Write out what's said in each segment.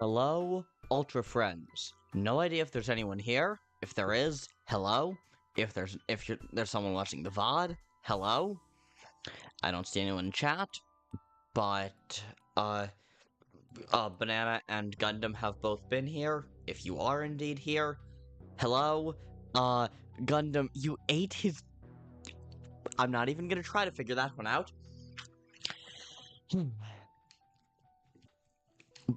Hello, Ultra Friends. No idea if there's anyone here. If there is, hello. If there's someone watching the VOD, hello. I don't see anyone in chat, but Banana and Gundam have both been here. If you are indeed here, hello. Gundam, you ate his. I'm not even gonna try to figure that one out.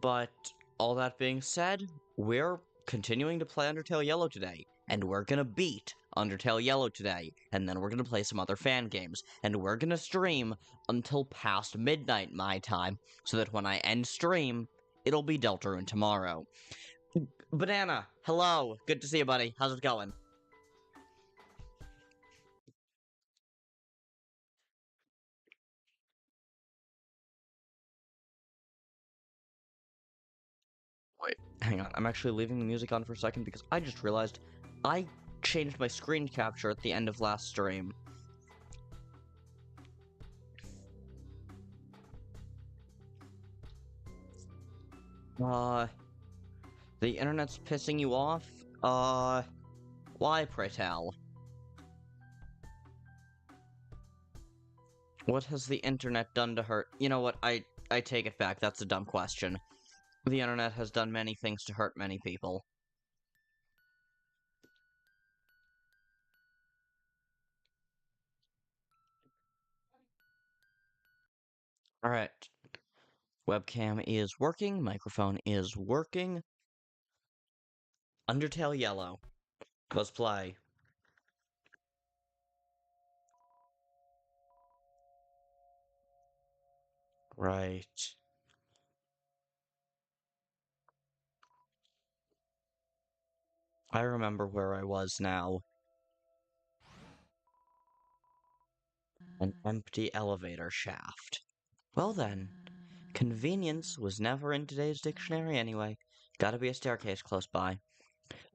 But all that being said, we're continuing to play Undertale Yellow today, and we're gonna beat Undertale Yellow today, and then we're gonna play some other fan games, and we're gonna stream until past midnight my time, so that when I end stream, it'll be Deltarune tomorrow. Banana, hello, good to see you, buddy. How's it going? Wait, hang on. I'm actually leaving the music on for a second because I just realized I changed my screen capture at the end of last stream. The internet's pissing you off? Why, pray tell? What has the internet done to hurt? You know what, I take it back, that's a dumb question. The internet has done many things to hurt many people. Alright. Webcam is working, microphone is working. Undertale Yellow. Let's play. Right. I remember where I was now. An empty elevator shaft. Well then, convenience was never in today's dictionary anyway. Gotta be a staircase close by.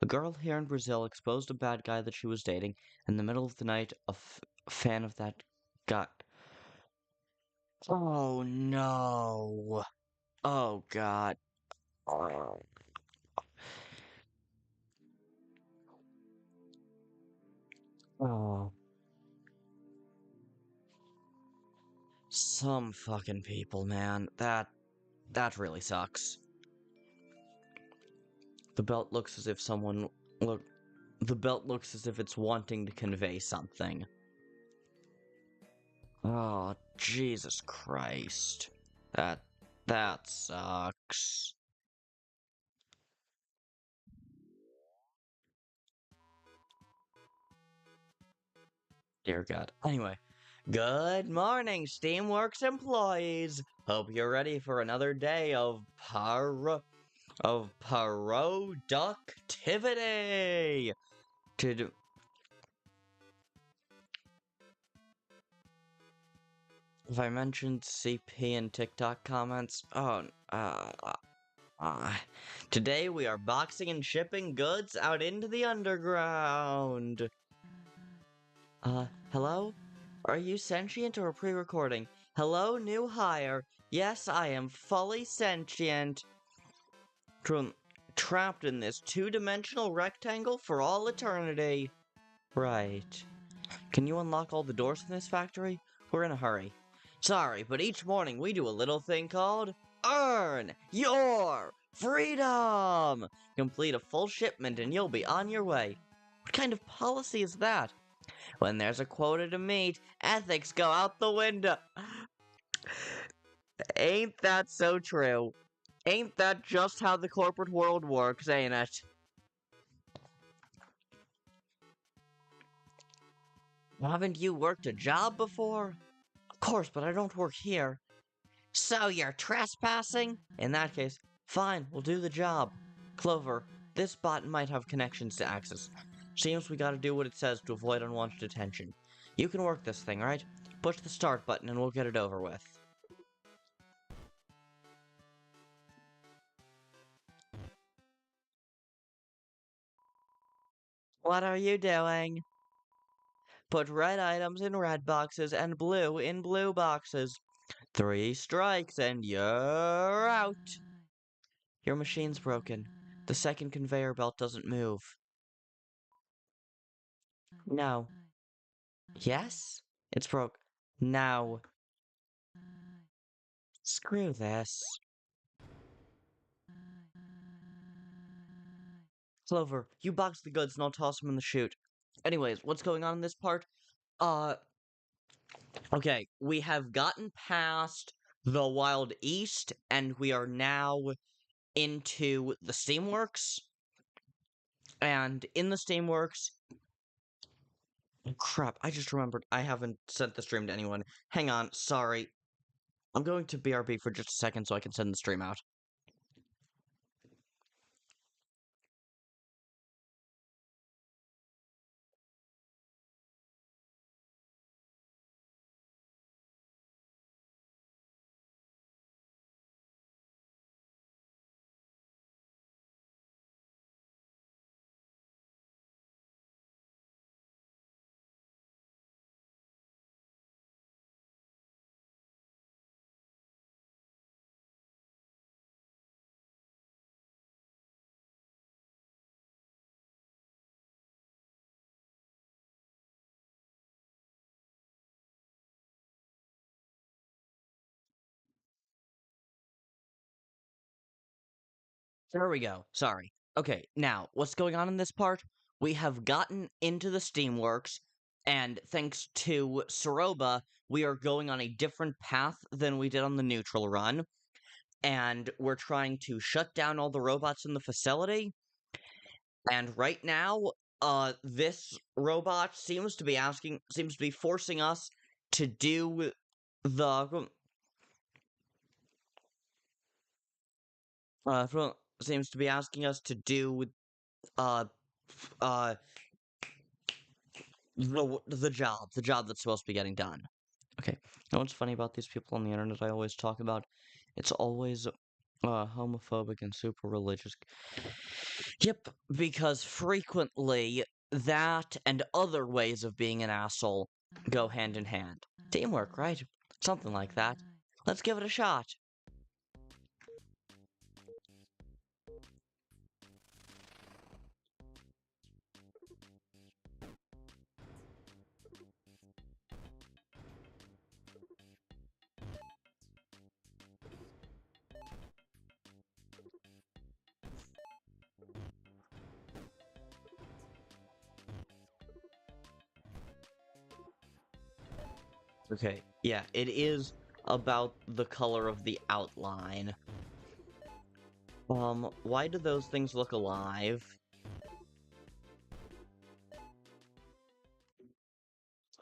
A girl here in Brazil exposed a bad guy that she was dating. In the middle of the night, a fan of that got... Oh no. Oh god. Oh. Some fucking people, man. That really sucks. The belt looks as if someone... Look... The belt looks as if it's wanting to convey something. Oh, Jesus Christ. That sucks. Dear God. Anyway. Good morning, Steamworks employees! Hope you're ready for another day of productivity! If I mentioned CP in TikTok comments, today we are boxing and shipping goods out into the underground. Hello? Are you sentient or pre-recording? Hello, new hire. Yes, I am fully sentient. Trapped in this two-dimensional rectangle for all eternity. Right. Can you unlock all the doors in this factory? We're in a hurry. Sorry, but each morning we do a little thing called Earn Your Freedom! Complete a full shipment and you'll be on your way. What kind of policy is that? When there's a quota to meet, ethics go out the window. Ain't that so true? Ain't that just how the corporate world works, ain't it? Haven't you worked a job before? Of course, but I don't work here. So you're trespassing? In that case, fine, we'll do the job. Clover, this bot might have connections to Axis. Seems we gotta do what it says to avoid unwanted attention. You can work this thing, right? Push the start button and we'll get it over with. What are you doing? Put red items in red boxes and blue in blue boxes. 3 strikes and you're out. Your machine's broken. The second conveyor belt doesn't move. No. Yes? It's broke. Now. Screw this. Clover, you box the goods and I'll toss them in the chute. Anyways, what's going on in this part? Uh, okay, we have gotten past the Wild East, and we are now into the Steamworks. And in the Steamworks... Oh, crap, I just remembered I haven't sent the stream to anyone. Hang on, sorry. I'm going to BRB for just a second so I can send the stream out. There we go. Sorry. Okay, now, what's going on in this part? We have gotten into the Steamworks, and thanks to Soroba, we are going on a different path than we did on the neutral run. And we're trying to shut down all the robots in the facility. And right now, this robot seems to be forcing us to do the seems to be asking us to do uh uh the job that's supposed to be getting done. Okay, you know what's funny about these people on the internet I always talk about? It's always homophobic and super religious. Yep, because frequently that and other ways of being an asshole go hand in hand. Teamwork, right? Something like that. Let's give it a shot. Okay, yeah, it is about the color of the outline. Why do those things look alive?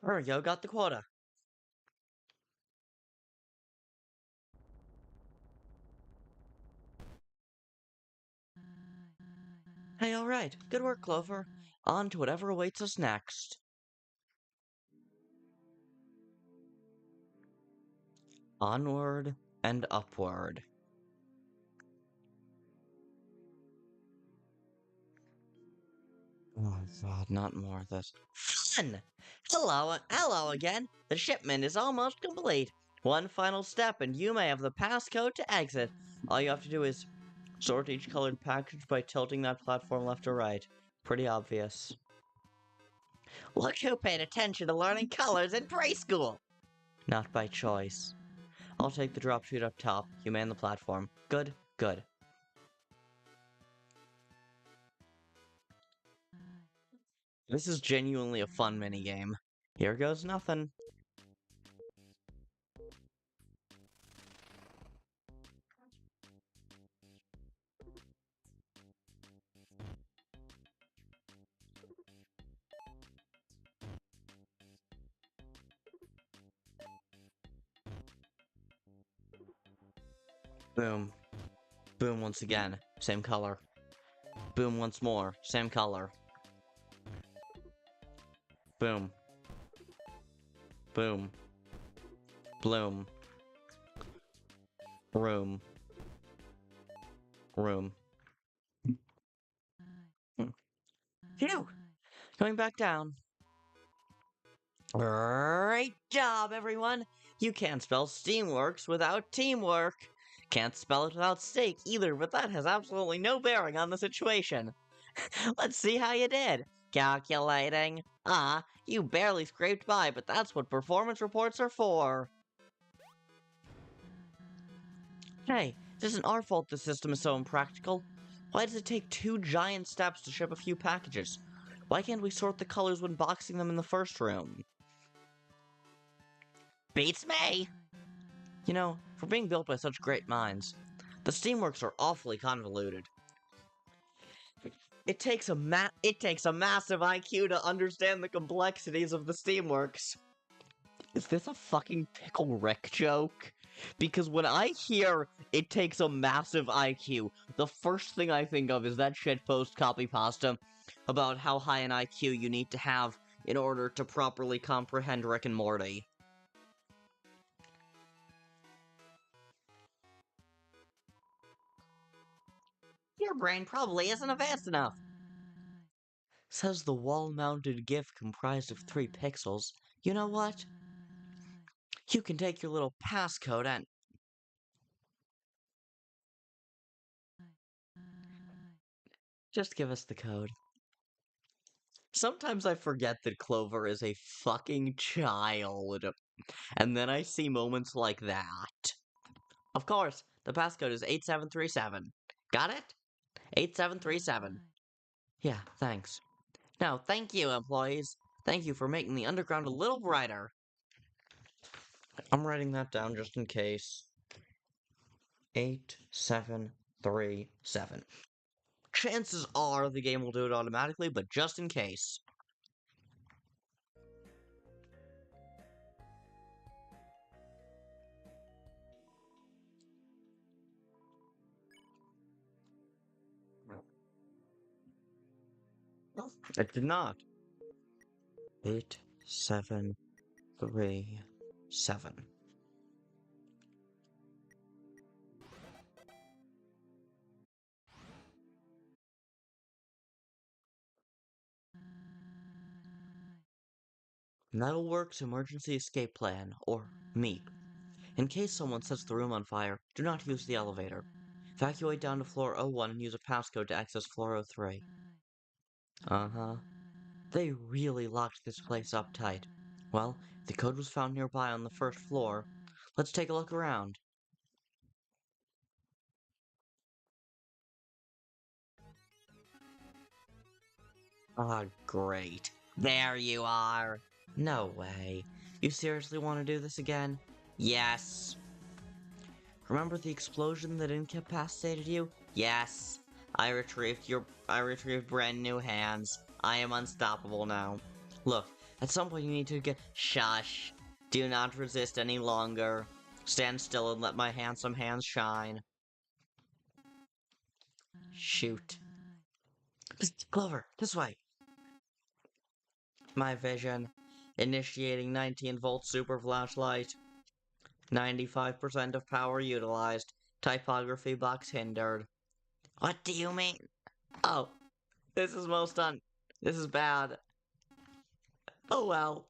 There we go, got the quota. Hey, alright, good work, Clover. On to whatever awaits us next. Onward and upward. Oh god, not more of this. Fun! Hello again. The shipment is almost complete. One final step and you may have the passcode to exit. All you have to do is sort each colored package by tilting that platform left or right. Pretty obvious. Look who paid attention to learning colors in preschool! Not by choice. I'll take the drop chute up top. You man the platform. Good, good. This is genuinely a fun minigame. Here goes nothing. Boom. Boom once again. Same color. Boom once more. Same color. Boom. Boom. Bloom. Room. Room. Phew! Going back down. Great job, everyone! You can't spell Steamworks without teamwork. Can't spell it without steak either, but that has absolutely no bearing on the situation. Let's see how you did. Calculating. Ah, you barely scraped by, but that's what performance reports are for. Hey, it isn't our fault the system is so impractical. Why does it take 2 giant steps to ship a few packages? Why can't we sort the colors when boxing them in the first room? Beats me! You know, for being built by such great minds, the Steamworks are awfully convoluted. It takes a massive IQ to understand the complexities of the Steamworks. Is this a fucking Pickle Rick joke? Because when I hear it takes a massive IQ, the first thing I think of is that shitpost copy pasta about how high an IQ you need to have in order to properly comprehend Rick and Morty. Your brain probably isn't advanced enough. Says the wall-mounted GIF comprised of 3 pixels. You know what? You can take your little passcode and... Just give us the code. Sometimes I forget that Clover is a fucking child. And then I see moments like that. Of course, the passcode is 8737. Got it? 8737. Yeah, thanks. Now, thank you, employees. Thank you for making the underground a little brighter. I'm writing that down just in case. 8737. Chances are the game will do it automatically, but just in case. It did not. 8737. Metalworks Emergency Escape Plan, or MEEP. In case someone sets the room on fire, do not use the elevator. Evacuate down to floor 01 and use a passcode to access floor 03. Uh-huh. They really locked this place up tight. Well, the code was found nearby on the first floor. Let's take a look around. Ah, great. There you are. No way. You seriously want to do this again? Yes. Remember the explosion that incapacitated you? Yes. I retrieved brand new hands. I am unstoppable now. Look, at some point you need to get— Shush. Do not resist any longer. Stand still and let my handsome hands shine. Shoot. Clover, this way. My vision. Initiating 19-volt super flashlight. 95% of power utilized. Typography box hindered. What do you mean? Oh, this is bad. Oh well.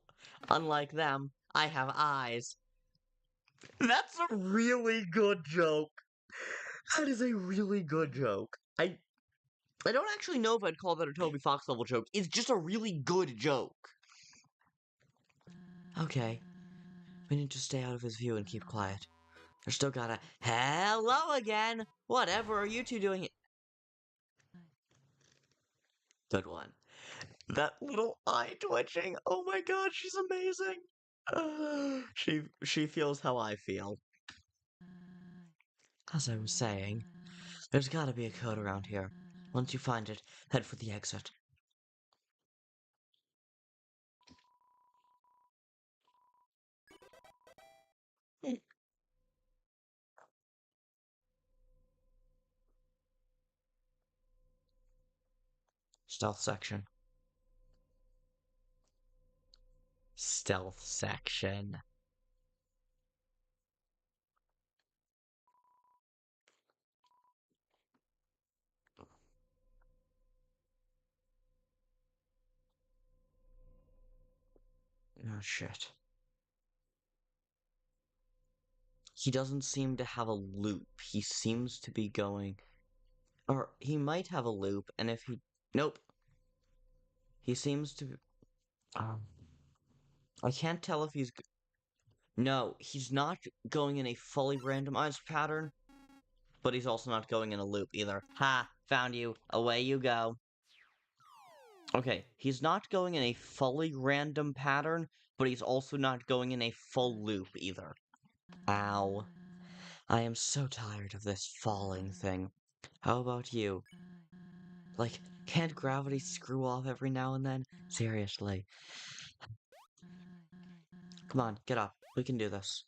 Unlike them, I have eyes. That's a really good joke. That is a really good joke. I don't actually know if I'd call that a Toby Fox level joke. It's just a really good joke. Okay. We need to stay out of his view and keep quiet. They're still gotta— Hello again! Whatever are you two doing? Good one. That little eye twitching. Oh my god, she's amazing. She feels how I feel. As I was saying, there's gotta be a code around here. Once you find it, head for the exit. Stealth section. Stealth section. Oh shit. he doesn't seem to have a loop. He seems to be going... Or he might have a loop, and if he... Nope. He seems to... Um, I can't tell if he's... No, he's not going in a fully randomized pattern, but he's also not going in a loop either. Ha! Found you. Away you go. Okay, he's not going in a fully random pattern, but he's also not going in a full loop either. Ow. I am so tired of this falling thing. How about you? Like, can't gravity screw off every now and then? Seriously. Come on, get up. We can do this.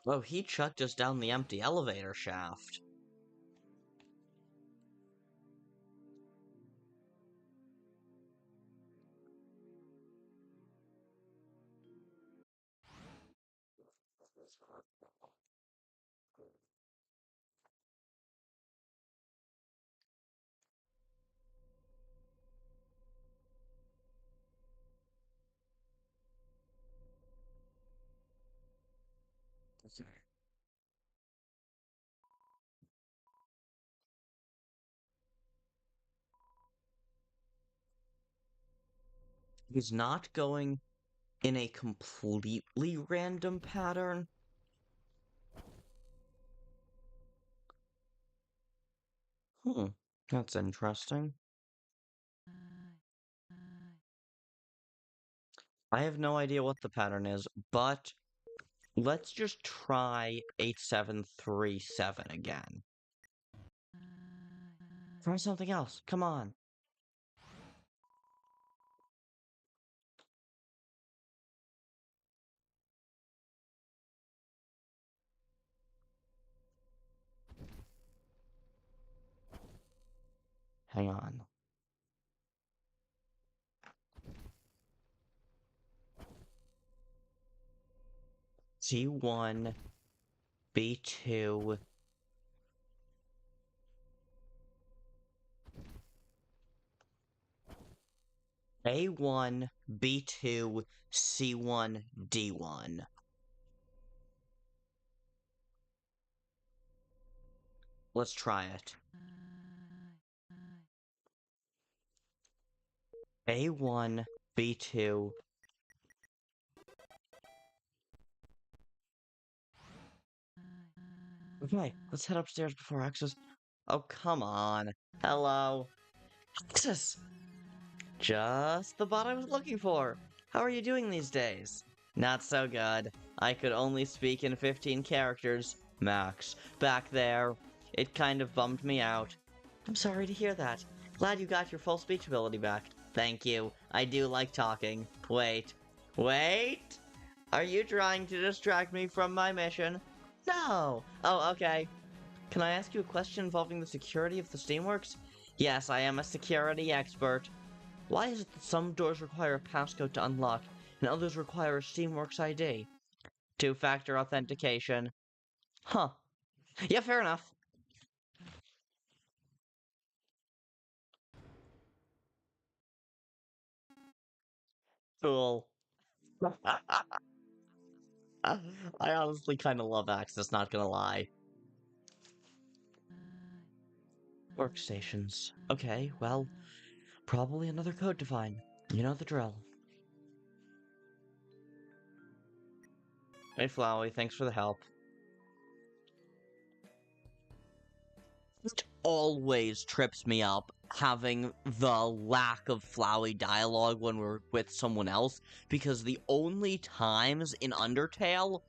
Oh, he chucked us down the empty elevator shaft. He's not going in a completely random pattern. That's interesting. I have no idea what the pattern is, but let's just try 8737 again. Try something else. Come on. Hang on. C1, B2. A1, B2, C1, D1. Let's try it. A1, B2. Okay, let's head upstairs before access. Oh, come on. Hello. Access! Just the bot I was looking for. How are you doing these days? Not so good. I could only speak in 15 characters, max. Back there. It kind of bummed me out. I'm sorry to hear that. Glad you got your full speech ability back. Thank you. I do like talking. Wait. Wait? Are you trying to distract me from my mission? No! Oh, okay. Can I ask you a question involving the security of the Steamworks? Yes, I am a security expert. Why is it that some doors require a passcode to unlock, and others require a Steamworks ID? Two-factor authentication. Huh. Yeah, fair enough. Cool. I honestly kind of love Access, not gonna lie. Workstations. Okay, well, probably another code to find. You know the drill. Hey, Flowey, thanks for the help. It always trips me up having the lack of Flowey dialogue when we're with someone else, because the only times in Undertale,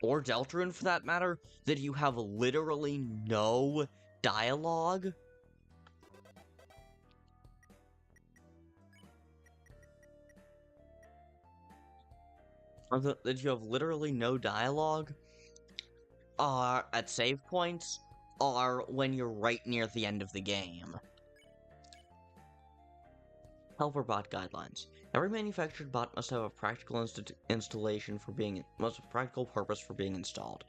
or Deltarune for that matter, that you have literally no dialogue or that you have literally no dialogue are at save points are when you're right near the end of the game. Helper bot guidelines. Every manufactured bot must have a practical installation for being must have a practical purpose for being installed.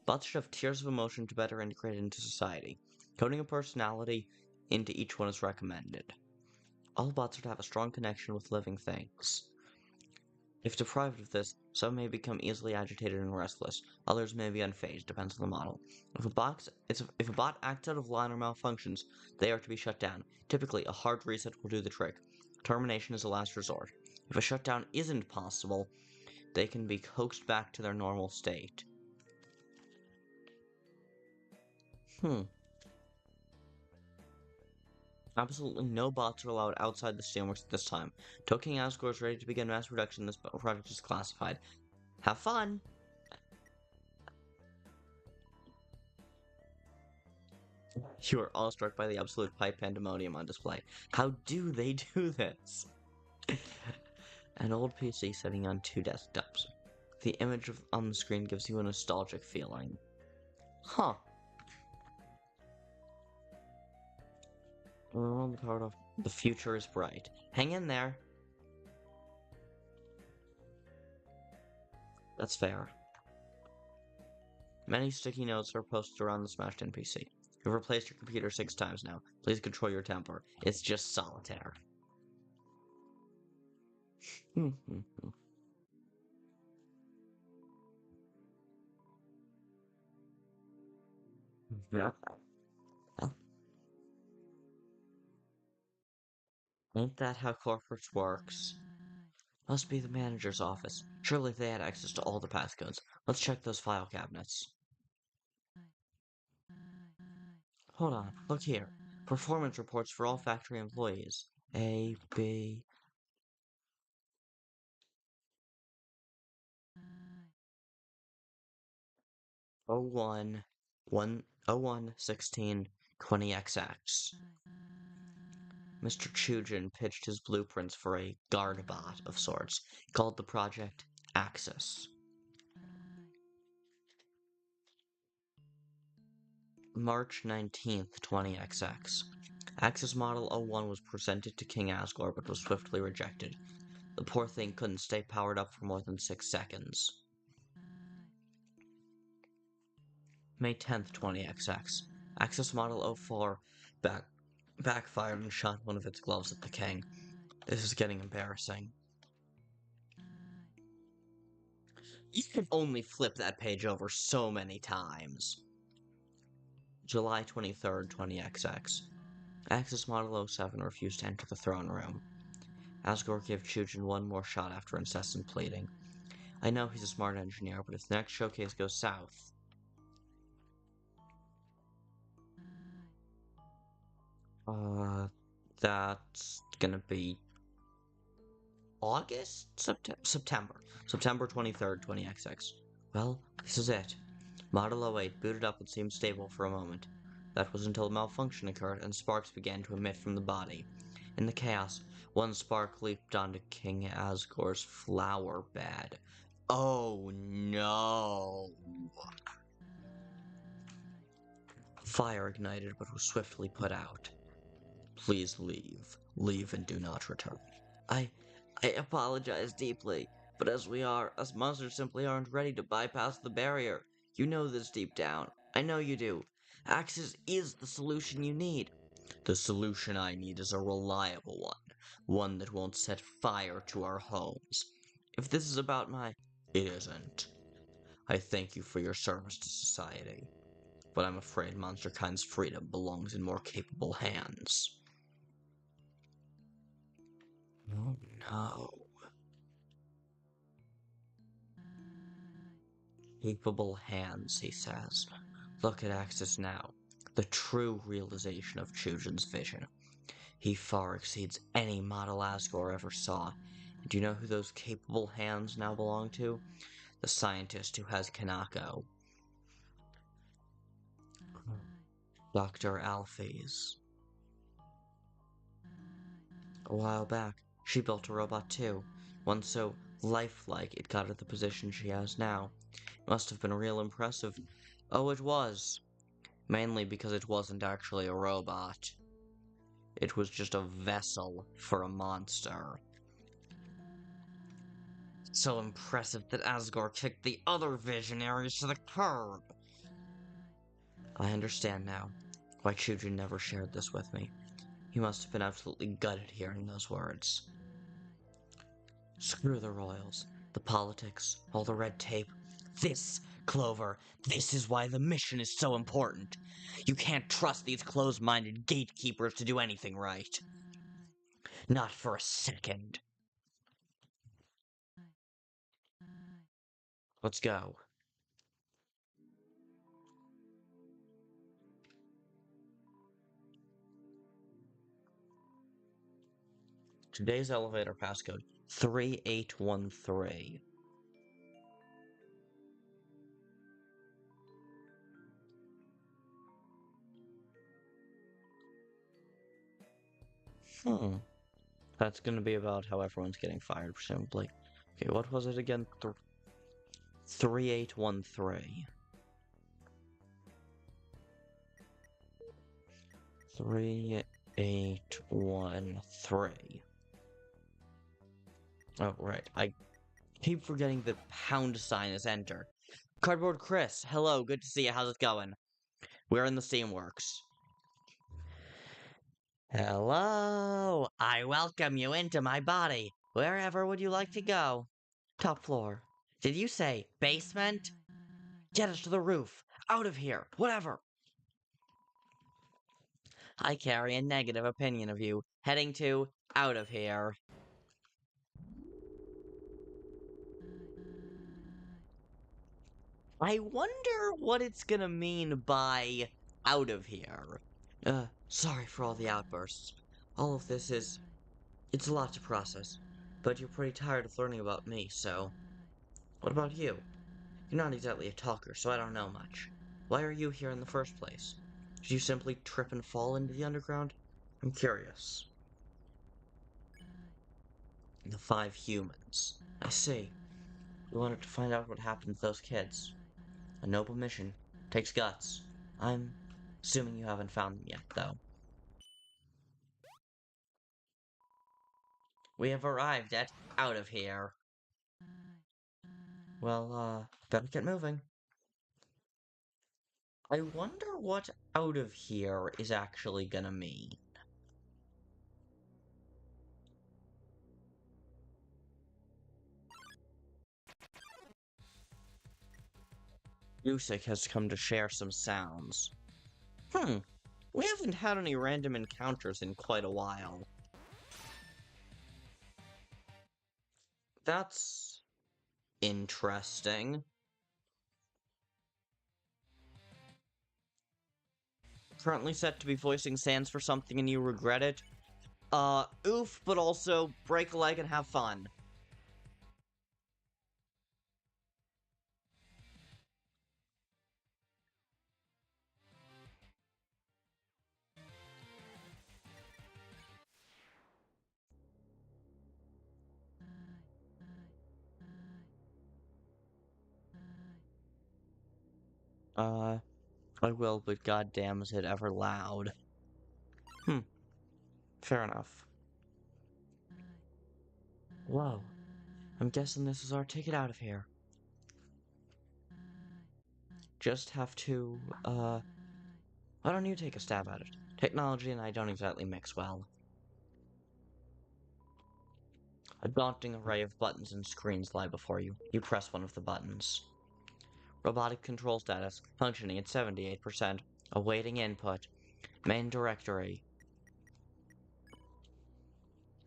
Bots should have tiers of emotion to better integrate into society. Coding a personality into each one is recommended. All bots should have a strong connection with living things. If deprived of this, some may become easily agitated and restless. Others may be unfazed, depends on the model. If a bot acts out of line or malfunctions, they are to be shut down. Typically, a hard reset will do the trick. Termination is a last resort. If a shutdown isn't possible, they can be coaxed back to their normal state. Absolutely no bots are allowed outside the Steelworks at this time. Toking Asgore is ready to begin mass production. This project is classified. Have fun! You are all struck by the absolute pipe pandemonium on display. How do they do this? An old PC sitting on 2 desktops. The image on the screen gives you a nostalgic feeling. Huh. We're on the part of the future is bright. Hang in there. That's fair. Many sticky notes are posted around the smashed NPC. You've replaced your computer 6 times now. Please control your temper. It's just solitaire. Yeah. Ain't that how corporates works? Must be the manager's office. Surely they had access to all the passcodes. Let's check those file cabinets. Hold on, look here. Performance reports for all factory employees. A, B... 01, 01, 16, 20XX. Mr. Chujin pitched his blueprints for a guard bot of sorts. He called the project Axis. March 19th, 20XX. Axis Model 01 was presented to King Asgore but was swiftly rejected. The poor thing couldn't stay powered up for more than 6 seconds. May 10th, 20XX. Axis Model 04 backfired and shot one of its gloves at the king. This is getting embarrassing. You can only flip that page over so many times. July 23rd, 20XX. Axis Model 07 refused to enter the throne room. Asgore gave Chujin one more shot after incessant pleading. I know he's a smart engineer, but if the next showcase goes south... that's gonna be... August? September. September 23rd, 20XX. Well, this is it. Model 08 booted up and seemed stable for a moment. That was until a malfunction occurred and sparks began to emit from the body. In the chaos, one spark leaped onto King Asgore's flower bed. Oh no! Fire ignited but was swiftly put out. Please leave. Leave and do not return. I apologize deeply, but as monsters simply aren't ready to bypass the barrier. You know this deep down. I know you do. Axis is the solution you need. The solution I need is a reliable one. One that won't set fire to our homes. If this is about my... It isn't. I thank you for your service to society. But I'm afraid Monsterkind's freedom belongs in more capable hands. Oh no. Capable hands, he says. Look at Axis now. The true realization of Chujin's vision. He far exceeds any model Asgore ever saw. Do you know who those capable hands now belong to? The scientist who has Kanako. Dr. Alphys. A while back, she built a robot too. One so lifelike it got her the position she has now. Must have been real impressive. Oh, it was. Mainly because it wasn't actually a robot. It was just a vessel for a monster. So impressive that Asgore kicked the other visionaries to the curb. I understand now why Chujin never shared this with me. He must have been absolutely gutted hearing those words. Screw the royals, the politics, all the red tape. This, Clover, this is why the mission is so important. You can't trust these closed-minded gatekeepers to do anything right. Not for a second. Let's go. Today's elevator passcode, 3813. That's gonna be about how everyone's getting fired, presumably. Okay, what was it again? 3813. 3813. Oh, right. I keep forgetting the pound sign is enter. Cardboard Kris, hello, good to see you. How's it going? We're in the Steamworks. Hello, I welcome you into my body. Wherever would you like to go? Top floor. Did you say basement? Get us to the roof. Out of here. Whatever. I carry a negative opinion of you. Heading to out of here. I wonder what it's gonna mean by out of here. Sorry for all the outbursts. All of this it's a lot to process. But you're pretty tired of learning about me, so... What about you? You're not exactly a talker, so I don't know much. Why are you here in the first place? Did you simply trip and fall into the underground? I'm curious. The 5 humans. I see. We wanted to find out what happened to those kids. A noble mission. Takes guts. I'm assuming you haven't found them yet, though. We have arrived at out of here. Well, better get moving. I wonder what out of here is actually gonna mean. Music has come to share some sounds. We haven't had any random encounters in quite a while. That's interesting. Currently set to be voicing Sans for something and you regret it. Oof, but also break a leg and have fun. I will, but goddamn is it ever loud. Fair enough. Whoa. I'm guessing this is our ticket out of here. Just have to, why don't you take a stab at it? Technology and I don't exactly mix well. A daunting array of buttons and screens lie before you. You press one of the buttons. Robotic control status, functioning at 78%. Awaiting input. Main directory.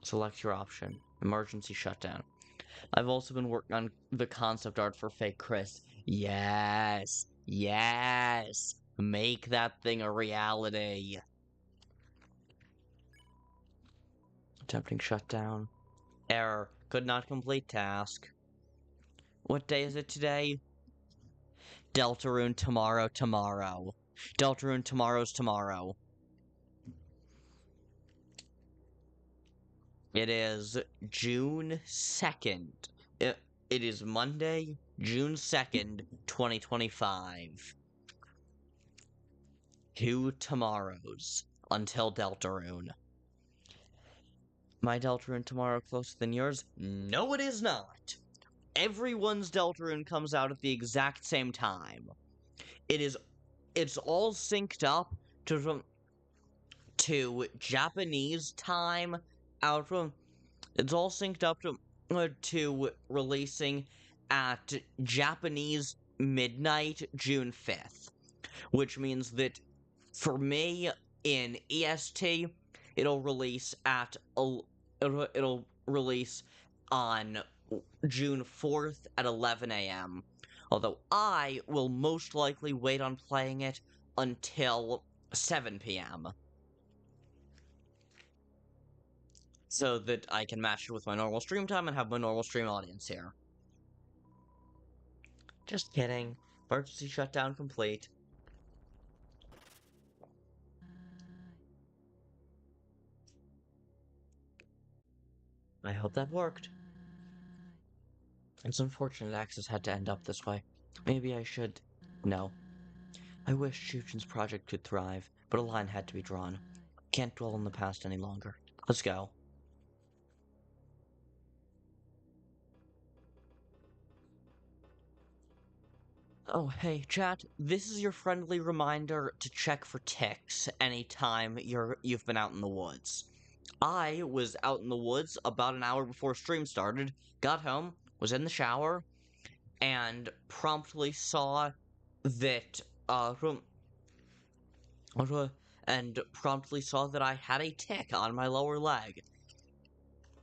Select your option. Emergency shutdown. I've also been working on the concept art for fake Kris. Yes! Yes! Make that thing a reality. Attempting shutdown. Error. Could not complete task. What day is it today? Deltarune tomorrow. Deltarune tomorrow. It is June 2nd. It is Monday, June 2nd, 2025. 2 tomorrows until Deltarune. My Deltarune tomorrow closer than yours? No, it is not. Everyone's Deltarune comes out at the exact same time. It's all synced up to Japanese time out from. It's all synced up to to releasing at Japanese midnight, June 5th, which means that for me in EST, it'll release at it'll release on June 4th at 11 a.m. Although I will most likely wait on playing it until 7 p.m. so that I can match it with my normal stream time and have my normal stream audience here. Just kidding. Emergency shutdown complete. I hope that worked. It's unfortunate Axis had to end up this way. Maybe I should... No. I wish Chujin's project could thrive, but a line had to be drawn. Can't dwell on the past any longer. Let's go. Oh, hey, chat. This is your friendly reminder to check for ticks anytime you've been out in the woods. I was out in the woods about an hour before stream started, got home, was in the shower, and promptly saw that, I had a tick on my lower leg.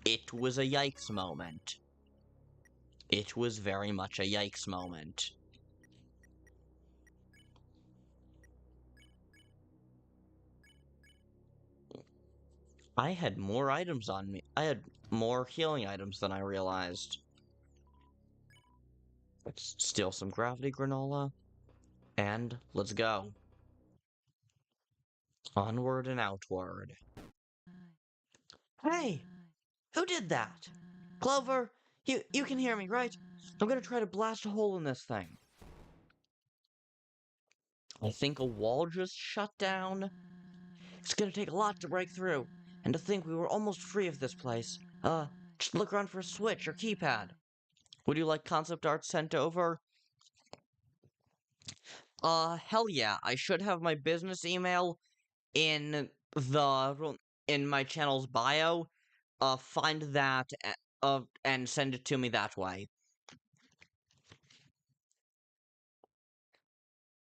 It was a yikes moment. It was very much a yikes moment. I had more items on me. I had more healing items than I realized. Let's steal some gravity granola. And let's go. Onward and outward. Hey! Who did that? Clover, you can hear me, right? I'm gonna try to blast a hole in this thing. I think a wall just shut down. It's gonna take a lot to break through. And to think we were almost free of this place. Just look around for a switch or keypad. Would you like concept art sent over? Hell yeah. I should have my business email in my channel's bio. Find that and send it to me that way.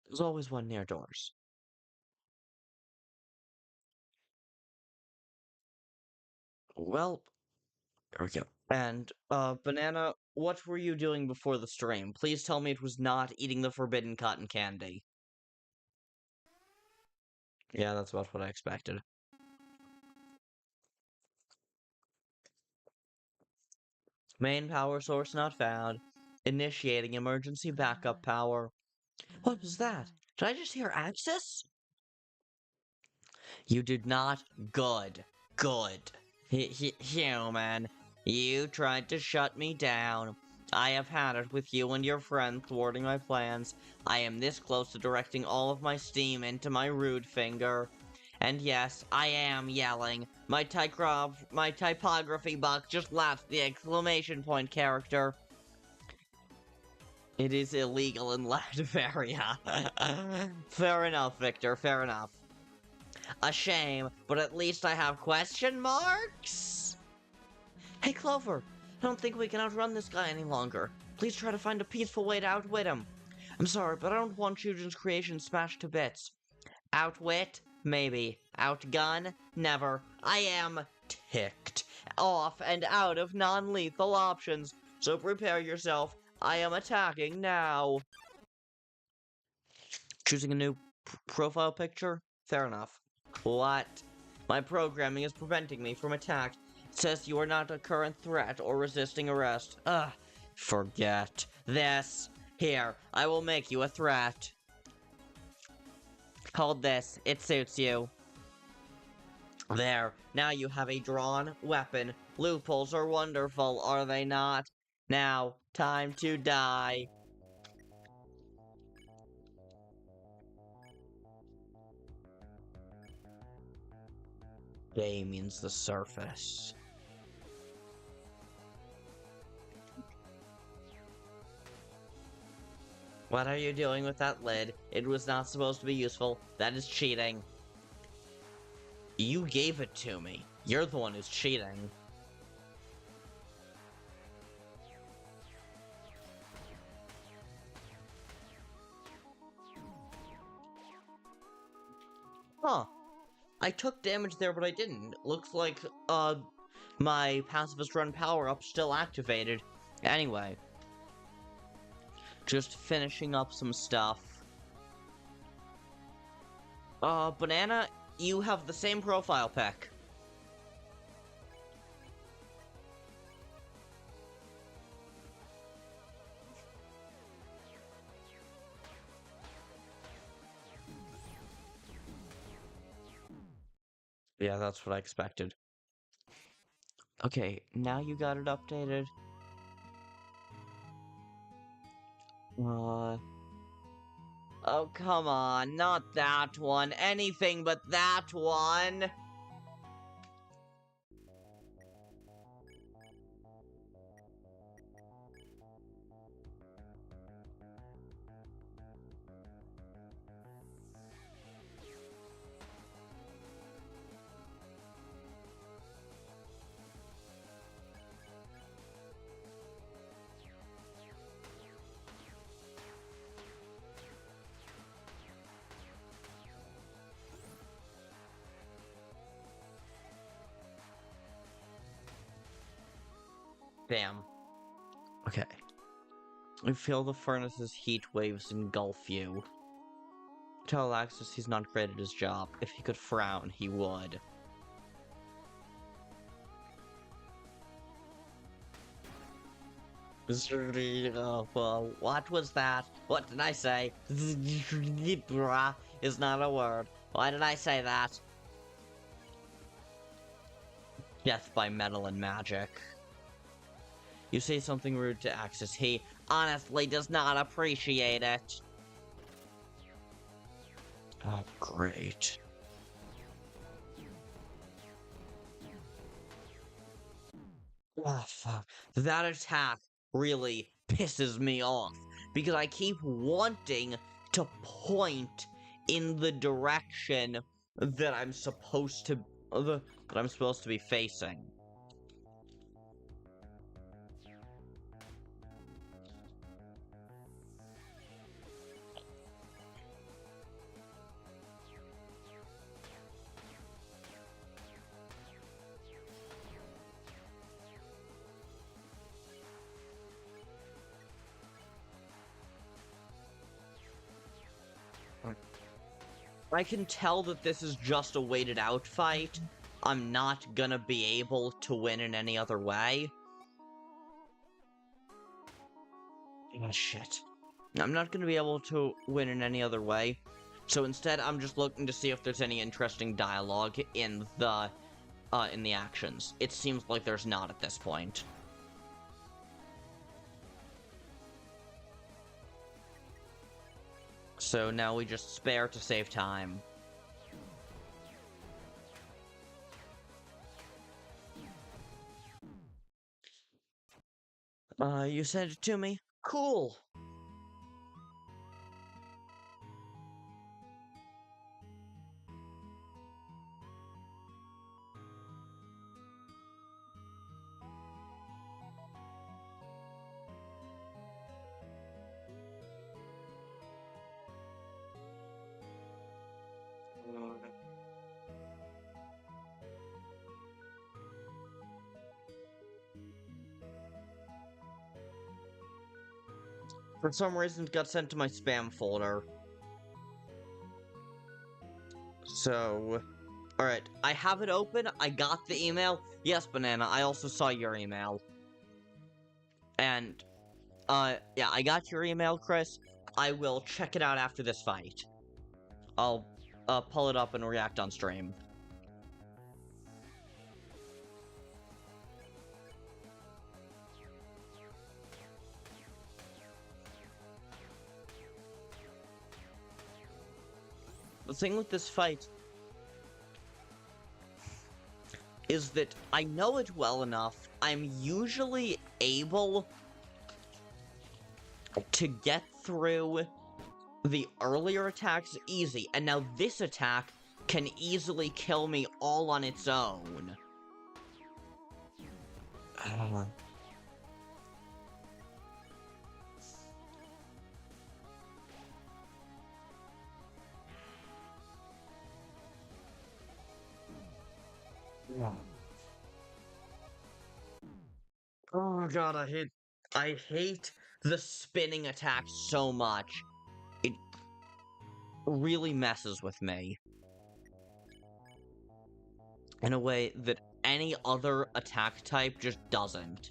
There's always one near doors. Well, there we go. And, Banana, what were you doing before the stream? Please tell me it was not eating the forbidden cotton candy. Yeah, that's about what I expected. Main power source not found. Initiating emergency backup power. What was that? Did I just hear Axis? You did not. Good. Good. Human. You tried to shut me down. I have had it with you and your friend thwarting my plans. I am this close to directing all of my steam into my rude finger. And yes, I am yelling. My typography bug just left the exclamation point character. It is illegal in Latveria. Fair enough, Victor, fair enough. A shame, but at least I have question marks? Hey, Clover, I don't think we can outrun this guy any longer. Please try to find a peaceful way to outwit him. I'm sorry, but I don't want Chujin's creation smashed to bits. Outwit? Maybe. Outgun? Never. I am ticked off and out of non-lethal options, so prepare yourself. I am attacking now. Choosing a new profile picture? Fair enough. What? My programming is preventing me from attack. It says you are not a current threat or resisting arrest. Ugh. Forget this. Here, I will make you a threat. Hold this. It suits you. There. Now you have a drawn weapon. Loopholes are wonderful, are they not? Now, time to die. Day means the surface. What are you doing with that lid? It was not supposed to be useful. That is cheating. You gave it to me. You're the one who's cheating. Huh. I took damage there, but I didn't. Looks like, my pacifist run power-up's still activated. Anyway. Just finishing up some stuff. Banana, you have the same profile pic. Yeah, that's what I expected. Okay, now you got it updated. Oh, come on, not that one. Anything but that one. Damn. Okay. I feel the furnace's heat waves engulf you. Tell Alexis he's not great at his job. If he could frown, he would. Well, what was that? What did I say? Is not a word. Why did I say that? Death by metal and magic. You say something rude to Axis. He honestly does not appreciate it. Oh, great. Ah, fuck. That attack really pisses me off because I keep wanting to point in the direction that I'm supposed to be facing. I can tell that this is just a waited out fight. I'm not gonna be able to win in any other way. Oh, shit. I'm not gonna be able to win in any other way. So instead, I'm just looking to see if there's any interesting dialogue in the actions. It seems like there's not at this point. So now we just spare to save time. You sent it to me? Cool! For some reason, it got sent to my spam folder. So... Alright, I have it open, I got the email. Yes, Banana, I also saw your email. And, yeah, I got your email, Kris. I will check it out after this fight. I'll, pull it up and react on stream. The thing with this fight is that I know it well enough. I'm usually able to get through the earlier attacks easy, and now this attack can easily kill me all on its own. Oh god, I hate the spinning attack so much. It really messes with me in a way that any other attack type just doesn't.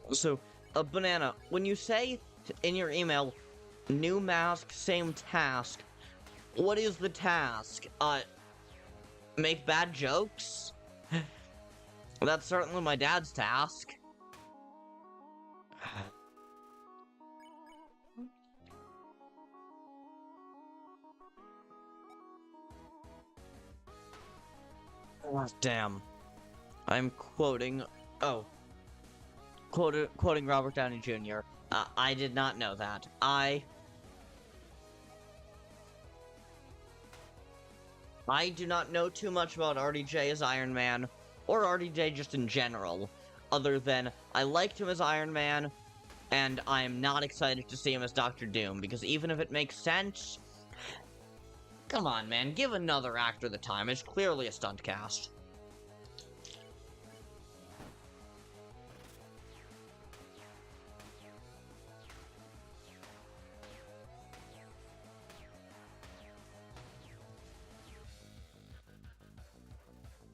So, a banana, when you say in your email, new mask, same task, what is the task? Make bad jokes? That's certainly my dad's task. Damn. I'm quoting... Oh. Quoting Robert Downey Jr. I did not know that. I do not know too much about RDJ as Iron Man, or RDJ just in general, other than I liked him as Iron Man, and I am not excited to see him as Doctor Doom, because even if it makes sense... Come on, man, give another actor the time. It's clearly a stunt cast.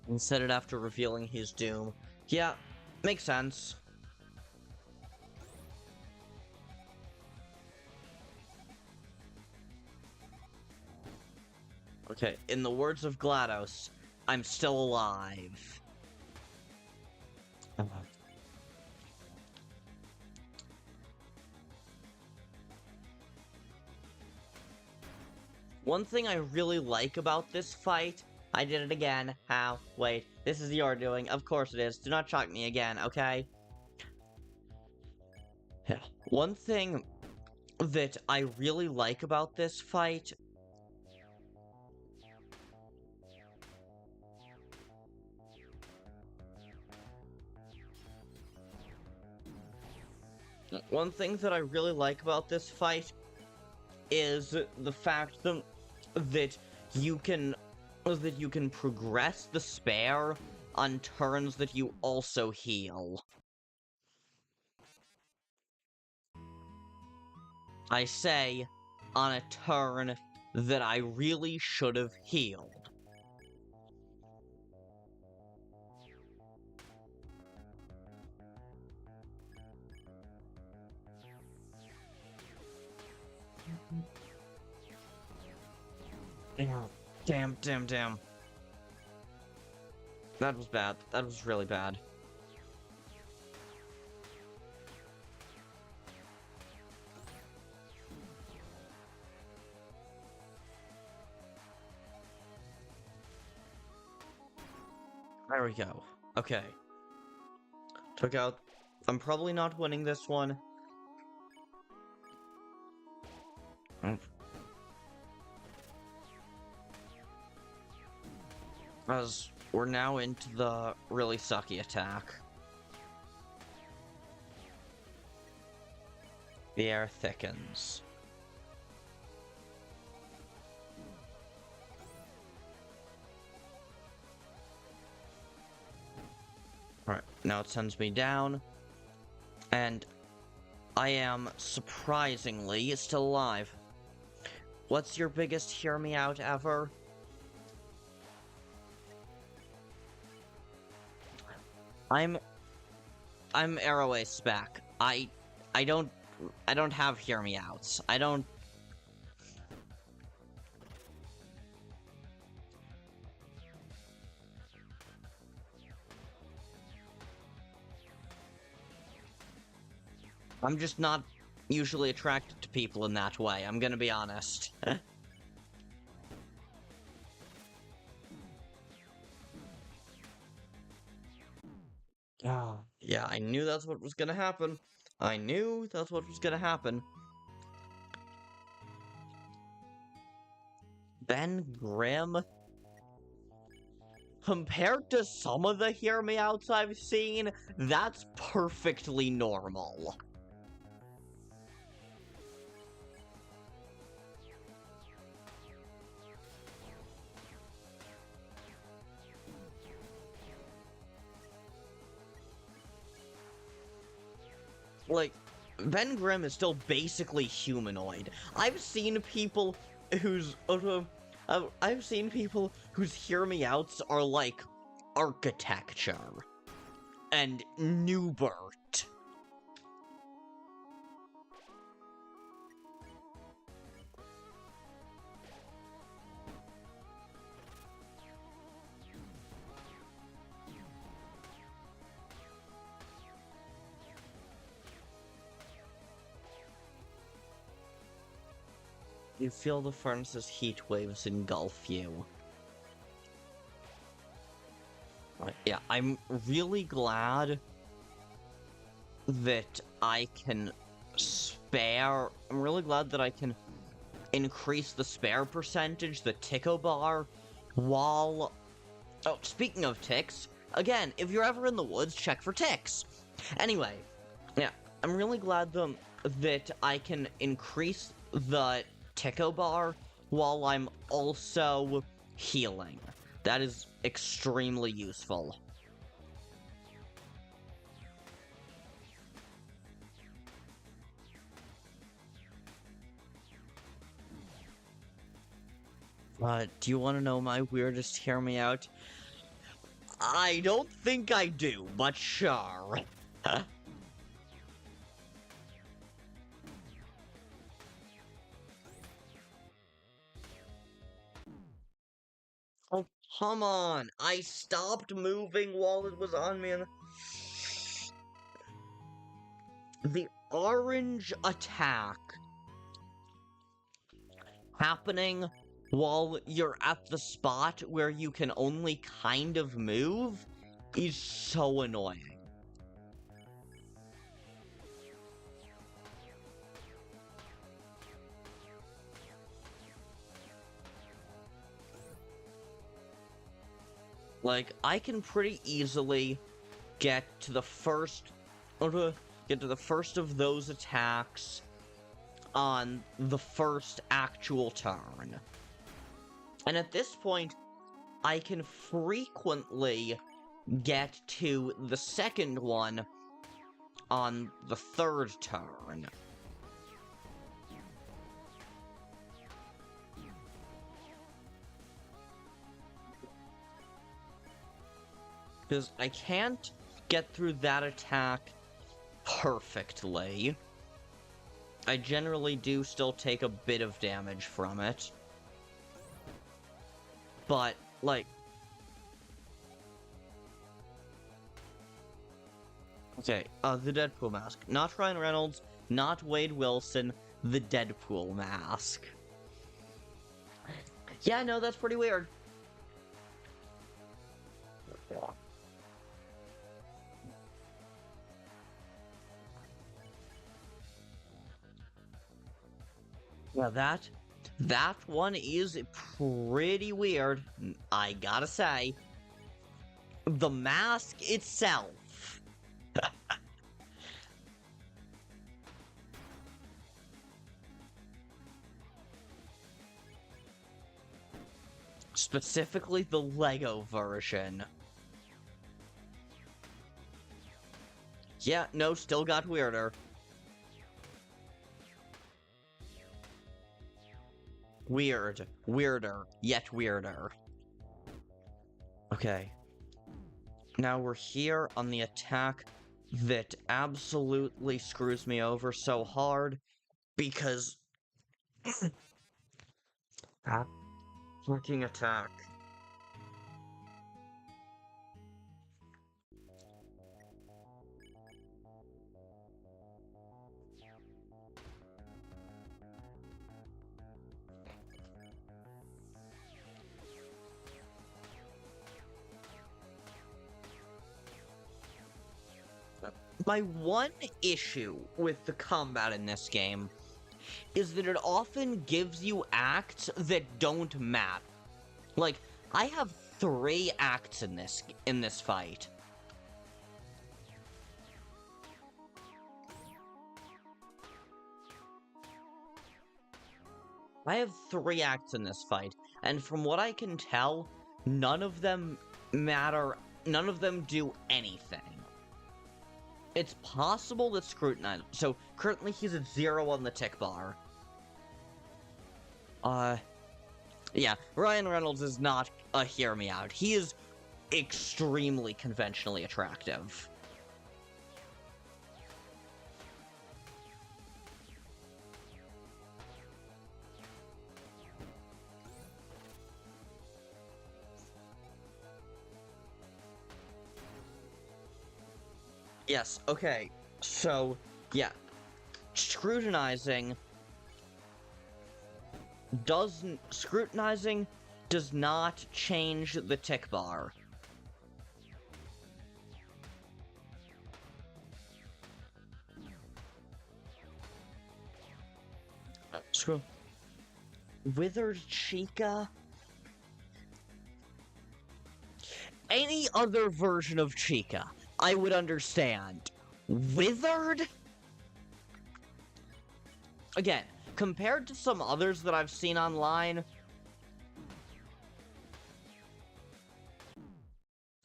And said it after revealing his doom. Yeah, makes sense. Okay, in the words of GLaDOS, I'm still alive. One thing I really like about this fight, I did it again. How? Wait, this is your doing. Of course it is. Do not shock me again, okay? Yeah. One thing that I really like about this fight... One thing that I really like about this fight is the fact that you can progress the spare on turns that you also heal. I say, on a turn that I really should have healed. Damn. That was bad. That was really bad. There we go. Okay. Took out... I'm probably not winning this one. As we're now into the really sucky attack. The air thickens. Alright, now it sends me down. And I am surprisingly still alive. What's your biggest hear me out ever? I'm Arrow Ace spec. I don't have hear me outs. I don't. I'm just not usually attracted to people in that way, I'm gonna be honest. Yeah, I knew that's what was gonna happen. I knew that's what was gonna happen. Ben Grimm? compared to some of the hear me outs I've seen, that's perfectly normal. Like, Ben Grimm is still basically humanoid. I've seen people whose hear me outs are like architecture and Newbert. You feel the furnace's heat waves engulf you. Yeah, I'm really glad that I can spare... I'm really glad that I can increase the spare percentage, the Tico bar, while... Oh, speaking of ticks, again, if you're ever in the woods, check for ticks. Anyway, yeah, I'm really glad that I can increase the Tico bar while I'm also healing. That is extremely useful. Do you want to know my weirdest hear me out? I don't think I do, but sure. Oh, come on! I stopped moving while it was on me and... The orange attack happening while you're at the spot where you can only kind of move is so annoying. Like, I can pretty easily get to the first of those attacks on the first actual turn. And at this point, I can frequently get to the second one on the third turn. Because I can't get through that attack perfectly. I generally do still take a bit of damage from it. But, like... Okay, the Deadpool mask. Not Ryan Reynolds, not Wade Wilson, the Deadpool mask. Yeah, no, that's pretty weird. Yeah, that one is pretty weird, I gotta say. The mask itself. Specifically the Lego version. Yeah, no, still got weirder. Weird. Weirder. Yet weirder. Okay. Now we're here on the attack that absolutely screws me over so hard because... that freaking attack. My one issue with the combat in this game is that it often gives you acts that don't matter. Like, I have 3 acts in this fight. I have 3 acts in this fight, and from what I can tell, none of them matter, none of them do anything. It's possible that Scrutinize, so currently he's at 0 on the tick bar. Yeah, Ryan Reynolds is not a hear me out. He is extremely conventionally attractive. Yes, okay, so, yeah, scrutinizing does not change the tick bar. Screw. Withered Chica? Any other version of Chica, I would understand. Withered? Again, compared to some others that I've seen online...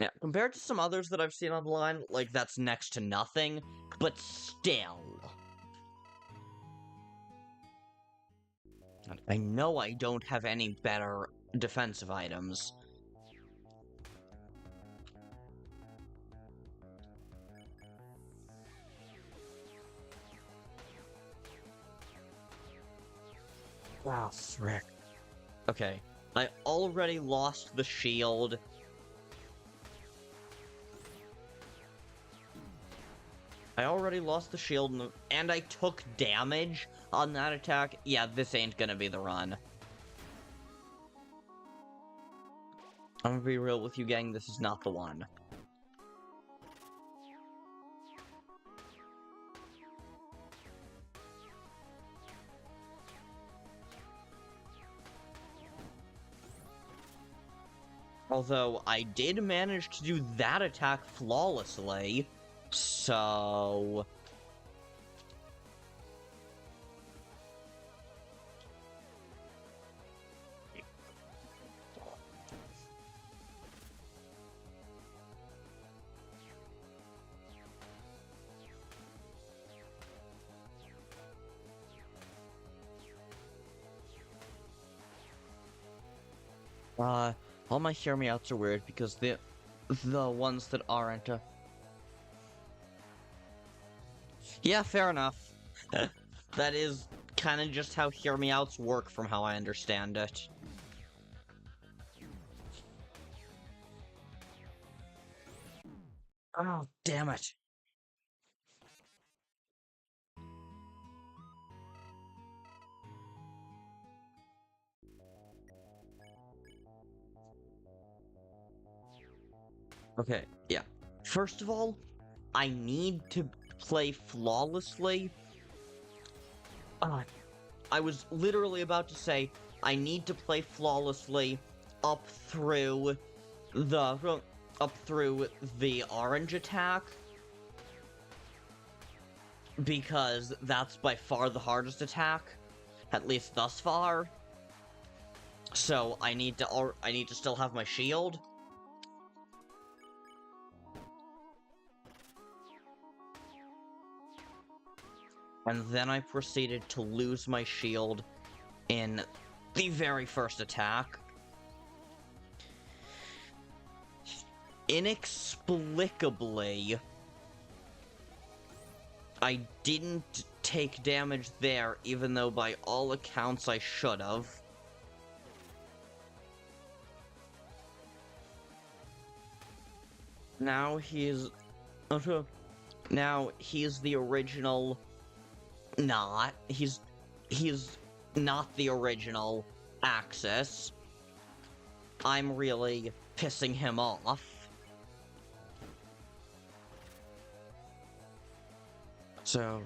Yeah, compared to some others that I've seen online, like, that's next to nothing, but still. I know I don't have any better defensive items. Wow, frick. Okay, I already lost the shield. And I took damage on that attack. Yeah, this ain't gonna be the run. I'm gonna be real with you, gang, this is not the one. Although, I did manage to do that attack flawlessly, so... all my hear me outs are weird because the ones that aren't, Yeah, fair enough. That is kind of just how hear me outs work from how I understand it. Oh, damn it. Okay, yeah. First of all, I need to play flawlessly. I was literally about to say, I need to play flawlessly up through the orange attack. Because that's by far the hardest attack, at least thus far. So I need to still have my shield. And then I proceeded to lose my shield in the very first attack. Inexplicably, I didn't take damage there, even though by all accounts I should have. Now he's the original. He's not the original Axis. I'm really pissing him off. So...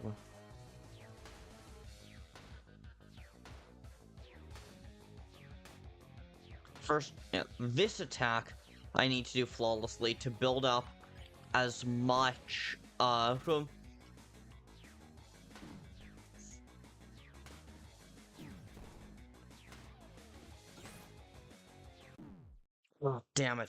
First, yeah, this attack I need to do flawlessly to build up as much, from... Oh, damn it.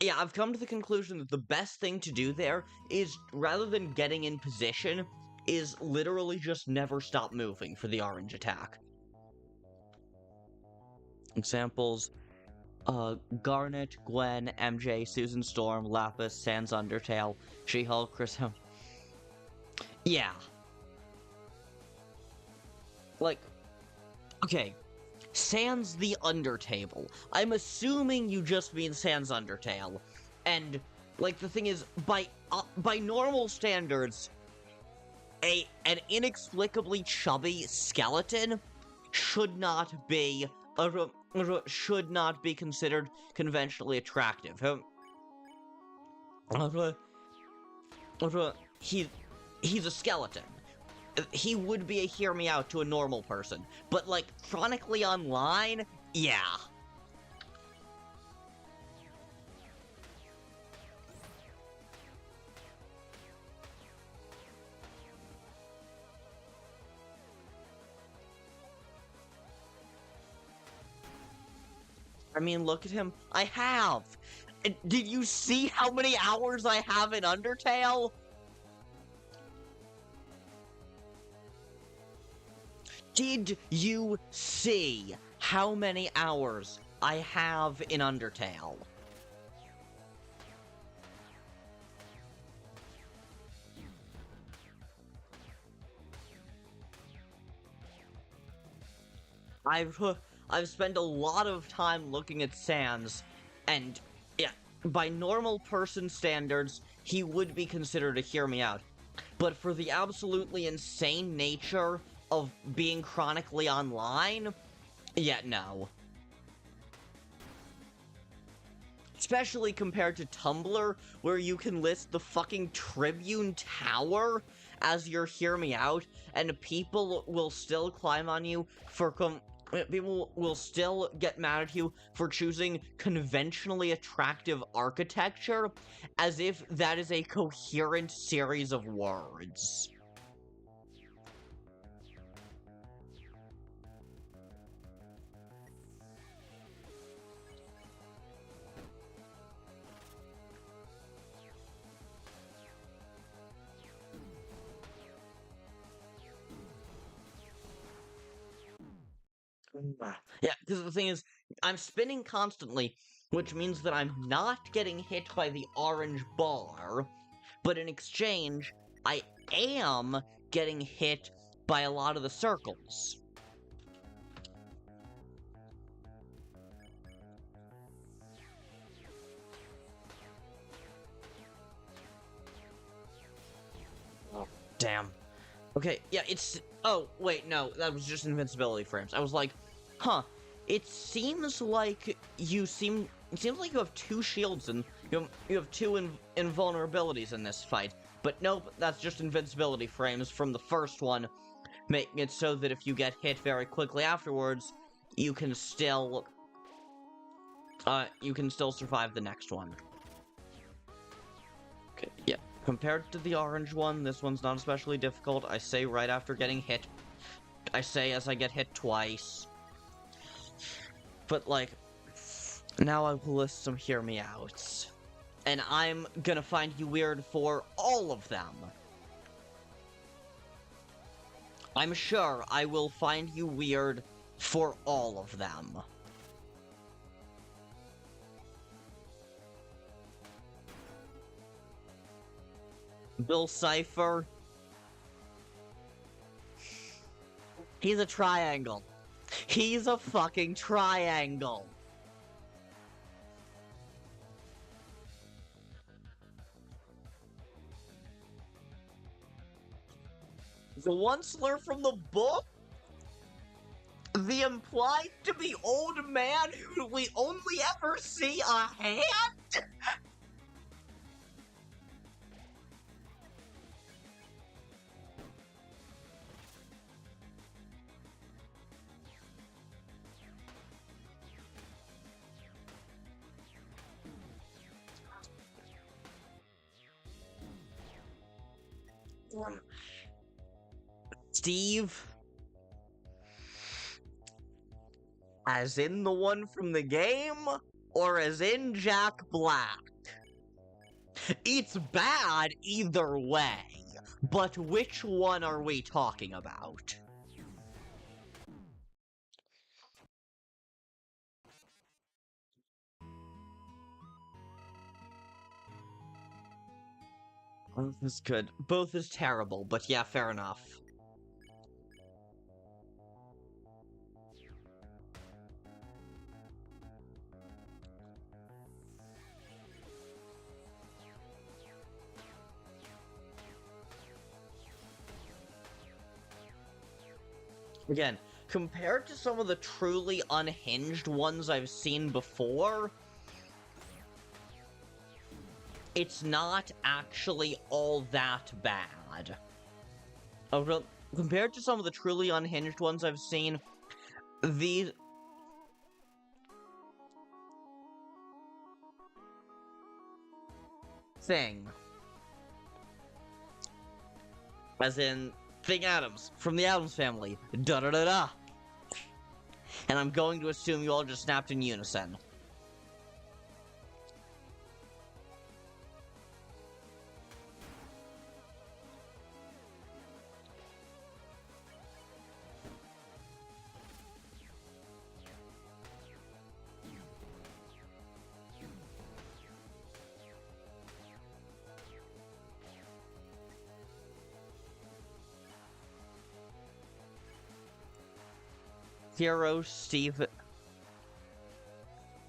Yeah, I've come to the conclusion that the best thing to do there is, rather than getting in position, is literally just never stop moving for the orange attack. Examples, Garnet, Gwen, MJ, Susan Storm, Lapis, Sans Undertale, She-Hulk, Kris... Yeah. Like, okay, Sans the Undertale. I'm assuming you just mean Sans Undertale. And, like, the thing is, by normal standards, an inexplicably chubby skeleton should not be considered conventionally attractive. He's a skeleton. He would be a hear me out to a normal person, but like chronically online, yeah. I mean, look at him. I have. Did you see how many hours I have in Undertale? Did you see how many hours I have in Undertale? I've spent a lot of time looking at Sans, and yeah, by normal person standards, he would be considered a hear me out. But for the absolutely insane nature of being chronically online, yeah, no. Especially compared to Tumblr, where you can list the fucking Tribune Tower as your hear me out, and people will still climb on you for people will still get mad at you for choosing conventionally attractive architecture, as if that is a coherent series of words. Yeah, because the thing is, I'm spinning constantly, which means that I'm not getting hit by the orange bar, but in exchange, I am getting hit by a lot of the circles. Oh, damn. Okay, yeah, it's... Oh, wait, no, that was just invincibility frames. I was like, huh, it seems like you have two shields and you have two invulnerabilities in this fight. But nope, that's just invincibility frames from the first one, making it so that if you get hit very quickly afterwards, you can still survive the next one. Okay, yeah. Compared to the orange one, this one's not especially difficult. I say right after getting hit. I say as I get hit twice. But, like, now I will list some hear me outs. And I'm gonna find you weird for all of them. I'm sure I will find you weird for all of them. Bill Cipher. He's a triangle. He's a fucking triangle. The Onceler from the book? The implied to be old man who we only ever see a hand? Steve? As in the one from the game? Or as in Jack Black? It's bad either way, but which one are we talking about? Both is good. Both is terrible, but yeah, fair enough. Again, compared to some of the truly unhinged ones I've seen before, it's not actually all that bad. Compared to some of the truly unhinged ones I've seen, these... Thing. As in, Thing Adams, from the Addams Family. Da-da-da-da! And I'm going to assume you all just snapped in unison. Hero Steve...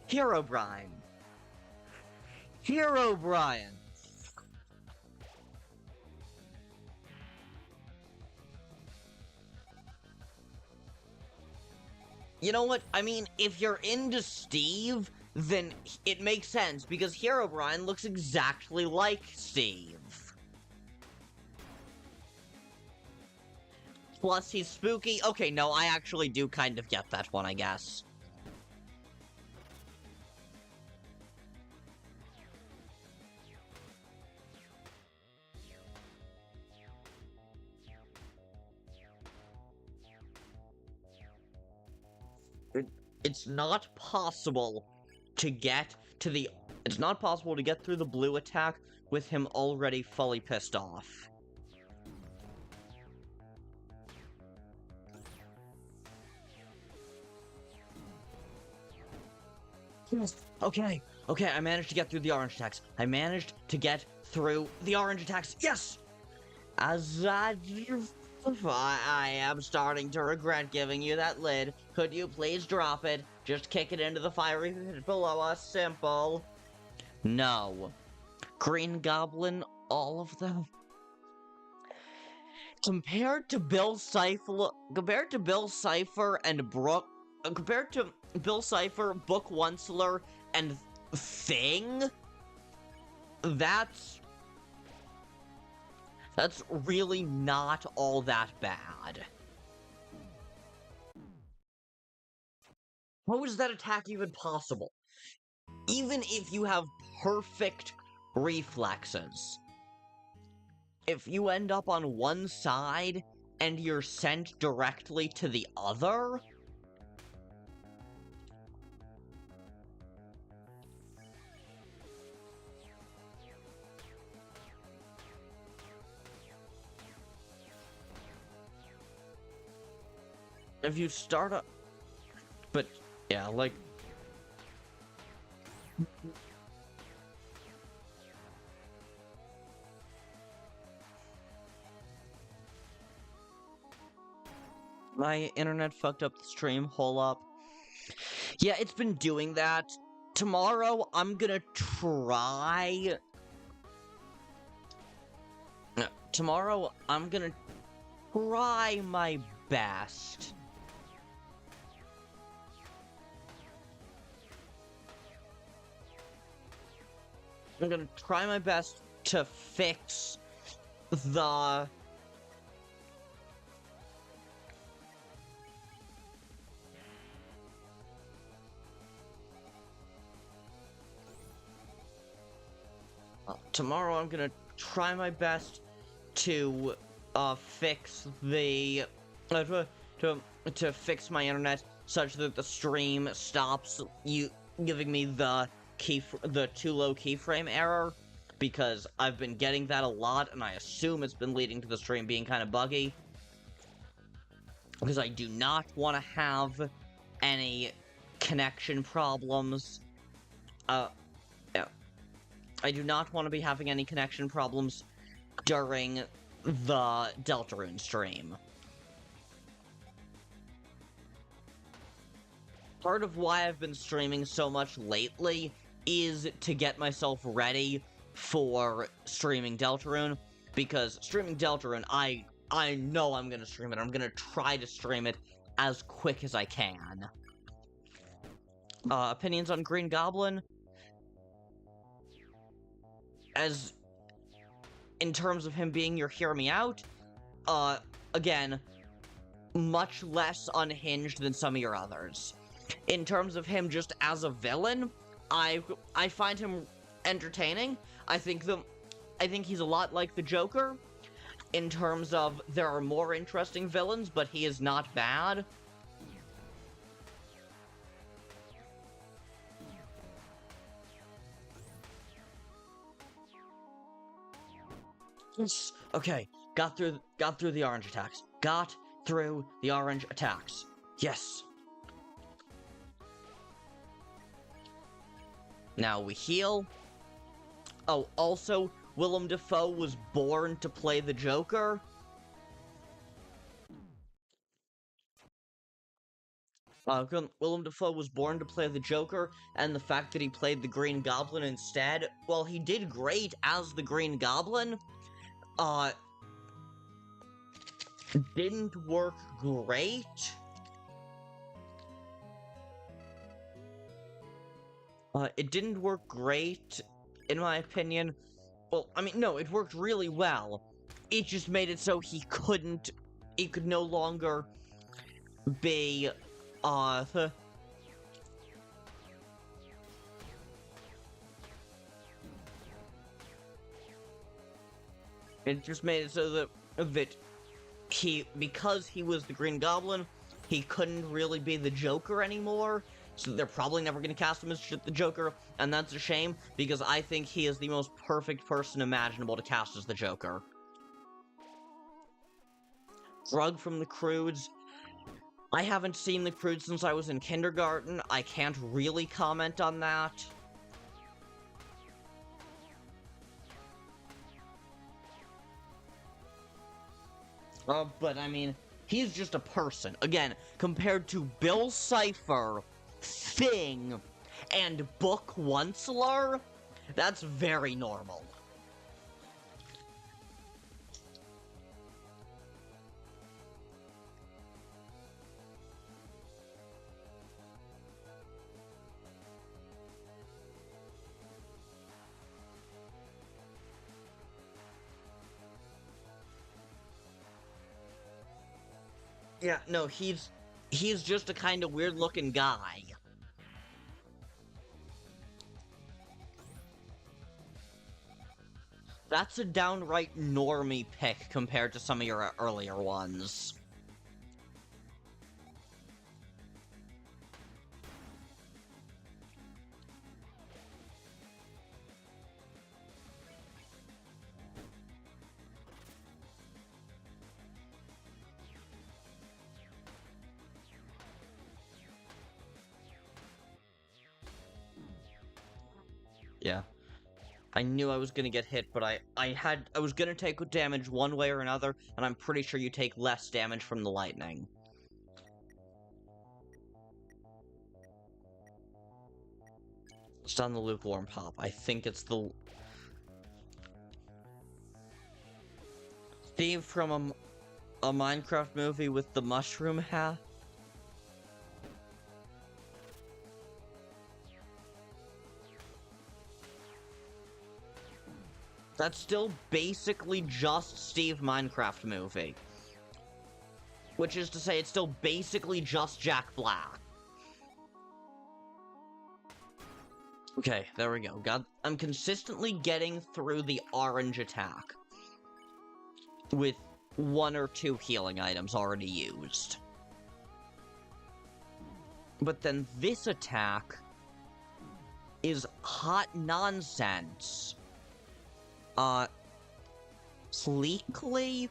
Hero Brian. Hero Brian. You know what? I mean, if you're into Steve, then it makes sense, because Hero Brian looks exactly like Steve. Plus, he's spooky. Okay, no, I actually do kind of get that one, I guess. It's not possible to get to the... It's not possible to get through the blue attack with him already fully pissed off. Yes. Okay, I managed to get through the orange attacks. I managed to get through the orange attacks. Yes! I am starting to regret giving you that lid. Could you please drop it? Just kick it into the fiery pit below us. Simple. No. Green Goblin, all of them. Compared to Bill Cipher and Brooke, compared to Bill Cipher, Book Onceler, and Thing, that's really not all that bad. How is that attack even possible? Even if you have perfect reflexes, if you end up on one side and you're sent directly to the other... If you start up... But, yeah, like... My internet fucked up the stream, hold up. Yeah, it's been doing that. Tomorrow, I'm gonna try... Tomorrow, I'm gonna try my best. I'm gonna try my best to fix the... Tomorrow I'm gonna try my best to fix the to fix my internet such that the stream stops you giving me the too low keyframe error, because I've been getting that a lot, and I assume it's been leading to the stream being kind of buggy. Because I do not want to have any connection problems. Yeah. I do not want to be having any connection problems during the Deltarune stream. Part of why I've been streaming so much lately is to get myself ready for streaming Deltarune, because streaming Deltarune, I know I'm gonna stream it. I'm gonna try to stream it as quick as I can. Opinions on Green Goblin? As in terms of him being your hear me out, again, much less unhinged than some of your others. In terms of him just as a villain, I find him entertaining. I think he's a lot like the Joker, in terms of there are more interesting villains, but he is not bad. Yes. Okay, got through the orange attacks. Got through the orange attacks. Yes. Now we heal. Oh, also, Willem Dafoe was born to play the Joker. Willem Dafoe was born to play the Joker, and the fact that he played the Green Goblin instead, well, he did great as the Green Goblin. Didn't work great. It didn't work great, in my opinion. Well, I mean, no, it worked really well. It just made it so he could no longer be, It just made it so that because he was the Green Goblin, he couldn't really be the Joker anymore. So they're probably never going to cast him as the Joker, and that's a shame, because I think he is the most perfect person imaginable to cast as the Joker. Drug from the Croods. I haven't seen the Croods since I was in kindergarten. I can't really comment on that. But I mean, he's just a person. Again, compared to Bill Cipher, Thing, and Book Onceler, that's very normal. Yeah, no, he's just a kind of weird-looking guy. That's a downright normie pick compared to some of your earlier ones. Yeah. I knew I was gonna get hit, but I was gonna take damage one way or another, and I'm pretty sure you take less damage from the lightning. It's done the lukewarm pop. I think it's the Steve from a Minecraft movie with the mushroom hat. That's still basically just Steve Minecraft movie. Which is to say, it's still basically just Jack Black. Okay, there we go. I'm consistently getting through the orange attack. with 1 or 2 healing items already used. But then this attack is hot nonsense. Sleekly?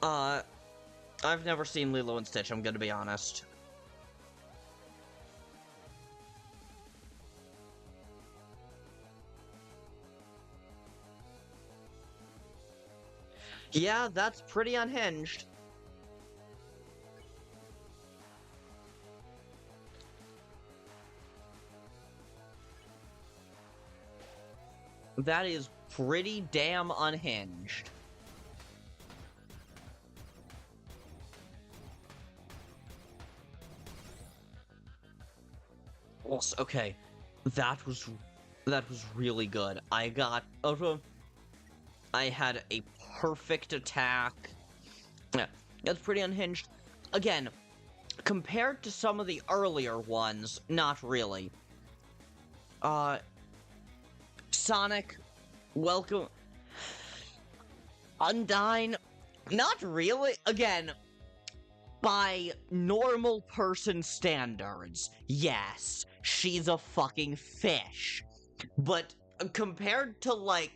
I've never seen Lilo and Stitch, I'm gonna be honest. Yeah, that's pretty unhinged. That is pretty damn unhinged. Okay, that was really good. I had a perfect attack. Yeah, that's pretty unhinged. Again, compared to some of the earlier ones, not really. Sonic, welcome. Undyne, not really. Again, by normal person standards, yes, she's a fucking fish. But compared to, like,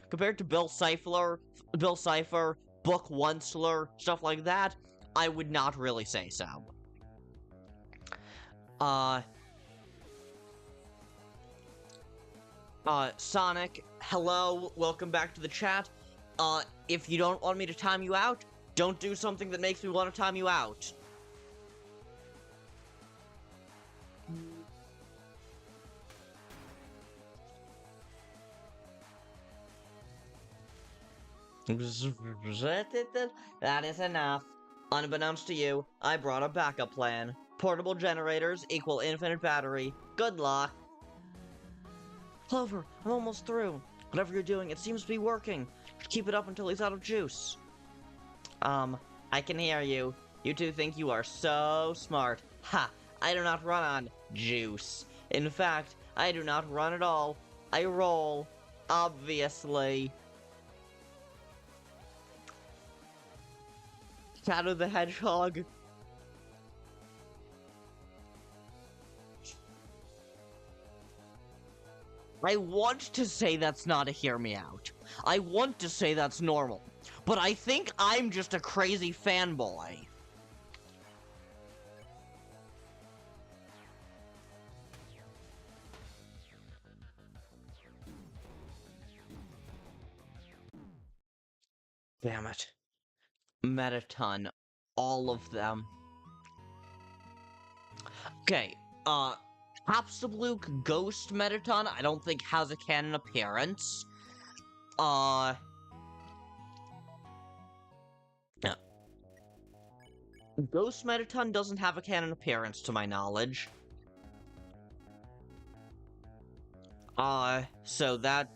compared to Bill Cipher, Book Onceler, stuff like that, I would not really say so. Sonic, hello, welcome back to the chat. If you don't want me to time you out, don't do something that makes me want to time you out. That is enough. Unbeknownst to you, I brought a backup plan. Portable generators equal infinite battery. Good luck. Clover, I'm almost through. Whatever you're doing, it seems to be working. Just keep it up until he's out of juice. I can hear you. You two think you are so smart. Ha! I do not run on juice. In fact, I do not run at all. I roll. Obviously. Shadow the Hedgehog. I want to say that's not a hear me out. I want to say that's normal. But I think I'm just a crazy fanboy. Damn it. Metaton. All of them. Okay, Capsabluke Ghost Metaton, I don't think has a canon appearance. Yeah. Ghost Metaton doesn't have a canon appearance, to my knowledge. So that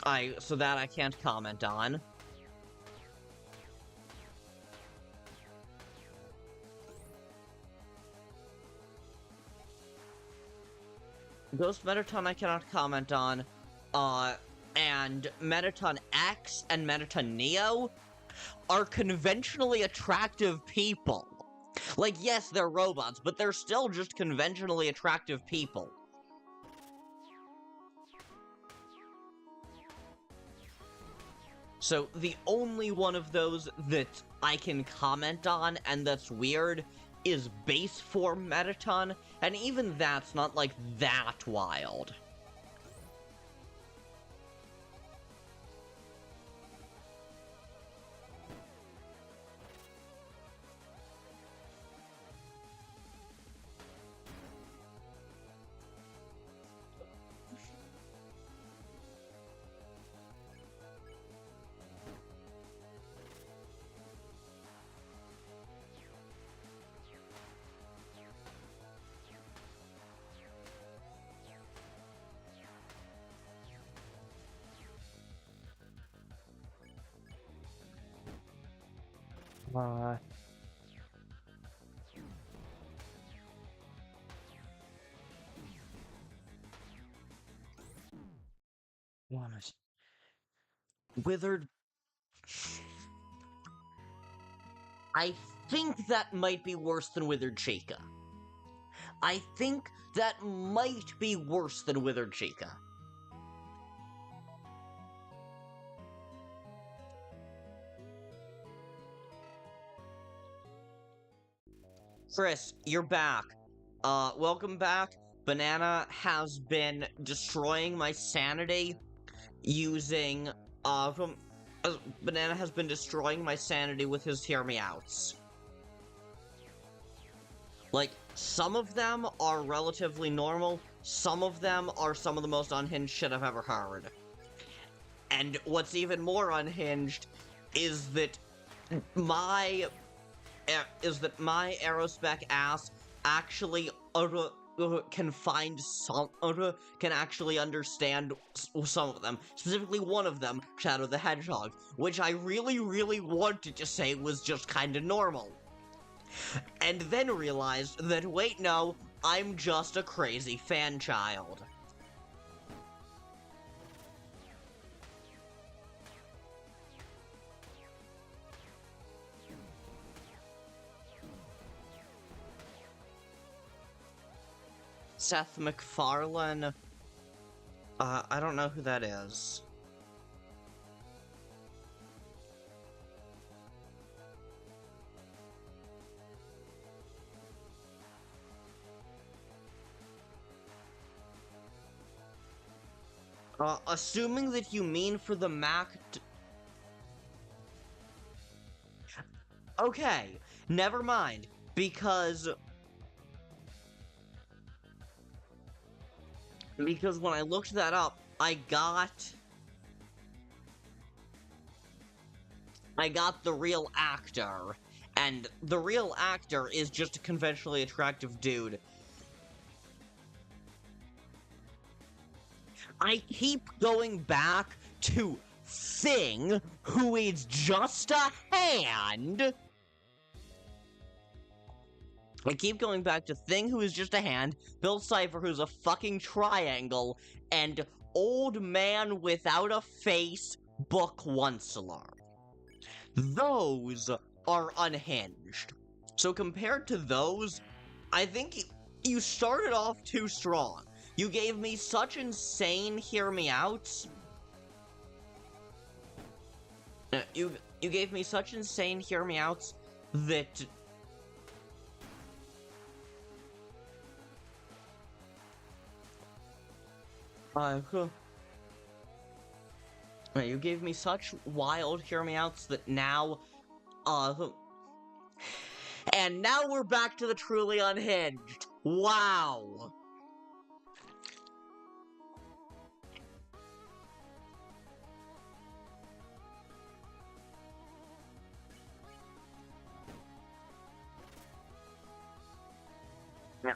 I can't comment on. Ghost Metaton I cannot comment on. And Metaton X and Metaton Neo are conventionally attractive people. Like, yes, they're robots, but they're still just conventionally attractive people. So, the only one of those that I can comment on, and that's weird, is base form Metaton, and even that's not, like, that wild. Withered... I think that might be worse than Withered Chica. I think that might be worse than Withered Chica. Kris, you're back. Welcome back. Banana has been destroying my sanity using, Banana has been destroying my sanity with his hear me outs. Like, some of them are relatively normal, some of them are some of the most unhinged shit I've ever heard. And what's even more unhinged is that my aerospec ass actually can find some, can actually understand some of them. Specifically one of them, Shadow the Hedgehog, which I really, really wanted to say was just kinda normal. And then realized that, wait, no, I'm just a crazy fan child. Seth MacFarlane? I don't know who that is. Assuming that you mean for the Mac... Okay, never mind, because when I looked that up, I got the real actor, and the real actor is just a conventionally attractive dude. I keep going back to Thing, who is just a hand. I keep going back to Thing, who is just a hand, Bill Cipher, who's a fucking triangle, and Old Man Without a Face, Book Onceler. Those are unhinged. So compared to those, I think you started off too strong. You gave me such insane hear me outs. You gave me such insane hear me outs that you gave me such wild hear me outs that now, and now we're back to the truly unhinged. Wow.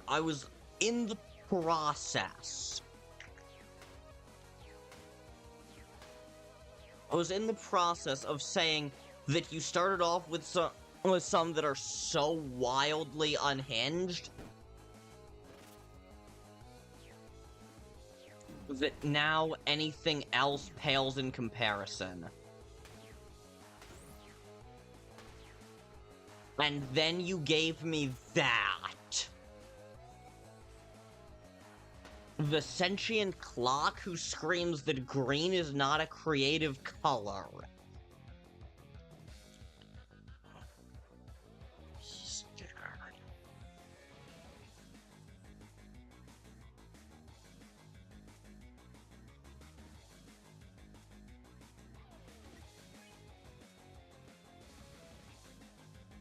I was in the process. Of saying that you started off with some that are so wildly unhinged that now anything else pales in comparison. And then you gave me that. The sentient clock who screams that green is not a creative color.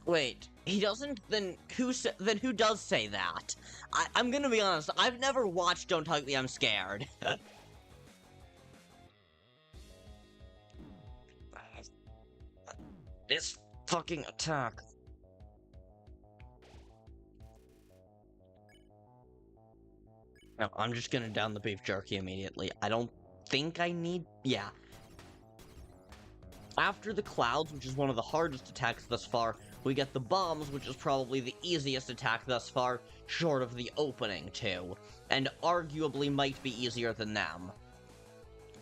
Wait, he doesn't? Then who does say that? I'm gonna be honest, I've never watched Don't Hug Me, I'm Scared. This fucking attack. No, I'm just gonna down the beef jerky immediately. I don't think I need... yeah. After the clouds, which is one of the hardest attacks thus far, we get the bombs, which is probably the easiest attack thus far, short of the opening, too. And arguably might be easier than them.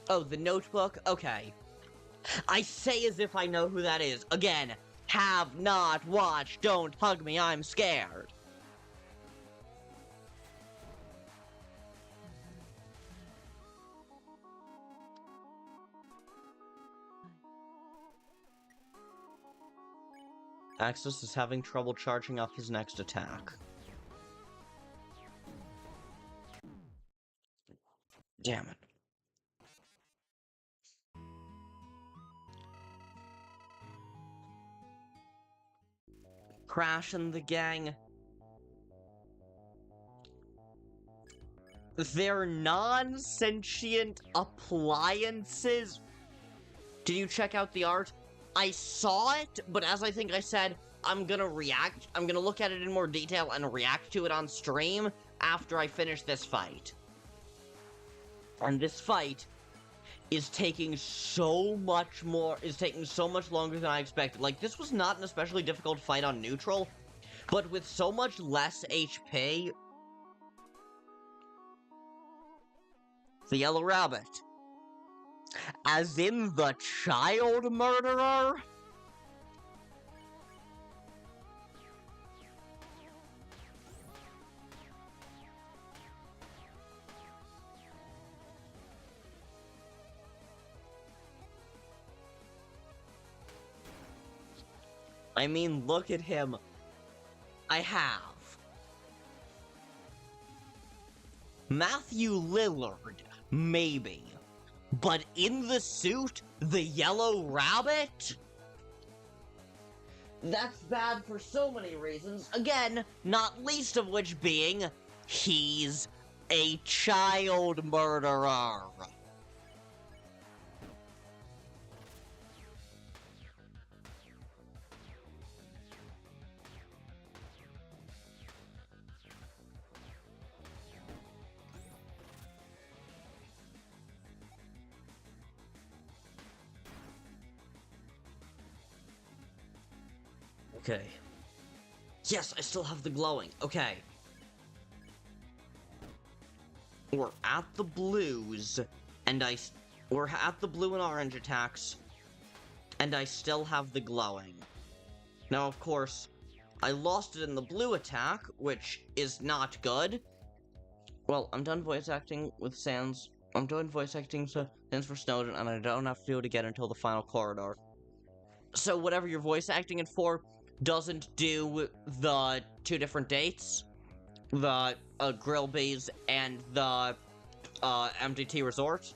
Oh, the notebook? Okay. I say as if I know who that is. Again, have not watched Don't Hug Me, I'm Scared. Axis is having trouble charging up his next attack. Damn it. Crash and the gang. They're non-sentient appliances. Did you check out the art? I saw it, but as I think I said, I'm gonna look at it in more detail and react to it on stream after I finish this fight. And this fight is taking so much longer than I expected. Like, this was not an especially difficult fight on neutral, but with so much less HP... The Yellow Rabbit. As in the child murderer? I mean, look at him. I have. Matthew Lillard, maybe. But in the suit, the Yellow Rabbit? That's bad for so many reasons. Again, not least of which being, he's a child murderer. Okay. Yes, I still have the glowing. Okay. We're at the blues, and we're at the blue and orange attacks, and I still have the glowing. Now, of course, I lost it in the blue attack, which is not good. Well, I'm done voice acting with Sans. I'm done voice acting Sans for Snowden, and I don't have to do it again until the final corridor. So whatever you're voice acting it for doesn't do the 2 different dates, the Grill Bees and the MDT Resort.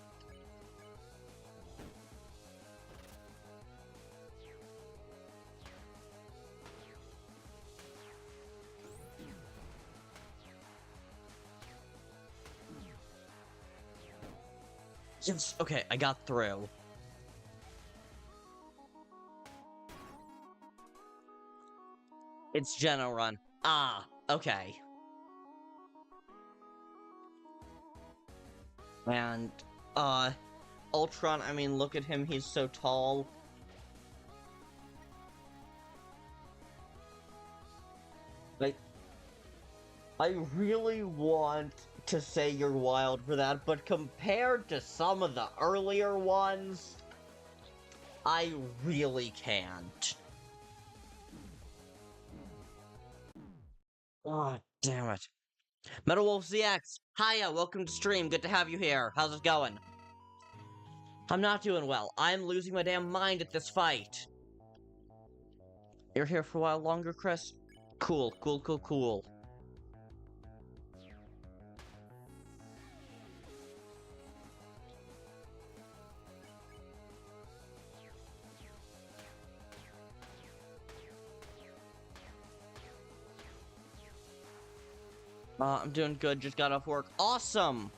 Yes, okay, I got through. It's Geno Run. Ah, okay. And, Ultron, I mean, look at him, he's so tall. Like, I really want to say you're wild for that, but compared to some of the earlier ones, I really can't. Oh, damn it. Metal Wolf ZX, hiya, welcome to stream, good to have you here. How's it going? I'm not doing well. I'm losing my damn mind at this fight. You're here for a while longer, Kris? Cool, cool, cool, cool. I'm doing good, just got off work. Awesome!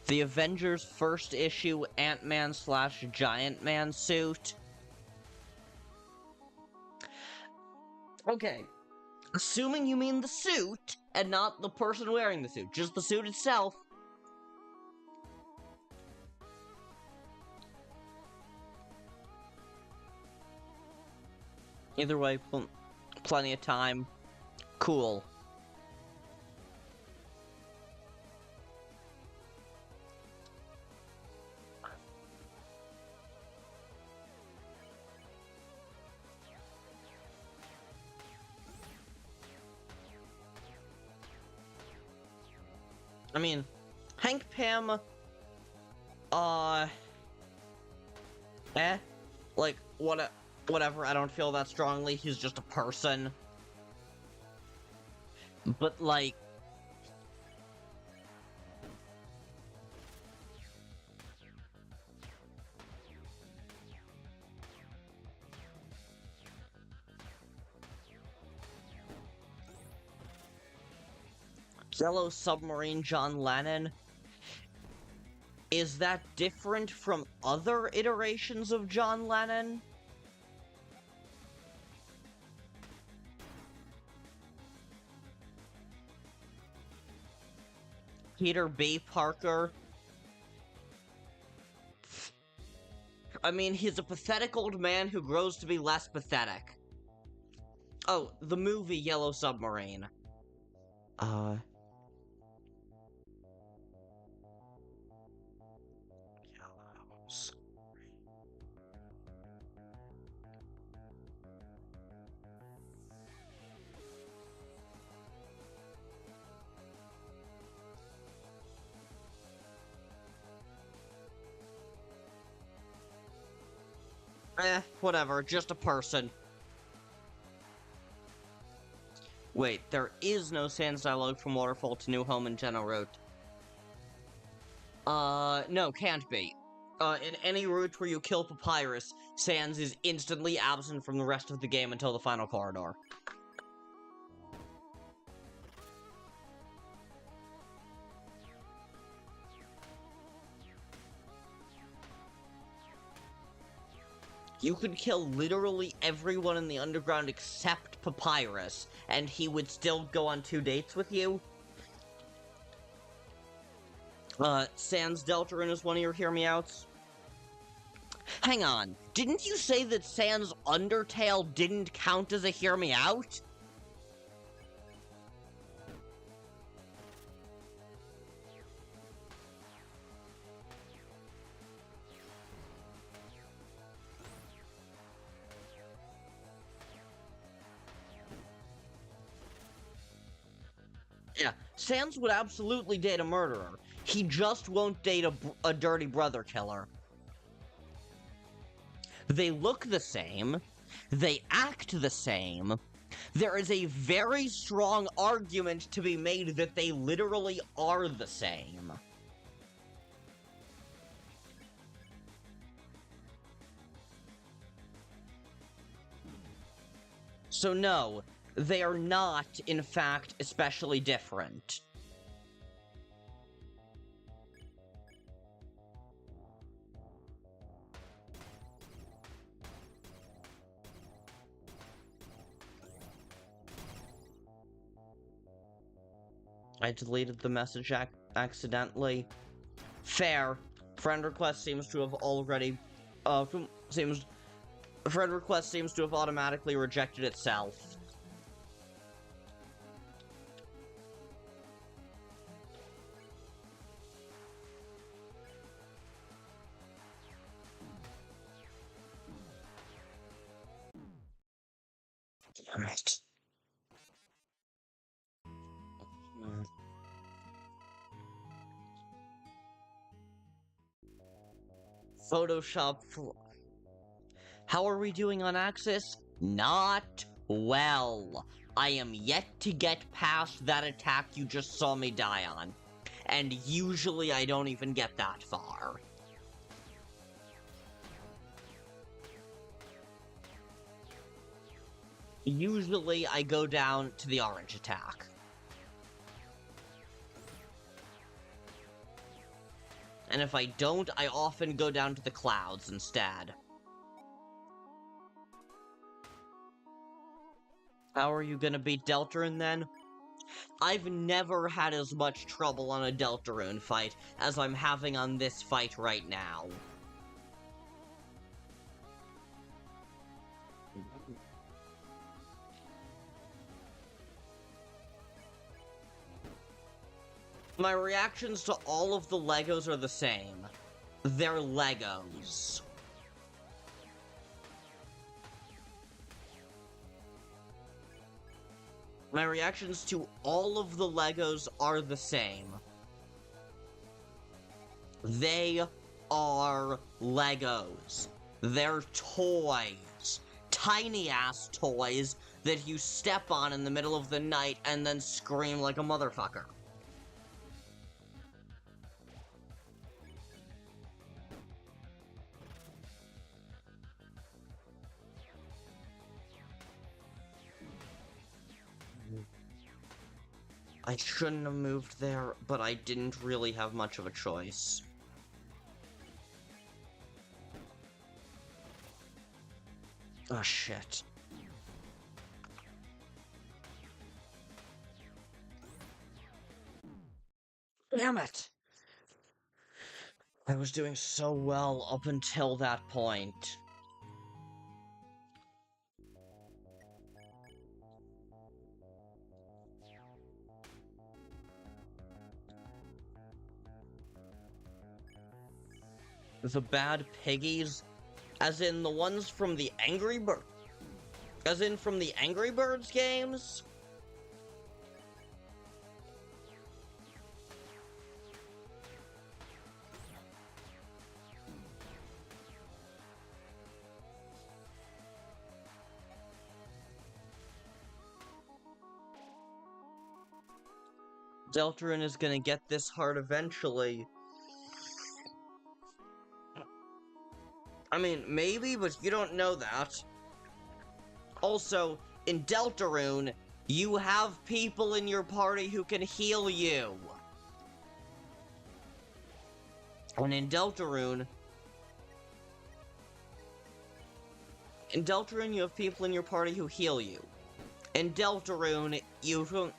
The Avengers first issue Ant-Man / Giant Man suit. Okay. Assuming you mean the suit, and not the person wearing the suit, just the suit itself. Either way, plenty of time. Cool. I mean, Hank Pym, like, whatever, I don't feel that strongly, he's just a person. But, like... Yellow Submarine John Lennon? Is that different from other iterations of John Lennon? Peter B. Parker? I mean, he's a pathetic old man who grows to be less pathetic. Oh, the movie Yellow Submarine. Whatever, just a person. Wait, there is no Sans dialogue from Waterfall to New Home in General Route. No, can't be. In any route where you kill Papyrus, Sans is instantly absent from the rest of the game until the final corridor. You could kill literally everyone in the underground except Papyrus, and he would still go on 2 dates with you. Sans Deltarune is one of your hear-me-outs? Hang on, didn't you say that Sans Undertale didn't count as a hear-me-out? Yeah, Sans would absolutely date a murderer. He just won't date a dirty brother killer. They look the same. They act the same. There is a very strong argument to be made that they literally are the same. So no, they are not, in fact, especially different. I deleted the message accidentally. Fair. Friend request seems to have already... Friend request seems to have automatically rejected itself. Damn it. Photoshop. How are we doing on Axis? Not well. I am yet to get past that attack you just saw me die on. And usually I don't even get that far. Usually I go down to the orange attack. And if I don't, I often go down to the clouds instead. How are you gonna beat Deltarune then? I've never had as much trouble on a Deltarune fight as I'm having on this fight right now. My reactions to all of the Legos are the same. They're Legos. My reactions to all of the Legos are the same. They are Legos. They're toys. Tiny-ass toys that you step on in the middle of the night and then scream like a motherfucker. I shouldn't have moved there, but I didn't really have much of a choice. Oh, shit. Damn it! I was doing so well up until that point. The bad piggies, as in the ones from the Angry Birds games? Deltarune is gonna get this hard eventually. I mean, maybe, but you don't know that. Also, in Deltarune, you have people in your party who can heal you. And in Deltarune, you have people in your party who heal you. In Deltarune, you don't...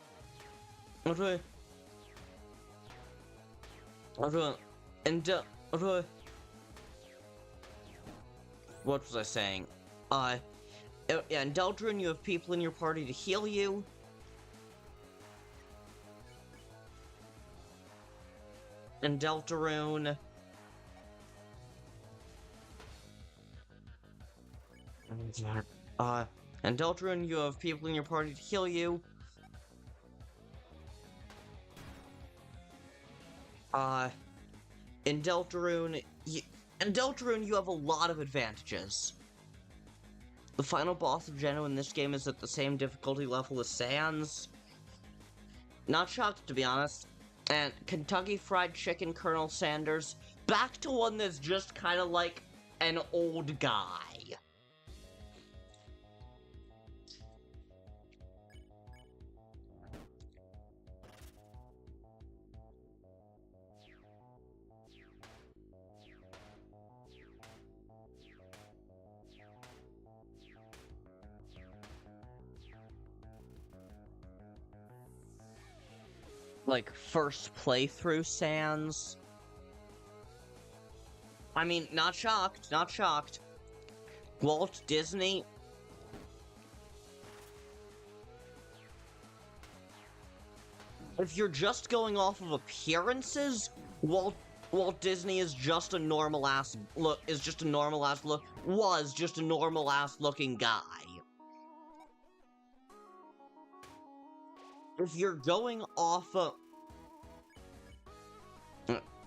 What was I saying? Yeah, in Deltarune, you have people in your party to heal you. In Deltarune... in Deltarune, you have people in your party to heal you. In Deltarune, you have a lot of advantages. The final boss of Geno in this game is at the same difficulty level as Sans. Not shocked, to be honest. And Kentucky Fried Chicken Colonel Sanders, back to one that's just kind of like an old guy. Like, first playthrough Sans. I mean, not shocked, not shocked. Walt Disney... If you're just going off of appearances, Walt Disney is just a normal-ass was just a normal-ass looking guy. If you're going off of...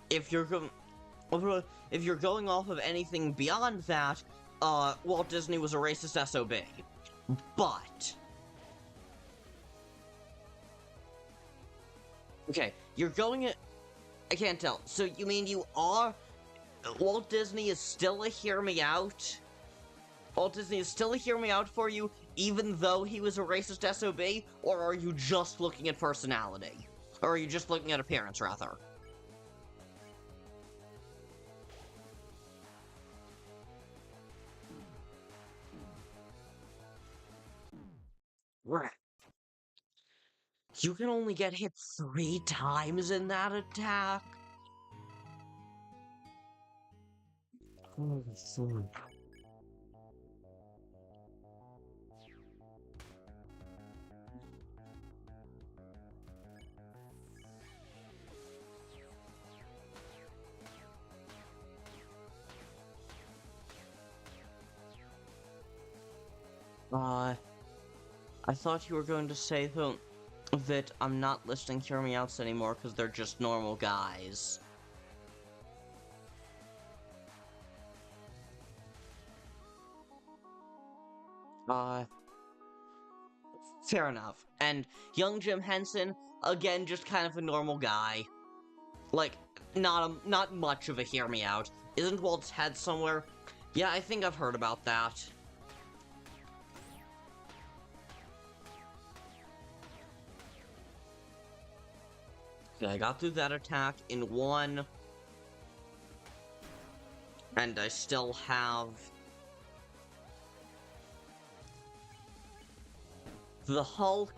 If you're going off of anything beyond that, Walt Disney was a racist SOB. But... Okay, you're going at... I can't tell. So you mean you are... Walt Disney is still a hear me out? Walt Disney is still a hear me out for you, even though he was a racist SOB? Or are you just looking at personality? Or are you just looking at appearance, rather? Right. You can only get hit 3 times in that attack? Oh, I thought you were going to say that I'm not listing hear me outs anymore because they're just normal guys. Uh, Fair enough. And young Jim Henson, again, just kind of a normal guy. Like, not much of a hear me out. Isn't Walt's head somewhere? Yeah, I think I've heard about that. I got through that attack in one. And I still have the Hulk.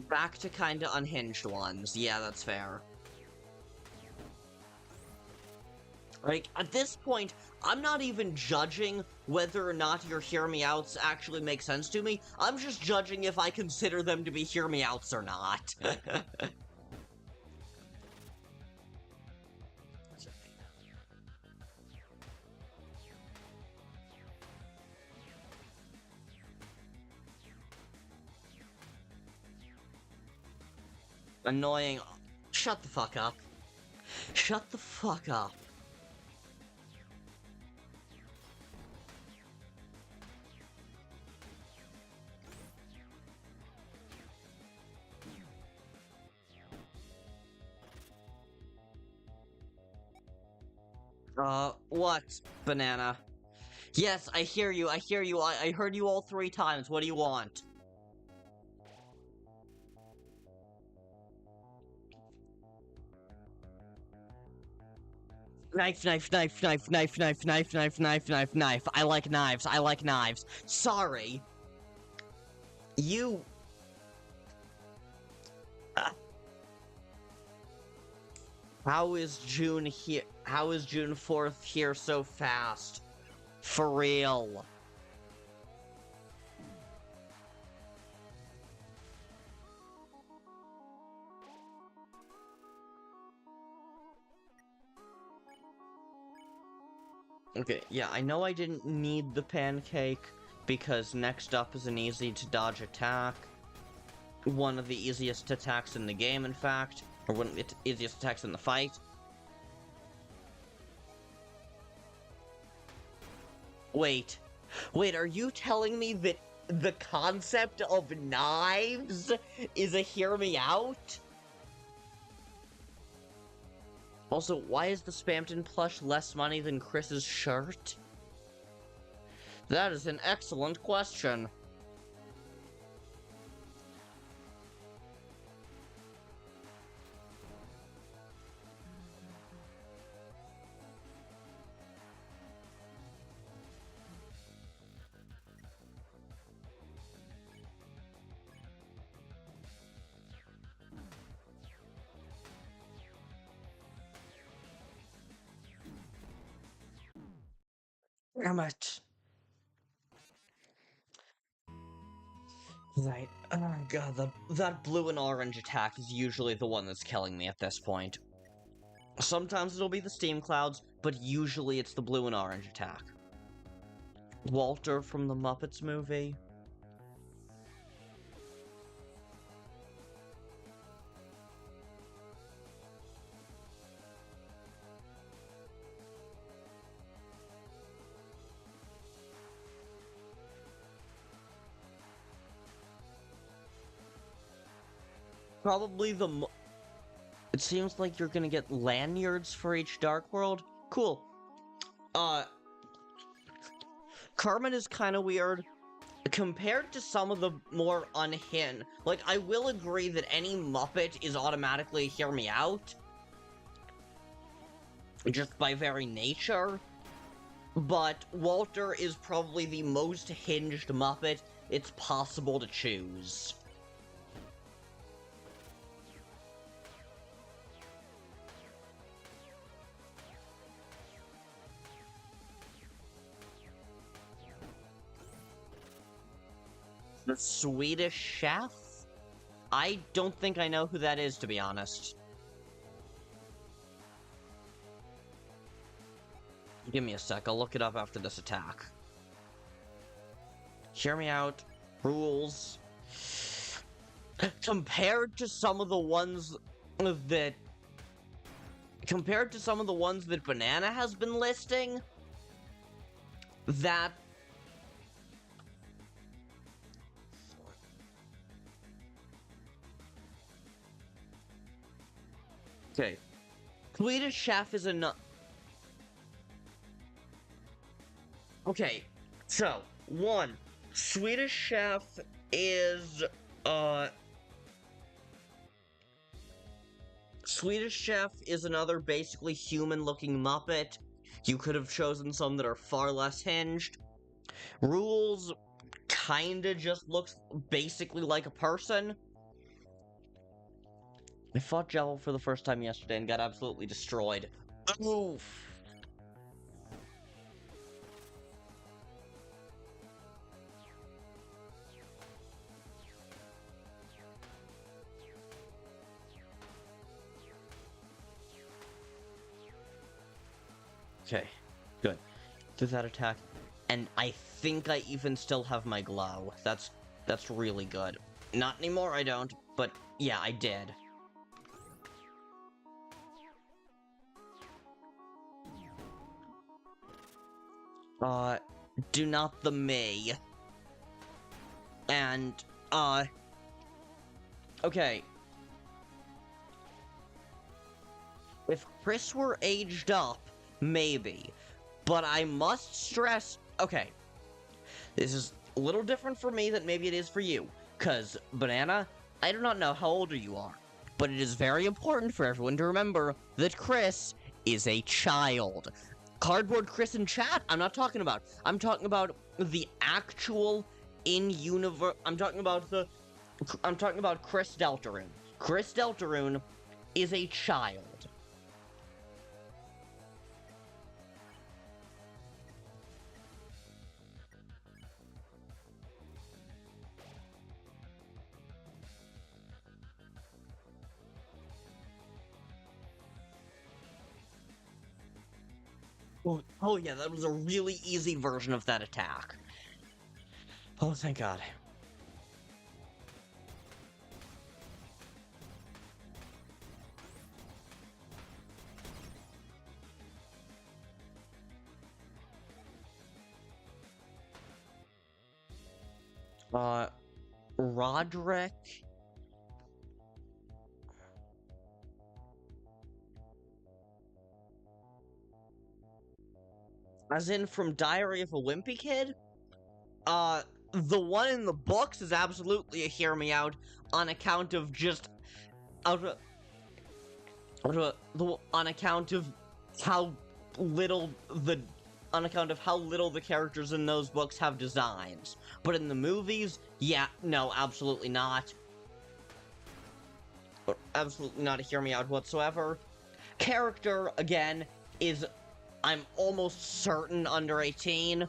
Back to kinda unhinged ones. Yeah, that's fair. Like, at this point, I'm not even judging whether or not your hear me outs actually make sense to me. I'm just judging if I consider them to be hear me outs or not. Annoying. Shut the fuck up. Shut the fuck up. What, Banana? Yes, I hear you, I hear you, I heard you all 3 times, what do you want? Knife, knife, knife, knife, knife, knife, knife, knife, knife, knife, knife. I like knives, I like knives. Sorry. You... How is June here? How is June 4th here so fast? For real. Okay, yeah, I know I didn't need the pancake, because next up is an easy-to-dodge attack. One of the easiest attacks in the game, in fact. Or one of the easiest attacks in the fight. Wait, are you telling me that the concept of knives is a hear me out? Also, why is the Spamton plush less money than Kris's shirt? That is an excellent question. Damn it. Right. Oh god, that blue and orange attack is usually the one that's killing me at this point. Sometimes it'll be the steam clouds, but usually it's the blue and orange attack. Walter from the Muppets movie. Probably it seems like you're gonna get lanyards for each Dark World. Cool. Carmen is kind of weird. Compared to some of the more unhinged, like, I will agree that any Muppet is automatically hear me out. Just by very nature. But Walter is probably the most hinged Muppet it's possible to choose. The Swedish chef? I don't think I know who that is, to be honest. Give me a sec, I'll look it up after this attack. Hear me out. Rules. Compared to some of the ones that Banana has been listing, that... Okay. Swedish chef is enough. Okay, so, one, Swedish chef is, Swedish chef is another basically human-looking Muppet. You could have chosen some that are far less hinged. Rules kinda just looks basically like a person. I fought Jewel for the first time yesterday and got absolutely destroyed. Oof. Okay, good. Did that attack. And I think I even still have my glow. That's really good. Not anymore, I don't, but yeah, I did. Do not the me. And, okay. If Kris were aged up, maybe. But I must stress, okay. This is a little different for me than maybe it is for you. Cause, Banana, I do not know how old you are. But it is very important for everyone to remember that Kris is a child. Cardboard Kris in chat, I'm not talking about. I'm talking about the actual in-universe... I'm talking about Kris Deltarune. Kris Deltarune is a child. Oh yeah, that was a really easy version of that attack. Oh, thank God. Roderick... As in from Diary of a Wimpy Kid? The one in the books is absolutely a hear me out on account of just... on account of how little the... on account of how little the characters in those books have designs. But in the movies, yeah, no, absolutely not. Absolutely not a hear me out whatsoever. Character, again, is... I'm almost certain under 18,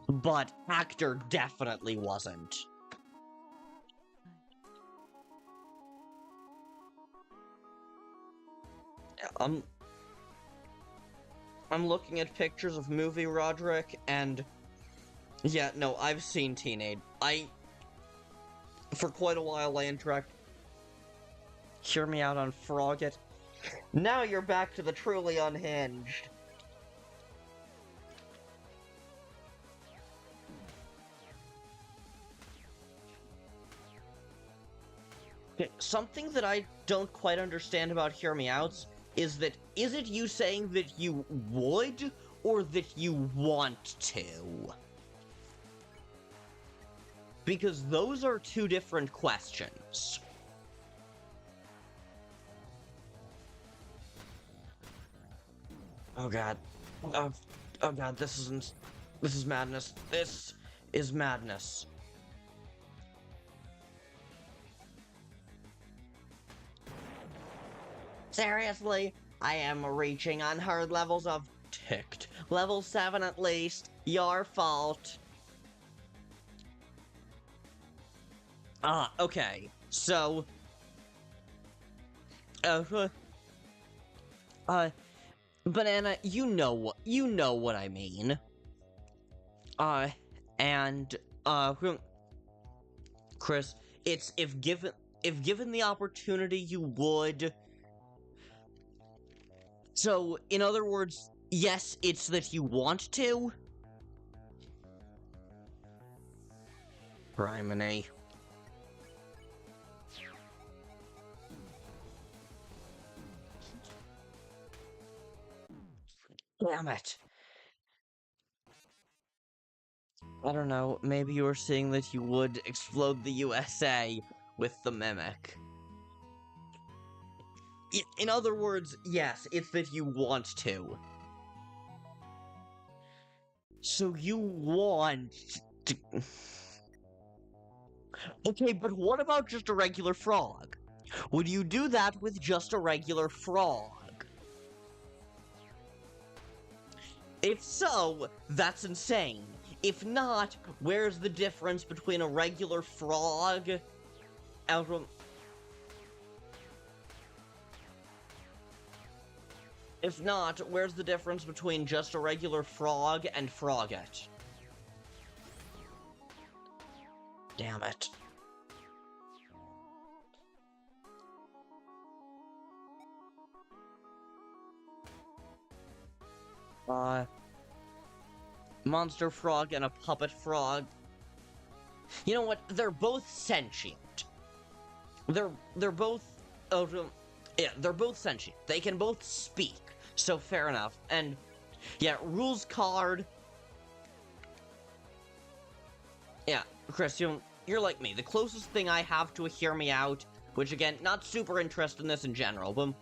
but actor definitely wasn't. I'm looking at pictures of movie Roderick, and yeah, no, I've seen Teenage. For quite a while, I interact. Hear me out on Frogget. Now you're back to the truly unhinged. Okay, something that I don't quite understand about Hear Me Outs is that, is it you saying that you would, or that you want to? Because those are two different questions. Oh god. Oh god, this is madness. This is madness. Seriously, I am reaching unheard levels of ticked. Level 7 at least. Your fault. Okay. So... Banana, you know what I mean. Kris, it's if given the opportunity, you would. So, in other words, yes, it's that you want to. Criminy. Damn it. I don't know, maybe you were saying that you would explode the USA with the Mimic. In other words, yes, it's that you want to. So you want to... Okay, but what about just a regular frog? Would you do that with just a regular frog? If so, that's insane. If not, where's the difference between a regular frog out of... If not, where's the difference between just a regular frog and Frogget? Damn it. Monster frog and a puppet frog. You know what? They're both sentient. They're both... yeah, they're both sentient. They can both speak. So fair enough. And yeah, rules card. Yeah, Kris, you're like me. The closest thing I have to a hear me out, which again, not super interested in this in general,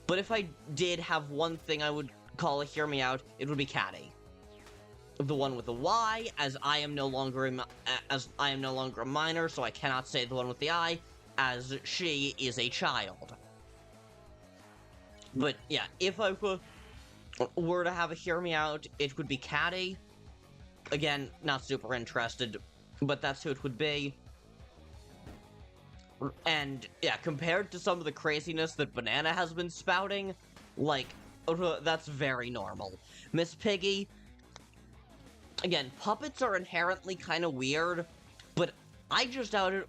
but if I did have one thing I would call a hear me out, it would be Caddy. The one with the Y, as I am no longer a minor, so I cannot say the one with the I, as she is a child. But yeah, if I were to have a hear me out, it would be Caddy. Again, not super interested, but that's who it would be. And yeah, compared to some of the craziness that Banana has been spouting, like, that's very normal. Miss Piggy, again, puppets are inherently kind of weird, but I just outed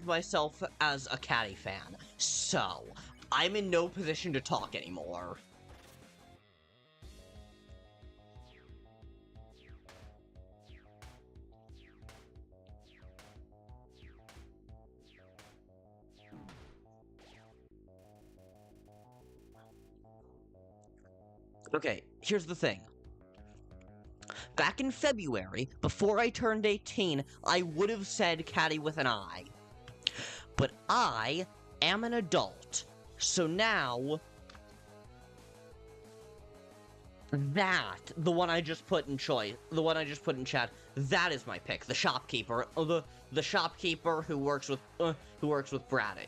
myself as a Caddy fan, so I'm in no position to talk anymore. Okay, here's the thing. Back in February, before I turned 18, I would have said Caddy with an I. But I am an adult, so now... the one I just put in chat, that is my pick. The shopkeeper, the shopkeeper who works with Bratty.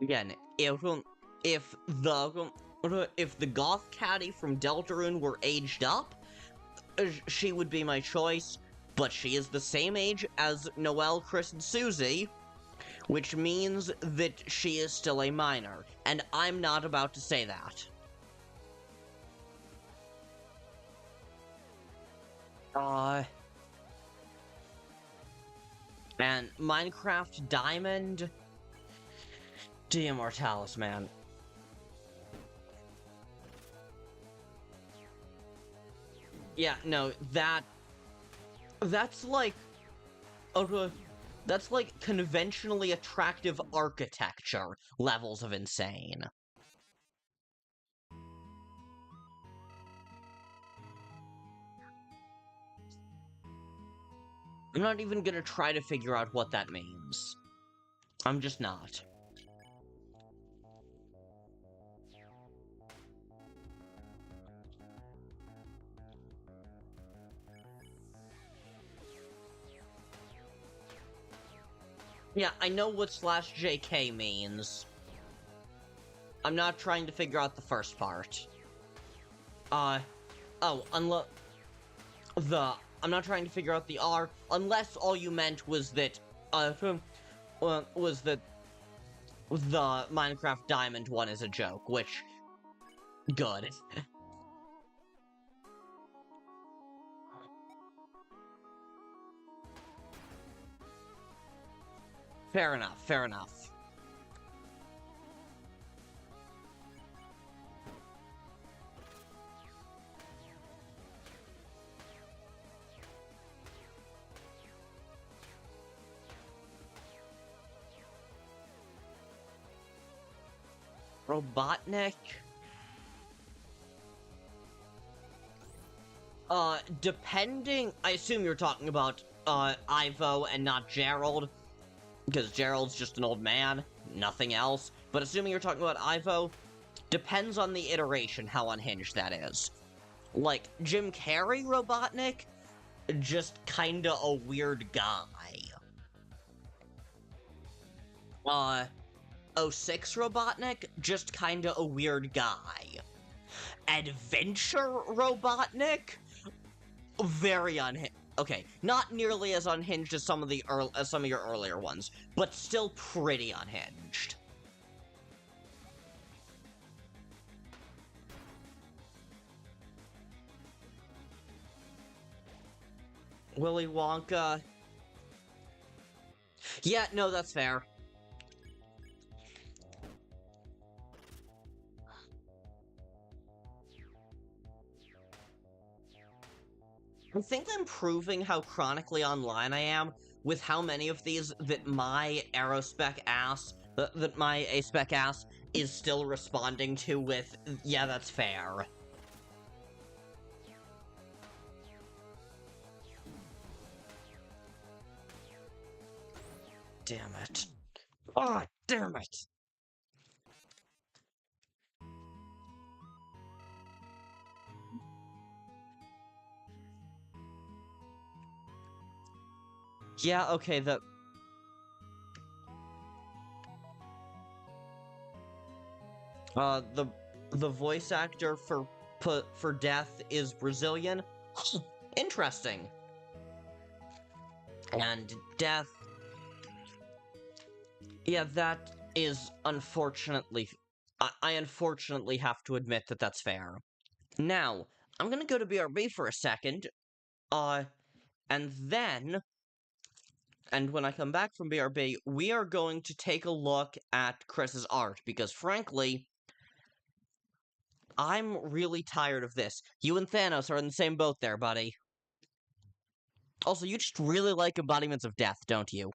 Again, if the goth Caddy from Deltarune were aged up, she would be my choice. But she is the same age as Noelle, Kris, and Susie, which means that she is still a minor, and I'm not about to say that. And Minecraft Diamond... De Immortalis, man. Yeah, no, that's like conventionally attractive architecture levels of insane. I'm not even gonna try to figure out what that means. I'm just not. Yeah, I know what /JK means. I'm not trying to figure out the first part. I'm not trying to figure out the R, unless all you meant was that, the Minecraft Diamond one is a joke, which, good. Fair enough, fair enough. Robotnik? Depending... I assume you're talking about, Ivo and not Gerald, because Gerald's just an old man, nothing else. But assuming you're talking about Ivo, depends on the iteration how unhinged that is. Like, Jim Carrey Robotnik, just kinda a weird guy. 06 Robotnik, just kinda a weird guy. Adventure Robotnik, very unhinged. Okay, not nearly as unhinged as some of your earlier ones, but still pretty unhinged. Willy Wonka. Yeah, no, that's fair. I think I'm proving how chronically online I am with how many of these that my aerospec ass, that my A-spec ass is still responding to with, yeah, that's fair. Damn it. Oh, damn it. Yeah, okay, the voice actor for Death is Brazilian. Interesting. And Death... Yeah, that is unfortunately... I unfortunately have to admit that that's fair. Now, I'm gonna go to BRB for a second, and then... And when I come back from BRB, we are going to take a look at Kris's art, because frankly, I'm really tired of this. You and Thanos are in the same boat there, buddy. Also, you just really like embodiments of death, don't you?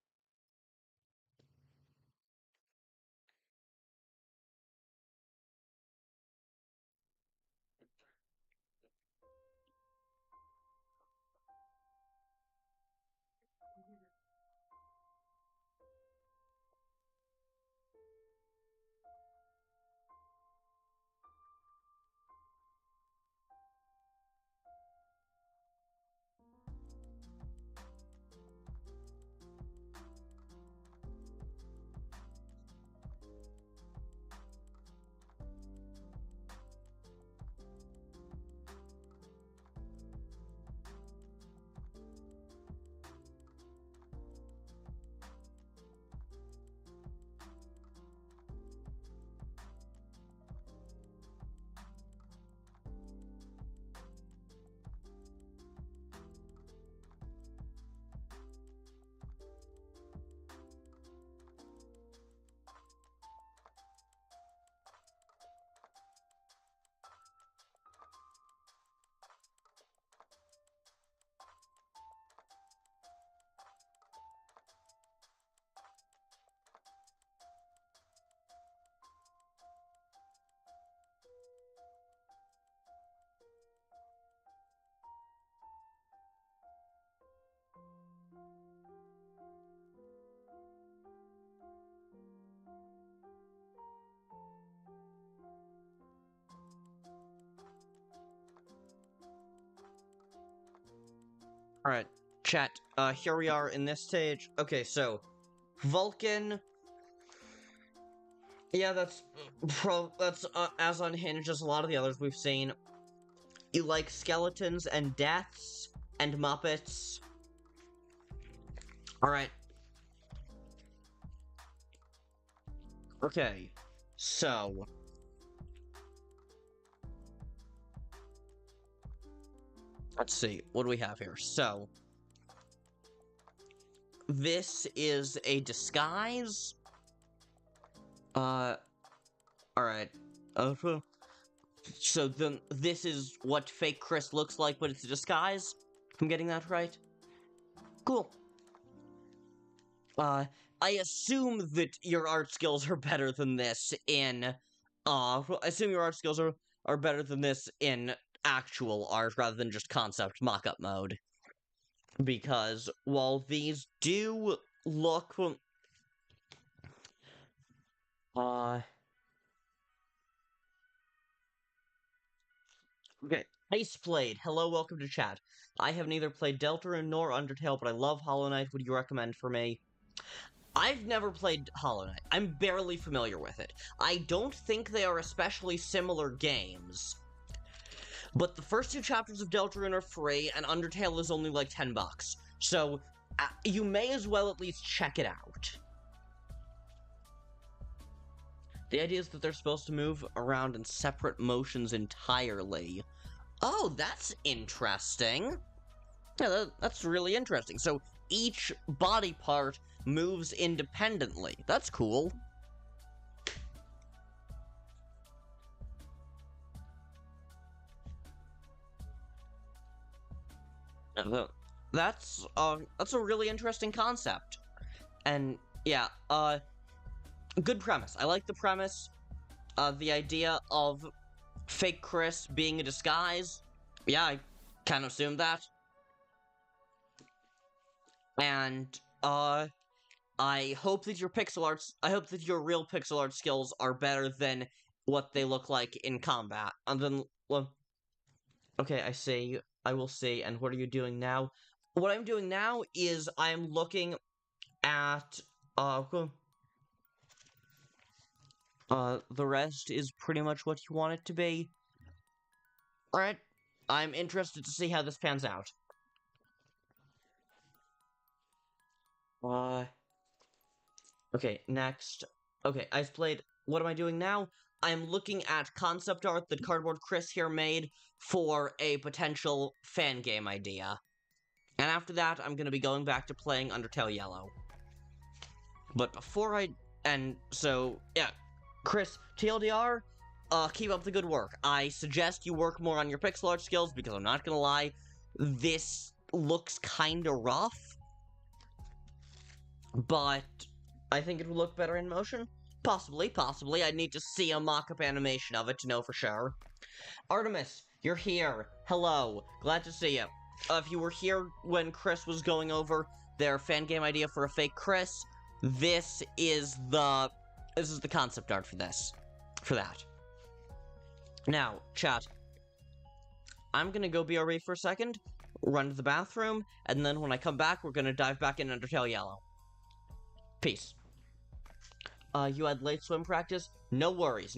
Alright, chat, here we are in this stage. Okay, so, Vulcan... Yeah, that's as unhinged as a lot of the others we've seen. You like skeletons and deaths and Muppets. Alright. Okay, so... Let's see, what do we have here? So... This is a disguise. Alright. So then, this is what fake Kris looks like, but it's a disguise? I'm getting that right? Cool. I assume that your art skills are better than this in, Well, I assume your art skills are better than this in actual art rather than just concept mock-up mode. Because while these do look... Okay, Ice Played. Hello, welcome to chat. I have neither played Deltarune nor Undertale, but I love Hollow Knight. Would you recommend for me? I've never played Hollow Knight. I'm barely familiar with it. I don't think they are especially similar games. But the first two chapters of Deltarune are free, and Undertale is only like $10. So, you may as well at least check it out. The idea is that they're supposed to move around in separate motions entirely. Oh, that's interesting. Yeah, that's really interesting. So, each body part moves independently. That's cool. That's a really interesting concept. And, yeah, good premise. I like the premise. The idea of fake Kris being a disguise. Yeah, I kind of assumed that. And, I hope that your real pixel art skills are better than what they look like in combat. And then, well, okay, I see. I will see. And what are you doing now? What I'm doing now is I'm looking at, the rest is pretty much what you want it to be. Alright, I'm interested to see how this pans out. Okay, next. Okay, I've played... What am I doing now? I'm looking at concept art that Cardboard Kris here made for a potential fan game idea. And after that, I'm gonna be going back to playing Undertale Yellow. But before I... And so, yeah. Kris, TLDR, keep up the good work. I suggest you work more on your pixel art skills, because I'm not gonna lie, this looks kinda rough. But I think it would look better in motion. Possibly. I'd need to see a mock-up animation of it to know for sure. Artemis, you're here. Hello. Glad to see you. If you were here when Kris was going over their fan game idea for a fake Kris, this is the concept art for that. Now, chat, I'm gonna go BRB for a second, run to the bathroom, and then when I come back, we're gonna dive back in Undertale Yellow. Peace. You had late swim practice? No worries.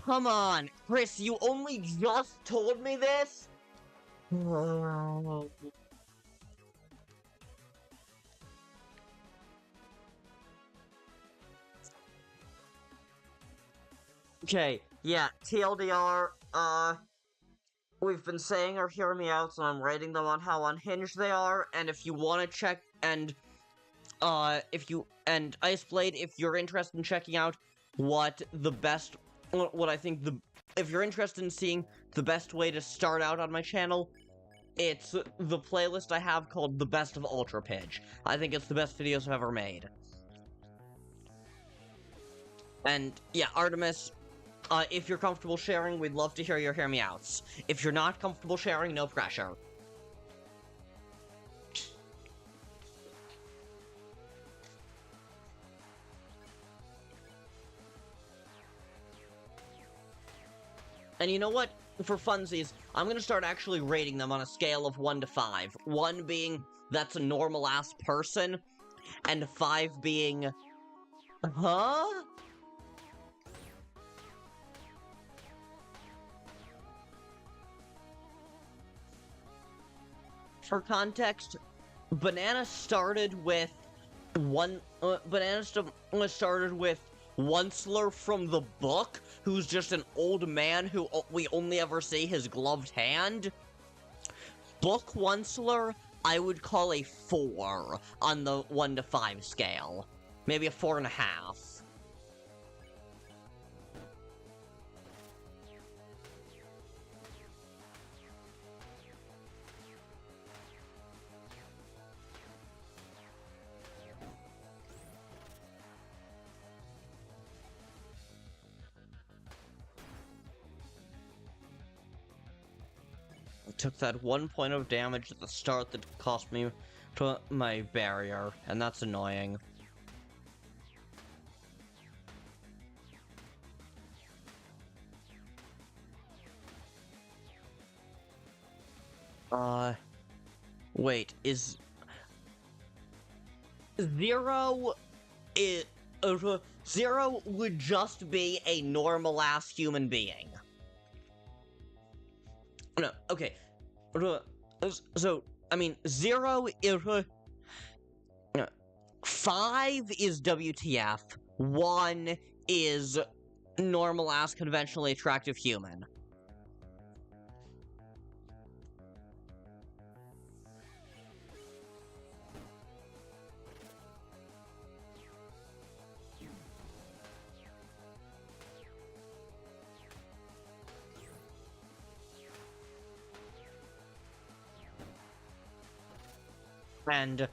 come on! Kris, you only just told me this? Okay, yeah, TLDR, we've been saying our hear me outs, and I'm rating them on how unhinged they are, and if you want to check, and, Iceblade, if you're interested in checking out what I think if you're interested in seeing the best way to start out on my channel, it's the playlist I have called The Best of Ultra Pidge. I think it's the best videos I've ever made. And, yeah, Artemis, if you're comfortable sharing, we'd love to hear your hear me outs. If you're not comfortable sharing, no pressure. And you know what? For funsies, I'm gonna start actually rating them on a scale of 1 to 5. 1 being, that's a normal-ass person, and 5 being... Huh? For context, Banana started with started with Onceler from the book, who's just an old man who we only ever see his gloved hand. Book Onceler, I would call a 4 on the 1 to 5 scale. Maybe a 4.5. Took that 1 point of damage at the start that cost me to my barrier, and that's annoying. Wait, is... 0 is... 0 would just be a normal-ass human being. No, okay. So, I mean, 0 is... 5 is WTF. 1 is normal-ass, conventionally attractive human. And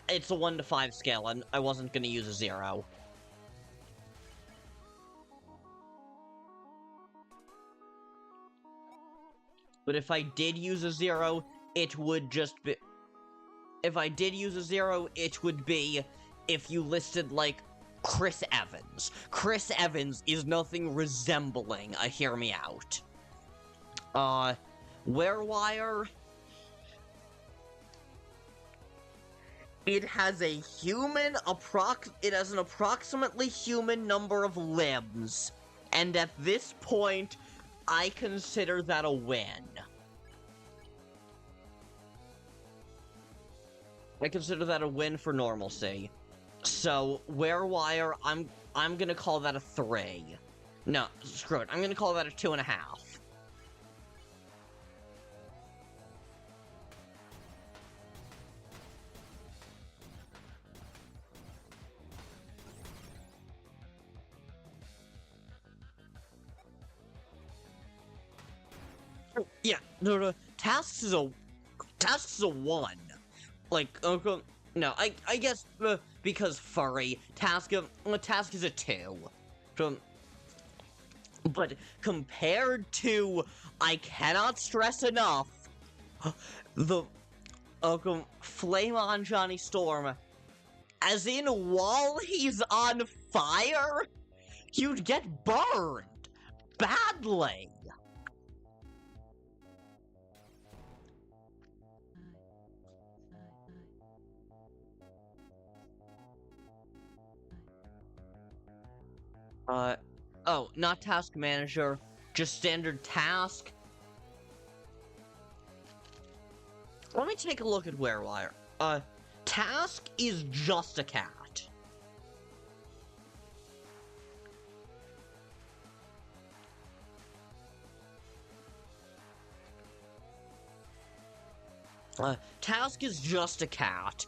it's a 1 to 5 scale, and I wasn't gonna use a 0. But if I did use a 0, it would just be... If I did use a 0, it would be if you listed, like, Kris Evans. Kris Evans is nothing resembling a hear me out. Werewire... It has a it has an approximately human number of limbs. And at this point, I consider that a win. I consider that a win for normalcy. So, Werewire, I'm gonna call that a 3. No, screw it. I'm gonna call that a 2.5. Yeah, no, Tasks is a 1. Like, no, I guess, because furry, Task is a 2. But compared to, I cannot stress enough, the, Flame on Johnny Storm, as in, while he's on fire, you'd get burned badly. Oh, not task manager, just standard task. Let me take a look at Warewire. Task is just a cat. Task is just a cat.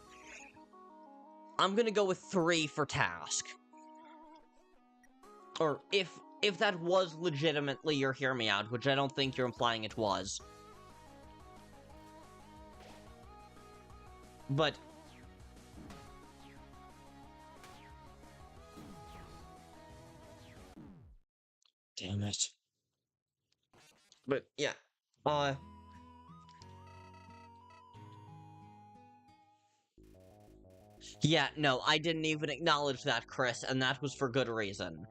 I'm gonna go with 3 for task. Or if that was legitimately your hear me out, which I don't think you're implying it was. But damn it. But yeah. Yeah, no, I didn't even acknowledge that, Kris, and that was for good reason.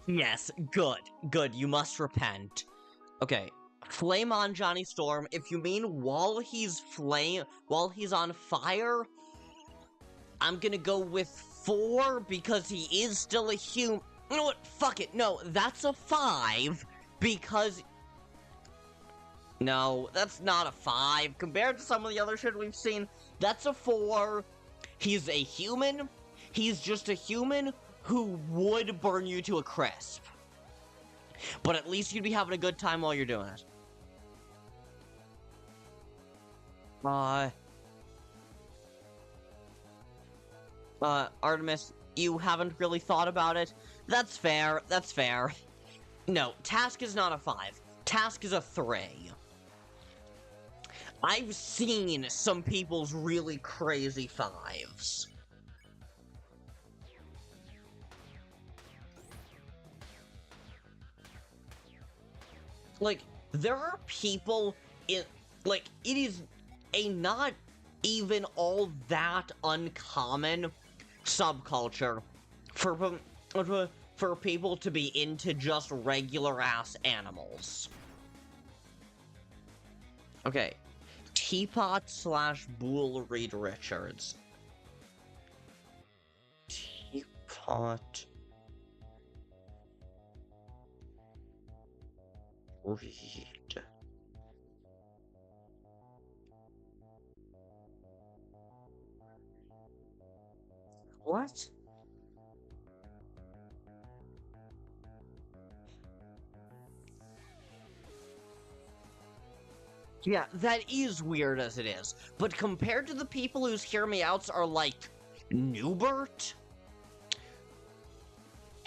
Yes, good, you must repent. Okay, flame on Johnny Storm, if you mean while he's on fire, I'm gonna go with 4 because he is still a human. You know what, fuck it, no, that's a 5, because... No, that's not a 5. Compared to some of the other shit we've seen, that's a 4. He's a human. He's just a human who would burn you to a crisp. But at least you'd be having a good time while you're doing it. Artemis, you haven't really thought about it? That's fair, that's fair. No, task is not a 5. Task is a 3. I've seen some people's really crazy 5s. Like, there are people in, like, it is a not even all that uncommon subculture for people to be into just regular-ass animals. Okay. Teapot / Boole Reed Richards. Teapot Reed. What? Yeah, that is weird as it is. But compared to the people whose hear me outs are like Newbert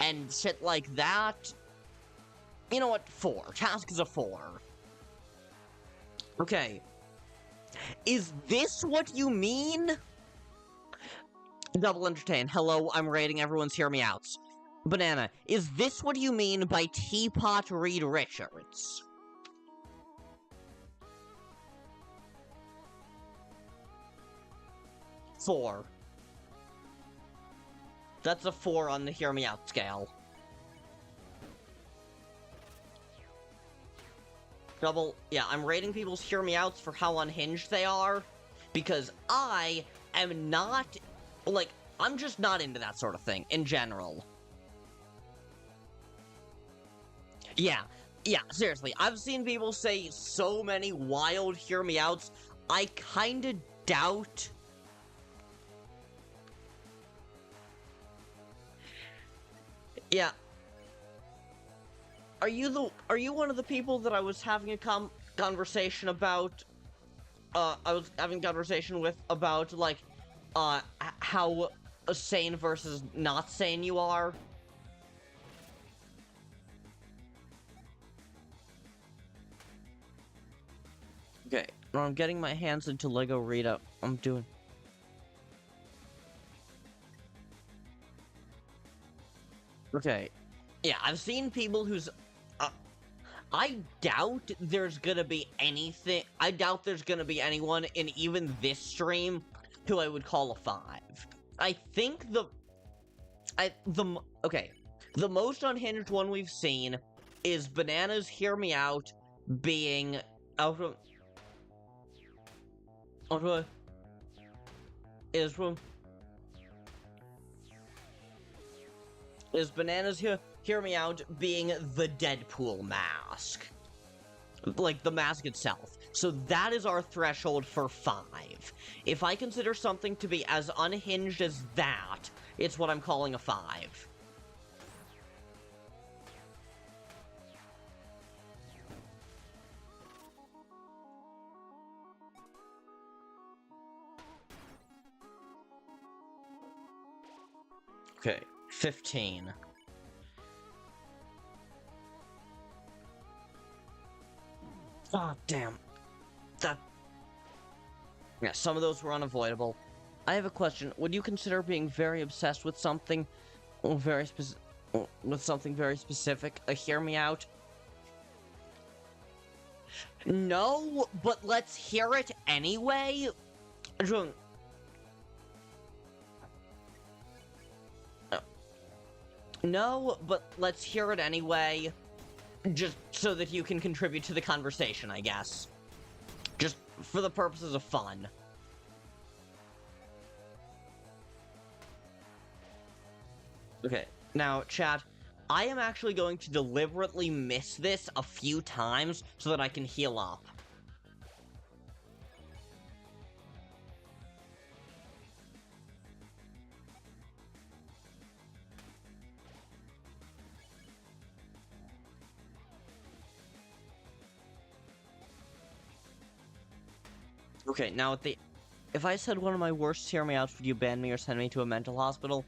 and shit like that, you know what? 4. Task is a 4. Okay. Is this what you mean? Double Entertain. Hello, I'm rating everyone's hear me outs. Banana, is this what you mean by Teapot Reed Richards? Four. That's a 4 on the hear me out scale. Yeah, I'm rating people's hear me outs for how unhinged they are, because I am not, like, I'm just not into that sort of thing, in general. Yeah, seriously, I've seen people say so many wild hear me outs, I kinda doubt... Yeah. Are you one of the people that I was having a conversation about, I was having a conversation with about, like, how sane versus not sane you are? Okay, well, I'm getting my hands into Lego Rita. I'm doing... Okay. Yeah, I've seen people whose... I doubt there's gonna be anything. I doubt there's gonna be anyone in even this stream who I would call a 5. I think okay, the most unhinged one we've seen is Bananas Hear Me Out being out of is Bananas Hear Me Out being the Deadpool mask. Like, the mask itself. So that is our threshold for 5. If I consider something to be as unhinged as that, it's what I'm calling a 5. Okay, 15. Oh, damn. Yeah, some of those were unavoidable. I have a question. Would you consider being very obsessed with something very specific a hear me out? No, but let's hear it anyway. No, but let's hear it anyway. Just so that you can contribute to the conversation, I guess. Just for the purposes of fun. Okay, now, chat, I am actually going to deliberately miss this a few times so that I can heal up. Okay, now if I said one of my worst hear me outs, would you ban me or send me to a mental hospital?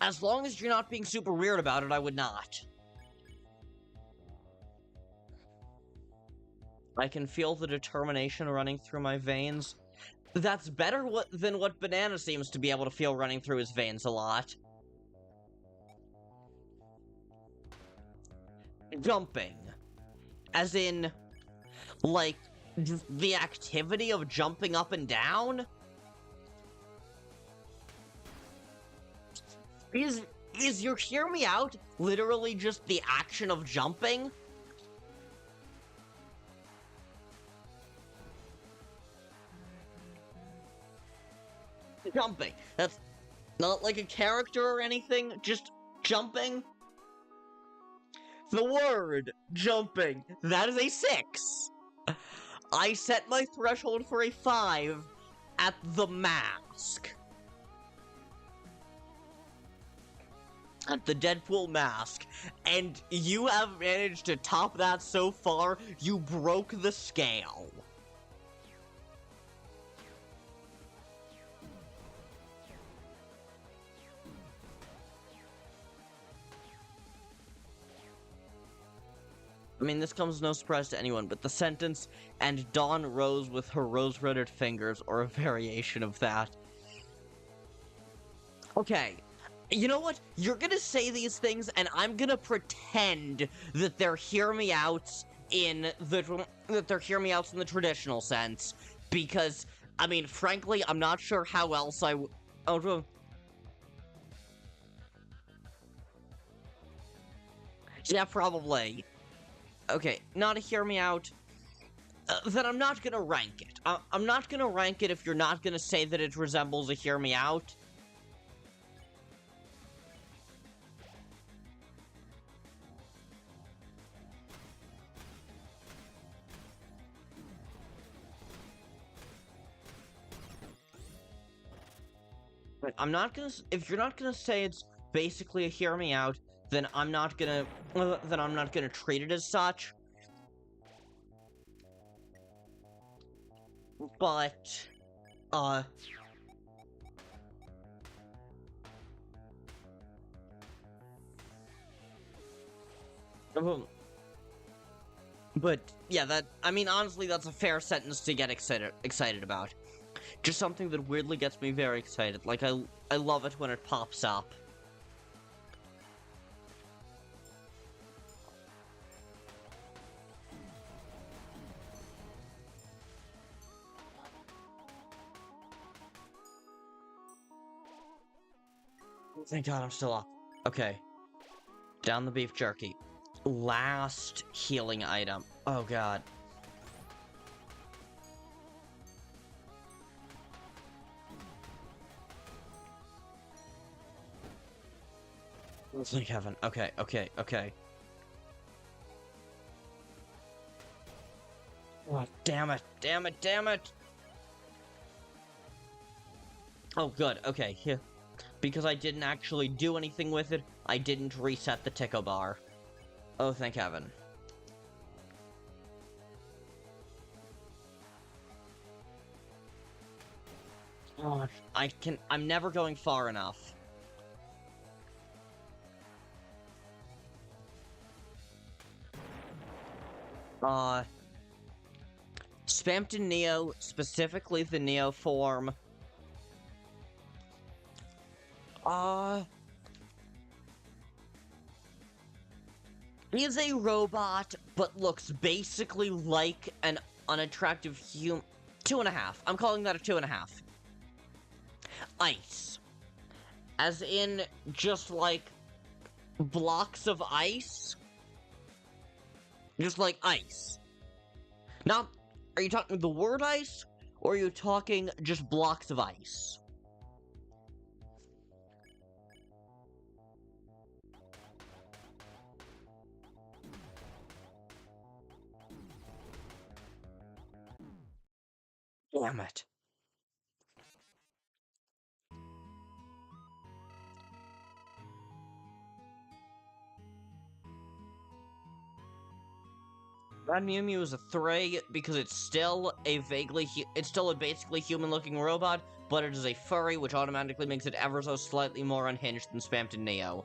As long as you're not being super weird about it, I would not. I can feel the determination running through my veins. That's better than what Banana seems to be able to feel running through his veins a lot. Jumping. As in, like, the activity of jumping up and down? Is your hear me out literally just the action of jumping? Jumping. That's not like a character or anything, just jumping. The word jumping. That is a 6. I set my threshold for a 5 at the mask. At the Deadpool mask. And you have managed to top that so far, you broke the scale. I mean, this comes as no surprise to anyone, but the sentence, "and Dawn rose with her rose-reded fingers," or a variation of that. Okay, you know what? You're gonna say these things, and I'm gonna pretend that they're hear me outs in the traditional sense, because, I mean, frankly, I'm not sure how else yeah, probably. Okay, not a hear me out. Then I'm not gonna rank it. I'm not gonna rank it if you're not gonna say that it resembles a hear me out. But I'm not gonna. If you're not gonna say it's basically a hear me out, then I'm not gonna. Then I'm not gonna treat it as such. But, but yeah, I mean, honestly, that's a fair sentence to get excited about. Just something that weirdly gets me very excited. Like, I love it when it pops up. Thank God I'm still up. Okay. Down the beef jerky. Last healing item. Oh God. Thank heaven. Okay, okay, okay. Oh, damn it, damn it, damn it! Oh, good, okay, yeah. Because I didn't actually do anything with it, I didn't reset the Tico bar. Oh, thank heaven. Oh, I'm never going far enough. Spammed in Neo, specifically the Neo form. Is a robot, but looks basically like an unattractive human. 2.5. I'm calling that a 2.5. Ice. As in, just like, blocks of ice? Just like ice. Now, are you talking the word ice? Or are you talking just blocks of ice? Damn it. That Mew Mew is a 3 because it's still a basically human-looking robot, but it is a furry, which automatically makes it ever so slightly more unhinged than Spammed in Neo.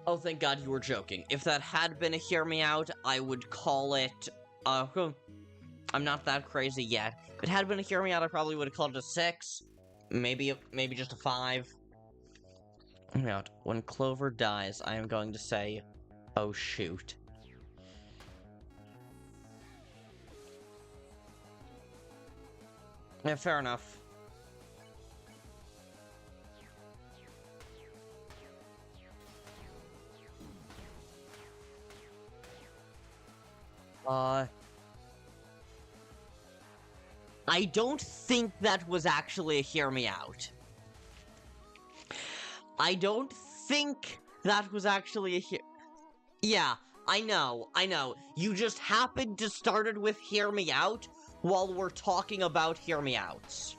Oh, thank God you were joking. If that had been a Hear Me Out, I would call it, I'm not that crazy yet. If it had been a Hear Me Out, I probably would have called it a 6. Maybe just a 5. Out. When Clover dies, I am going to say, oh shoot. Yeah, fair enough. I don't think that was actually a Hear Me Out. I don't think that was actually a Yeah, I know. You just happened to started with Hear Me Out while we're talking about Hear Me Outs.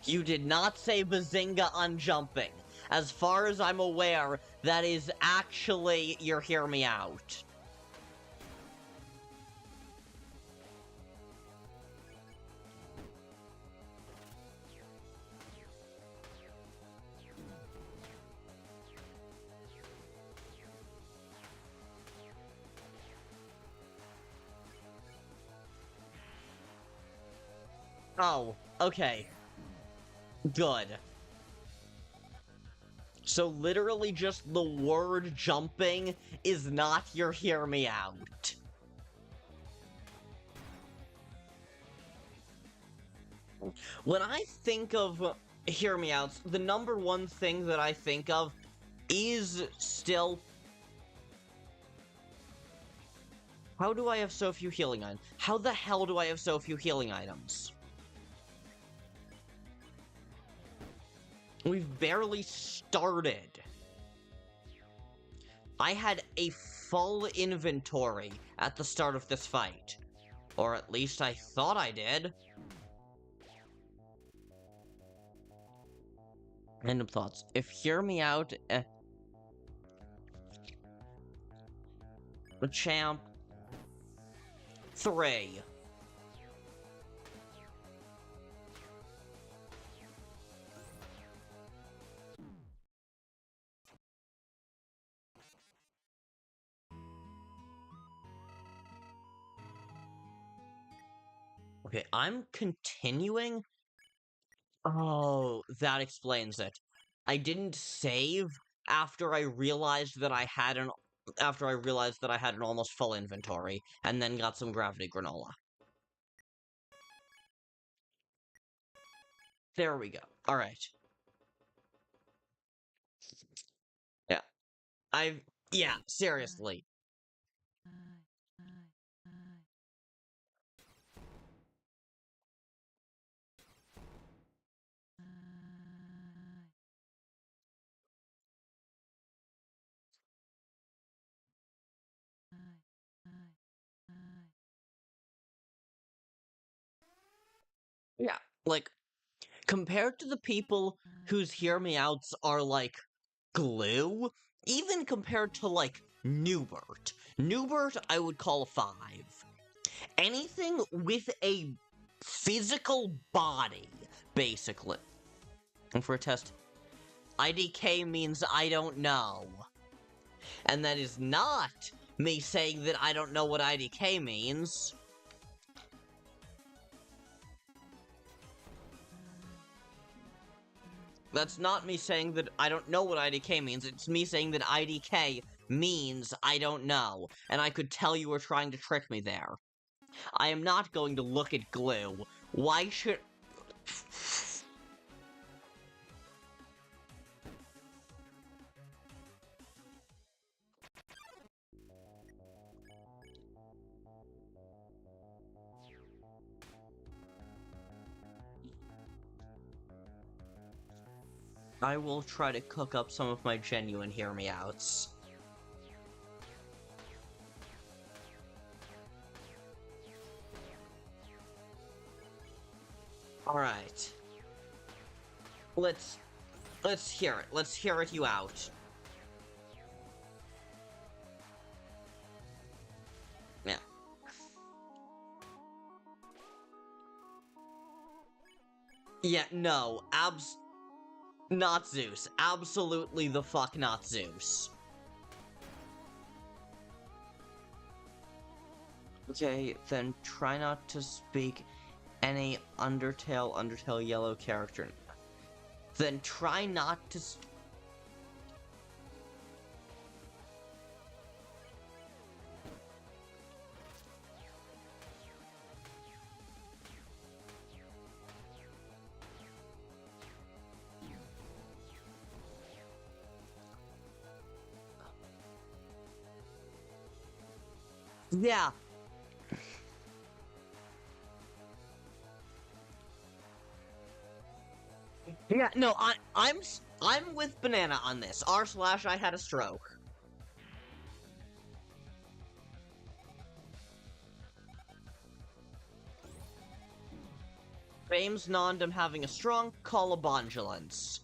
You did not say Bazinga on jumping. As far as I'm aware, that is actually your Hear Me Out. Oh, okay. Good. So literally just the word jumping is not your Hear Me Out. When I think of Hear Me Outs, the number one thing that I think of is still... How do I have so few healing items? How the hell do I have so few healing items? We've barely started. I had a full inventory at the start of this fight. Or at least I thought I did. Random thoughts. If Hear Me Out... the champ... 3. Okay, I'm continuing? Oh, that explains it. I didn't save after I realized that I had an after I realized that I had an almost full inventory, and then got some gravity granola. There we go. Alright. Yeah. Yeah, seriously. Yeah, like, compared to the people whose hear me outs are like glue, even compared to like Newbert. Newbert, I would call a 5. Anything with a physical body, basically. And for a test, IDK means I don't know. And that is not me saying that I don't know what IDK means. That's not me saying that I don't know what IDK means, it's me saying that IDK means I don't know, and I could tell you were trying to trick me there. I am not going to look at glue. Why should... I will try to cook up some of my genuine hear-me-outs. Alright. Let's hear it. Let's hear it you out. Yeah. Yeah, no. Not Zeus. Absolutely the fuck not Zeus. Okay, then try not to speak any Undertale yellow character. Then try not to Yeah. Yeah, no, I'm with Banana on this. R/I had a stroke. Fame's Nondum having a strong colobondulance.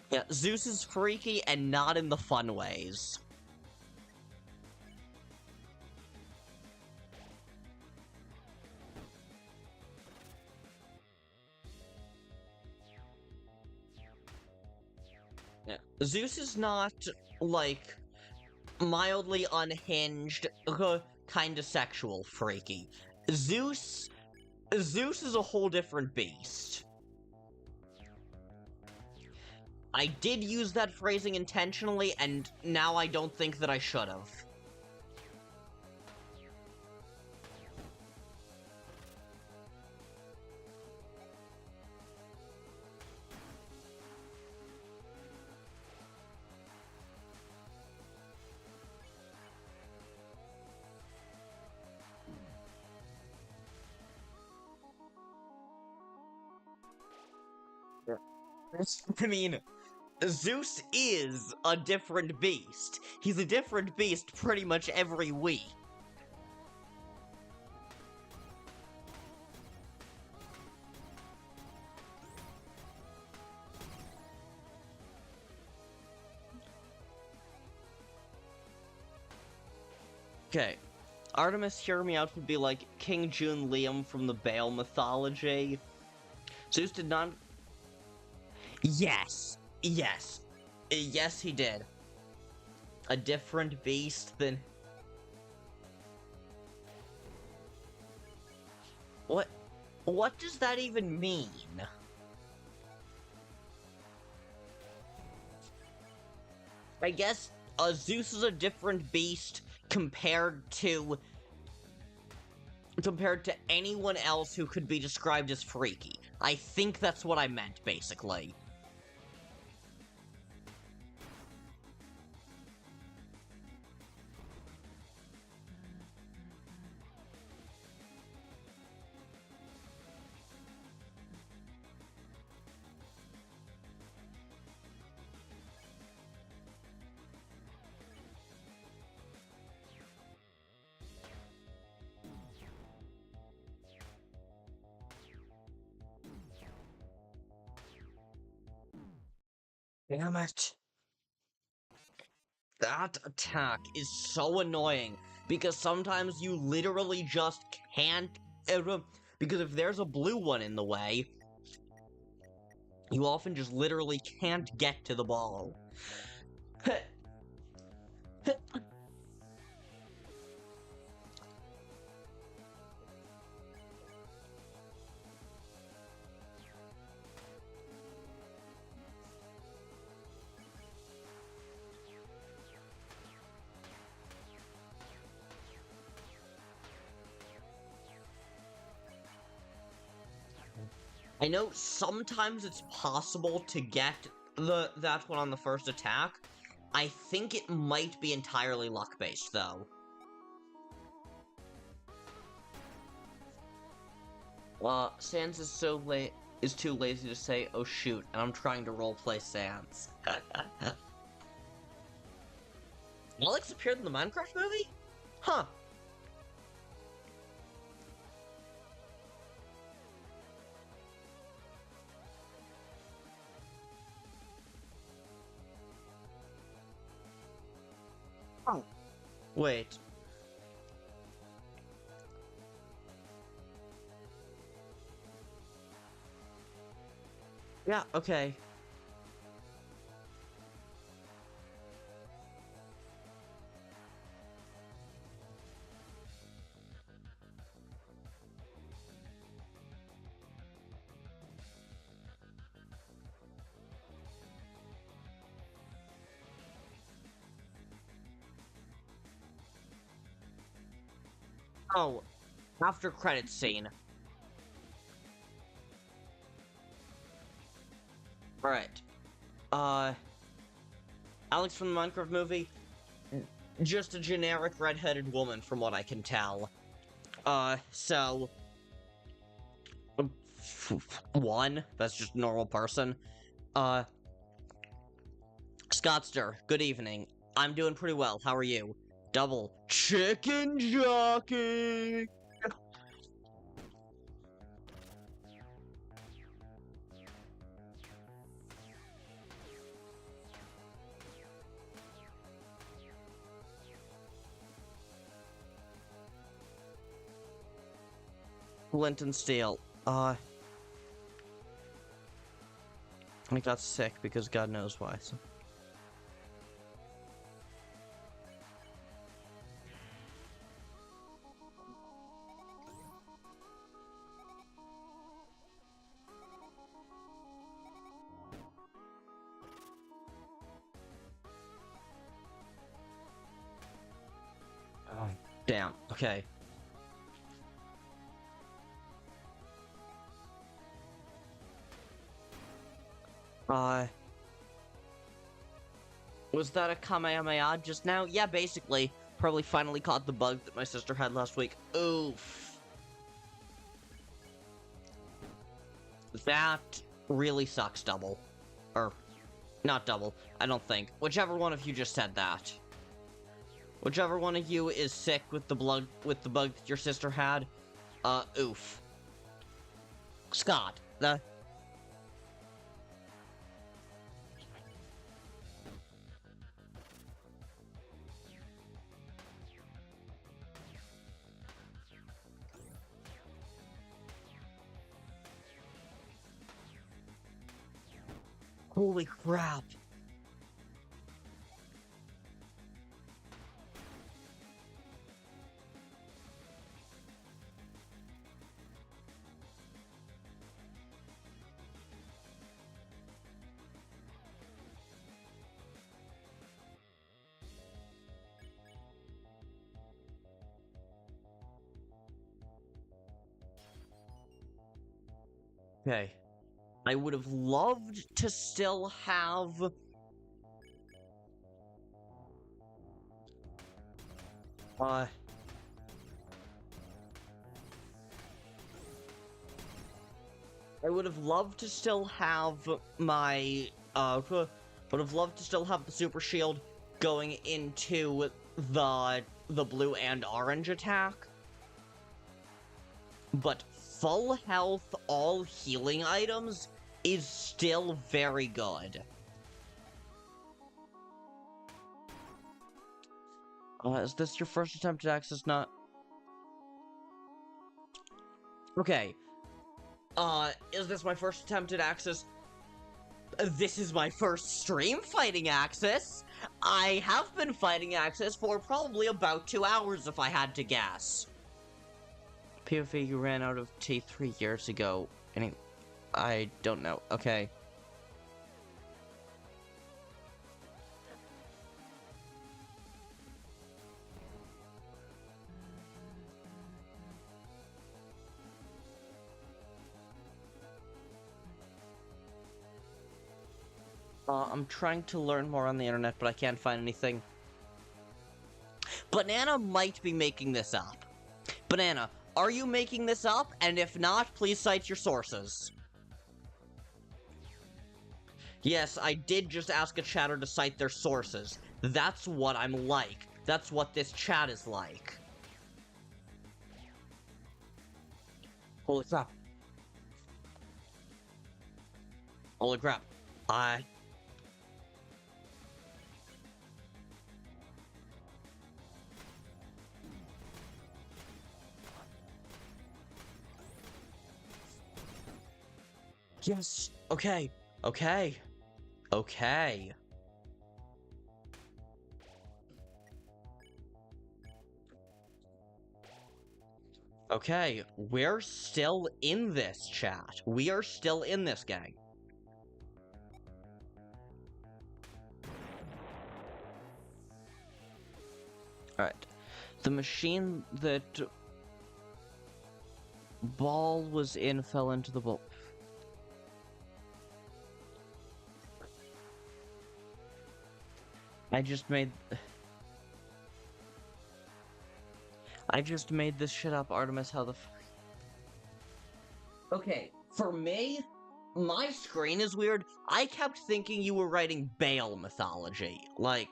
Yeah, Zeus is freaky and not in the fun ways. Yeah. Zeus is not, like, mildly unhinged, kinda sexual freaky. Zeus is a whole different beast. I did use that phrasing intentionally, and now I don't think that I should've. I mean, Zeus is a different beast. He's a different beast pretty much every week. Okay. Artemis, hear me out, would be like King June Liam from the Baal mythology. Zeus did not... Yes. Yes. Yes, he did. A different beast than... What does that even mean? I guess Zeus is a different beast compared to anyone else who could be described as freaky. I think that's what I meant, basically. Damn it. That attack is so annoying, because sometimes you literally just can't... Because if there's a blue one in the way, you often just literally can't get to the ball. I know sometimes it's possible to get that one on the first attack. I think it might be entirely luck-based, though. Sans is too lazy to say, oh shoot, and I'm trying to roleplay Sans. Alex appeared in the Minecraft movie? Huh. Oh. Wait. Yeah, okay. Oh, after credits scene. Alright. Alex from the Minecraft movie? Just a generic red-headed woman, from what I can tell. So... One, that's just a normal person. Scottster, good evening. I'm doing pretty well, how are you? Double chicken jockey! Flint and steel. I got sick because God knows why. So. Oh, damn. Okay. Was that a Kamehameha just now? Yeah, basically. Probably finally caught the bug that my sister had last week. Oof. That really sucks, Double. Or, not Double, I don't think. Whichever one of you just said that. Whichever one of you is sick with the bug that your sister had, oof. Scott, holy crap. Okay. I would have loved to still have... I would have loved to still have my, would have loved to still have the super shield going into the blue and orange attack. But full health, all healing items is still very good. Is this your first attempt at access? Not... Okay. Is this my first attempt at access? This is my first stream fighting Axis. I have been fighting Axis for probably about 2 hours if I had to guess. POV, you ran out of tea 3 years ago. I don't know. Okay. I'm trying to learn more on the internet, but I can't find anything. Banana might be making this up. Banana, are you making this up? And if not, please cite your sources. Yes, I did just ask a chatter to cite their sources. That's what I'm like. That's what this chat is like. Holy crap. Holy crap. Yes. Okay. Okay. Okay. Okay. We're still in this, chat. We are still in this, gang. Alright. The machine that Ball was in fell into the ball. I just made this shit up, Artemis. How the fuck? Okay, for me, my screen is weird. I kept thinking you were writing Baal mythology. Like,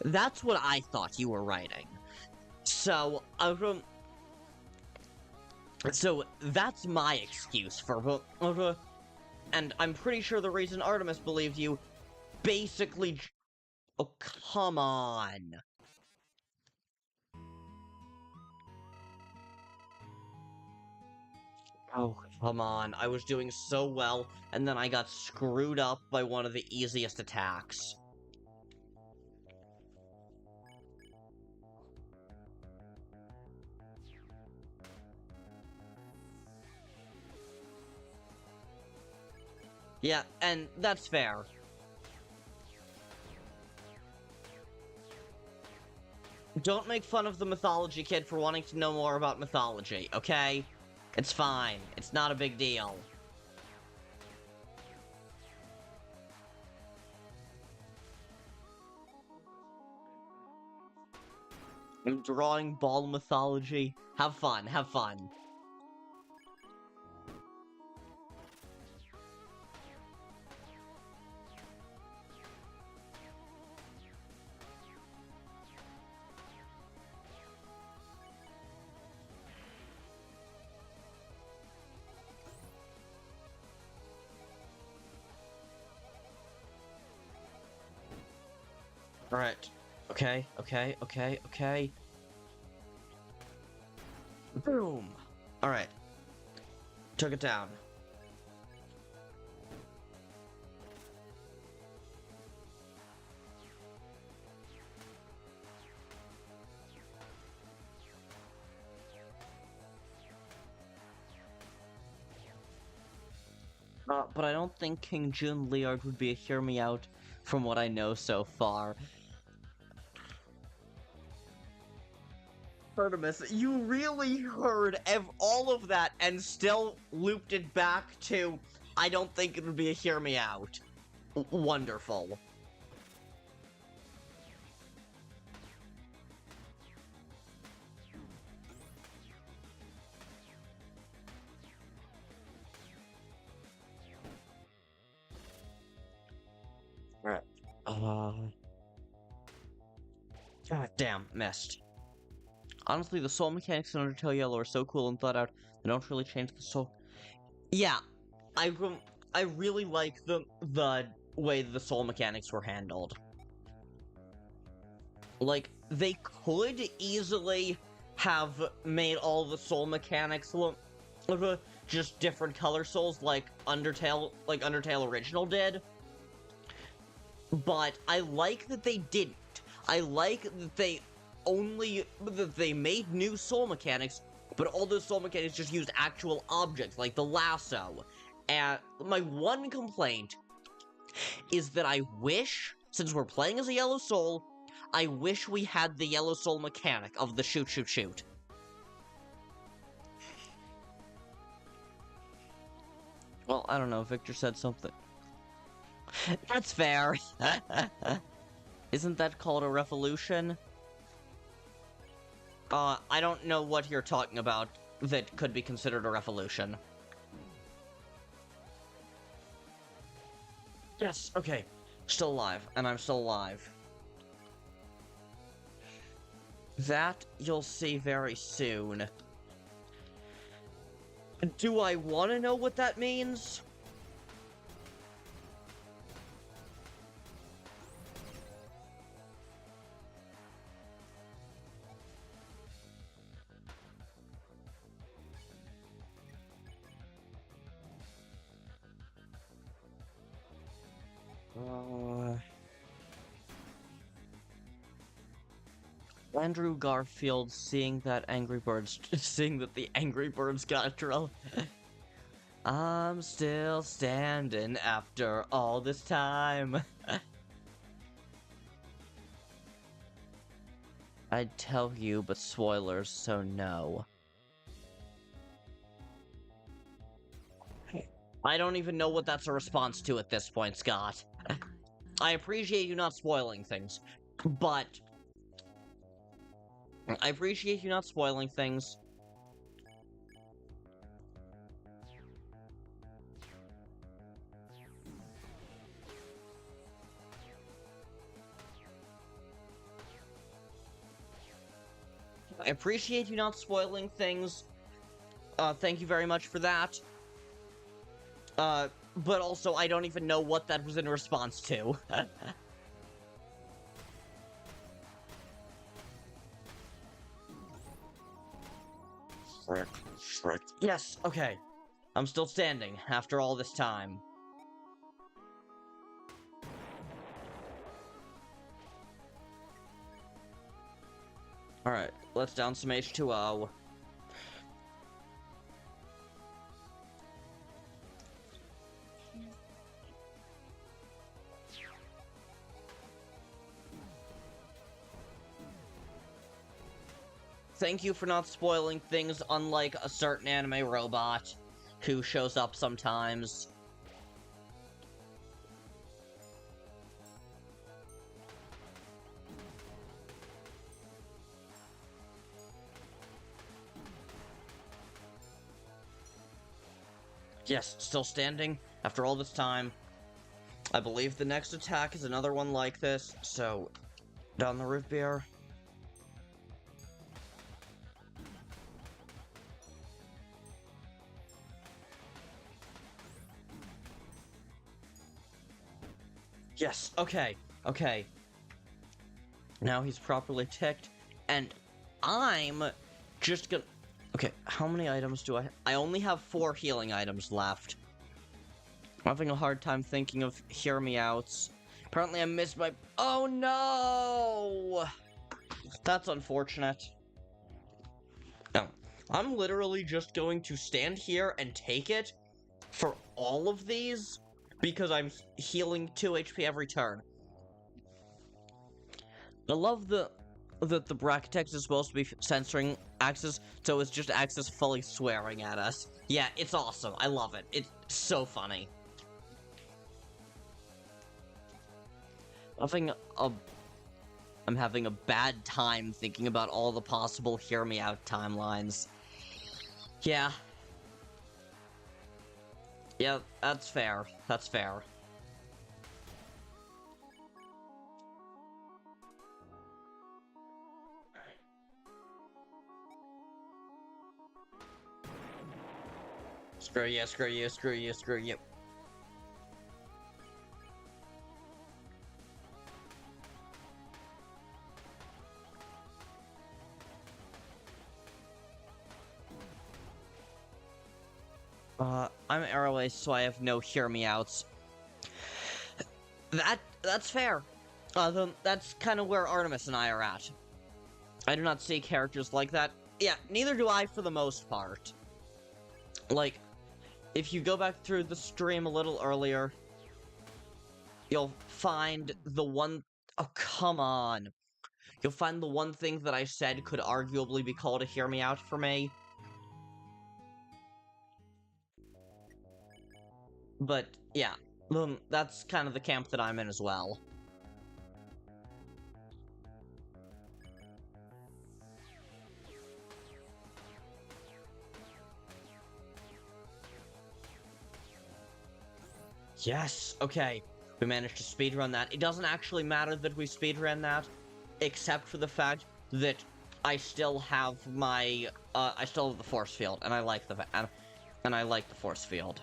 that's what I thought you were writing. So, so that's my excuse for, and I'm pretty sure the reason Artemis believed you, basically... Oh, come on. Oh, come on. I was doing so well, and then I got screwed up by one of the easiest attacks. Yeah, and that's fair. Don't make fun of the mythology kid for wanting to know more about mythology, okay? It's fine. It's not a big deal. I'm drawing Ball mythology. Have fun, have fun. Alright. Okay, okay, okay, okay. Boom! Alright. Took it down. But I don't think King June Liard would be a hear me out from what I know so far. Artemis, you really heard all of that and still looped it back to, I don't think it would be a hear me out. Wonderful. Right. God damn, missed. Honestly, the soul mechanics in Undertale Yellow are so cool and thought out, they don't really change the soul. Yeah, I really like the way the soul mechanics were handled. Like, they could easily have made all the soul mechanics look just different color souls like Undertale Original did. But I like that they didn't. I like that they made new soul mechanics, but all those soul mechanics just used actual objects, like the lasso. And my one complaint is that I wish, since we're playing as a yellow soul, I wish we had the yellow soul mechanic of the shoot, shoot, shoot. Well, I don't know, Victor said something. That's fair. Isn't that called a revolution? I don't know what you're talking about that could be considered a revolution. Yes, okay. Still alive, and I'm still alive. That you'll see very soon. Do I want to know what that means? Andrew Garfield seeing that the Angry Birds got drilled. I'm still standing after all this time. I'd tell you, but spoilers, so no. I don't even know what that's a response to at this point, Scott. I appreciate you not spoiling things, but... I appreciate you not spoiling things. I appreciate you not spoiling things. Thank you very much for that. But also, I don't even know what that was in response to. Frick. Yes, okay. I'm still standing after all this time. Alright, let's down some H2O. Thank you for not spoiling things, unlike a certain anime robot who shows up sometimes. Yes, still standing after all this time. I believe the next attack is another one like this, so down the root beer. Yes, okay, okay. Now he's properly ticked, and I'm just gonna... Okay, how many items do I only have 4 healing items left. I'm having a hard time thinking of hear me outs. Apparently I missed my... Oh no! That's unfortunate. No, I'm literally just going to stand here and take it for all of these, because I'm healing 2 HP every turn. I love the that the bracket text is supposed to be censoring Axis, so it's just Axis fully swearing at us. Yeah, it's awesome. I love it. It's so funny. I'm having a bad time thinking about all the possible hear me out timelines. Yeah. Yeah, that's fair. That's fair. Screw you, screw you, screw you, screw you. I'm Arrow Ace, so I have no hear me outs. That's fair. That's kind of where Artemis and I are at. I do not see characters like that. Yeah, neither do I for the most part. Like, if you go back through the stream a little earlier, you'll find the one... Oh, come on. You'll find the one thing that I said could arguably be called a hear me out for me. But, yeah. That's kind of the camp that I'm in as well. Yes! Okay. We managed to speedrun that. It doesn't actually matter that we speedrun that, except for the fact that I still have my, I still have the force field, and I like the force field.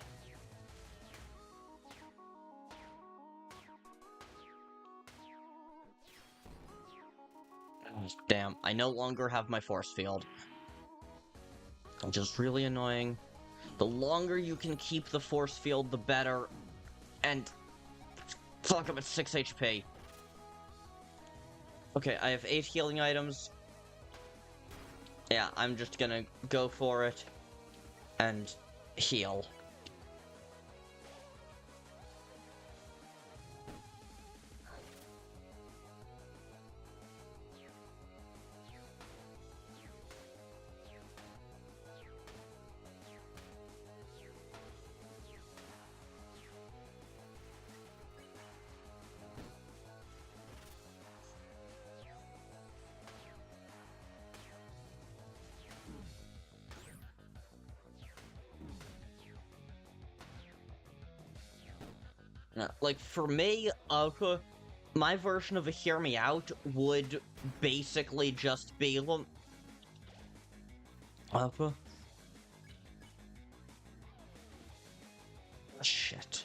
Damn, I no longer have my force field. Which is really annoying. The longer you can keep the force field, the better. And fuck, I'm at 6 HP. Okay, I have 8 healing items. Yeah, I'm just gonna go for it and heal. Like, for me, my version of a hear me out would basically just be... Shit.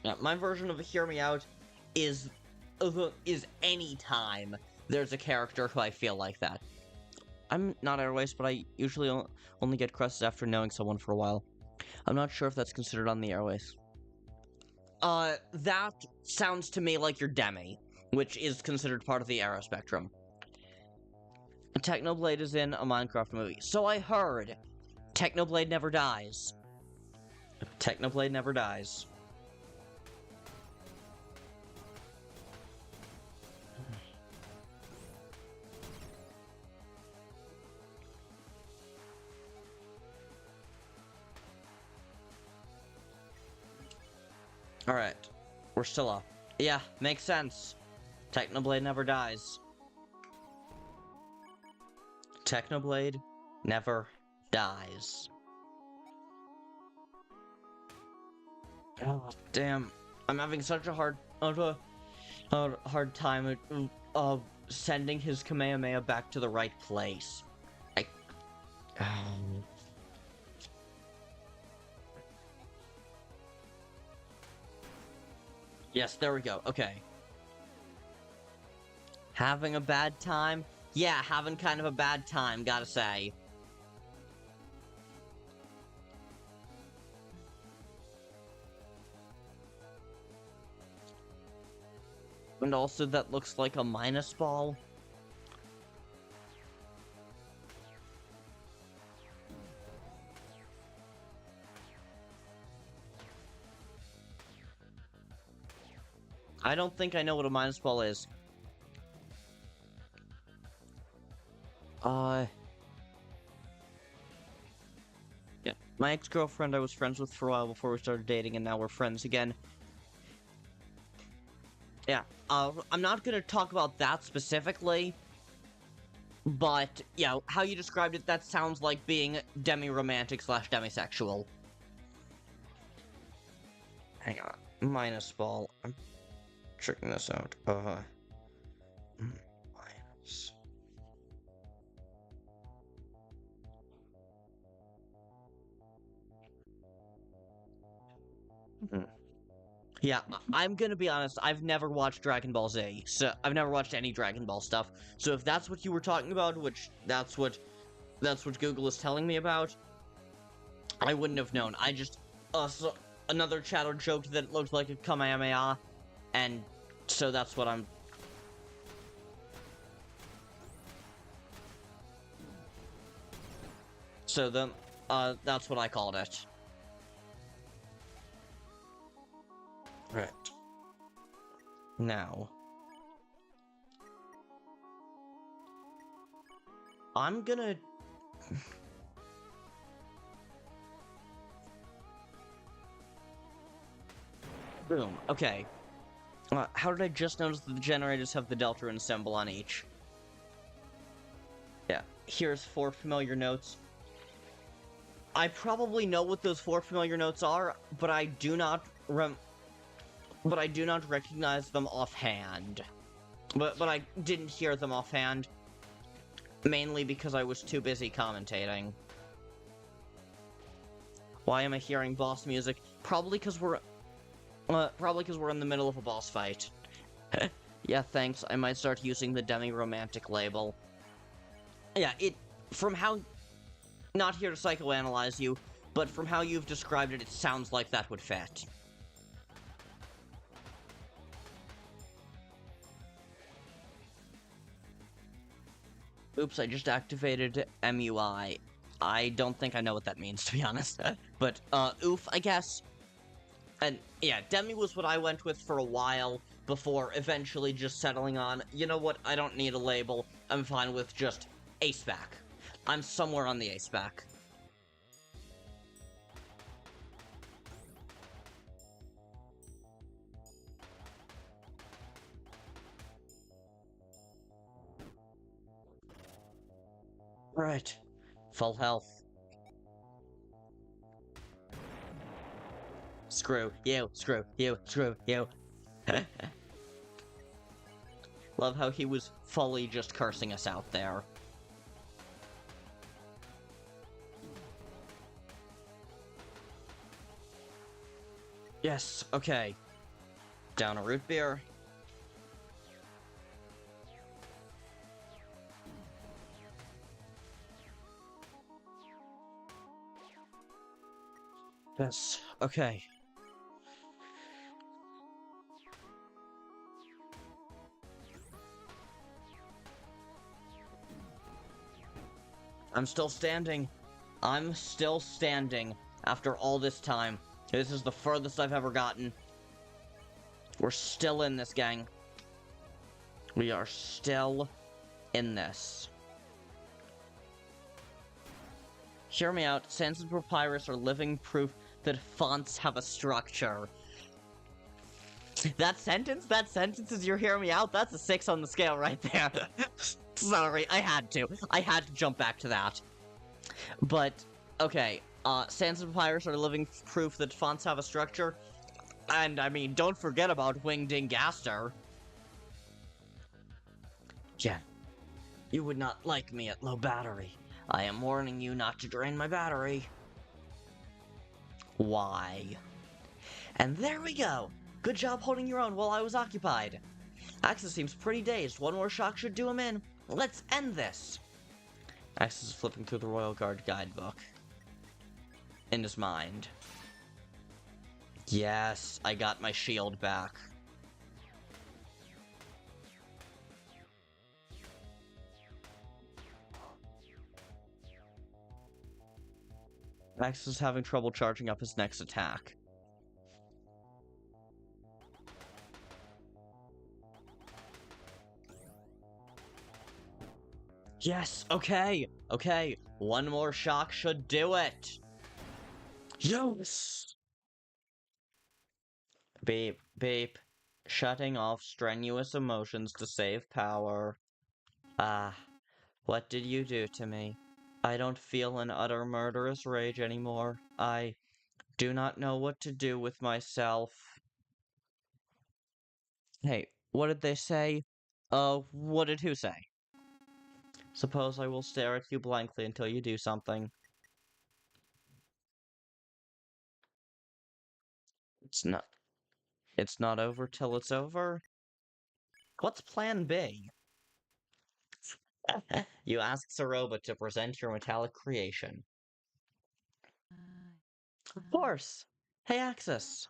Yeah, my version of a hear me out is any time there's a character who I feel like that. I'm not Airways, but I usually only get crusts after knowing someone for a while. I'm not sure if that's considered on the Airways. That sounds to me like your Demi, which is considered part of the Arrow spectrum. Technoblade is in a Minecraft movie. So I heard. Technoblade never dies. Technoblade never dies. Alright. We're still up. Yeah, makes sense. Technoblade never dies. Technoblade never dies. Oh, damn. I'm having such a hard time sending his Kamehameha back to the right place. Yes, there we go. Okay. Having a bad time? Yeah, having kind of a bad time, gotta say. And also, that looks like a minus ball. I don't think I know what a minus ball is. Yeah. My ex-girlfriend I was friends with for a while before we started dating, and now we're friends again. Yeah. I'm not gonna talk about that specifically, but, yeah, how you described it, that sounds like being demi-romantic slash demisexual. Hang on. Minus ball. I'm checking this out. Minus. Yeah, I'm gonna be honest, I've never watched Dragon Ball Z, so I've never watched any Dragon Ball stuff. So if that's what you were talking about, which that's what Google is telling me about, I wouldn't have known. I just so another chatter joked that it looked like a Kamehameha, and so that's what I'm. So then, that's what I called it. Right. Now, I'm gonna... Boom. Okay. How did I just notice that the generators have the Deltarune symbol on each? Yeah. Here's 4 familiar notes. I probably know what those 4 familiar notes are, but I do not recognize them offhand. But I didn't hear them offhand, mainly because I was too busy commentating. Why am I hearing boss music? Probably because we're in the middle of a boss fight. Yeah, thanks. I might start using the demi-romantic label. Yeah, from how... Not here to psychoanalyze you, but from how you've described it, it sounds like that would fit. Oops, I just activated MUI. I don't think I know what that means, to be honest. But, oof, I guess. And, yeah, Demi was what I went with for a while, before eventually just settling on, you know what, I don't need a label, I'm fine with just A-Spec. I'm somewhere on the A-Spec. Right. Full health. Screw you, screw you, screw you. Love how he was fully just cursing us out there. Yes, okay. Down a root beer. Yes, okay. I'm still standing. I'm still standing after all this time. This is the furthest I've ever gotten. We're still in this, gang. We are still in this. Hear me out. Sans and Papyrus are living proof that fonts have a structure. That sentence is you're hearing me out? That's a 6 on the scale right there. Sorry, I had to jump back to that. But, okay, Sans and Papyrus are living proof that fonts have a structure. And, I mean, don't forget about Wingding Gaster. Jen, you would not like me at low battery. I am warning you not to drain my battery. Why? And there we go! Good job holding your own while I was occupied. Axis seems pretty dazed. One more shock should do him in. Let's end this! Axis is flipping through the Royal Guard guidebook. In his mind. Yes, I got my shield back. Axis is having trouble charging up his next attack. Yes, okay, okay. One more shock should do it. Yes! Beep, beep. Shutting off strenuous emotions to save power. Ah, what did you do to me? I don't feel an utter murderous rage anymore. I do not know what to do with myself. Hey, what did they say? What did who say? Suppose I will stare at you blankly until you do something. It's not. It's not over till it's over. What's plan B? You ask Saroba to present your metallic creation. Of course. Hey, Axis.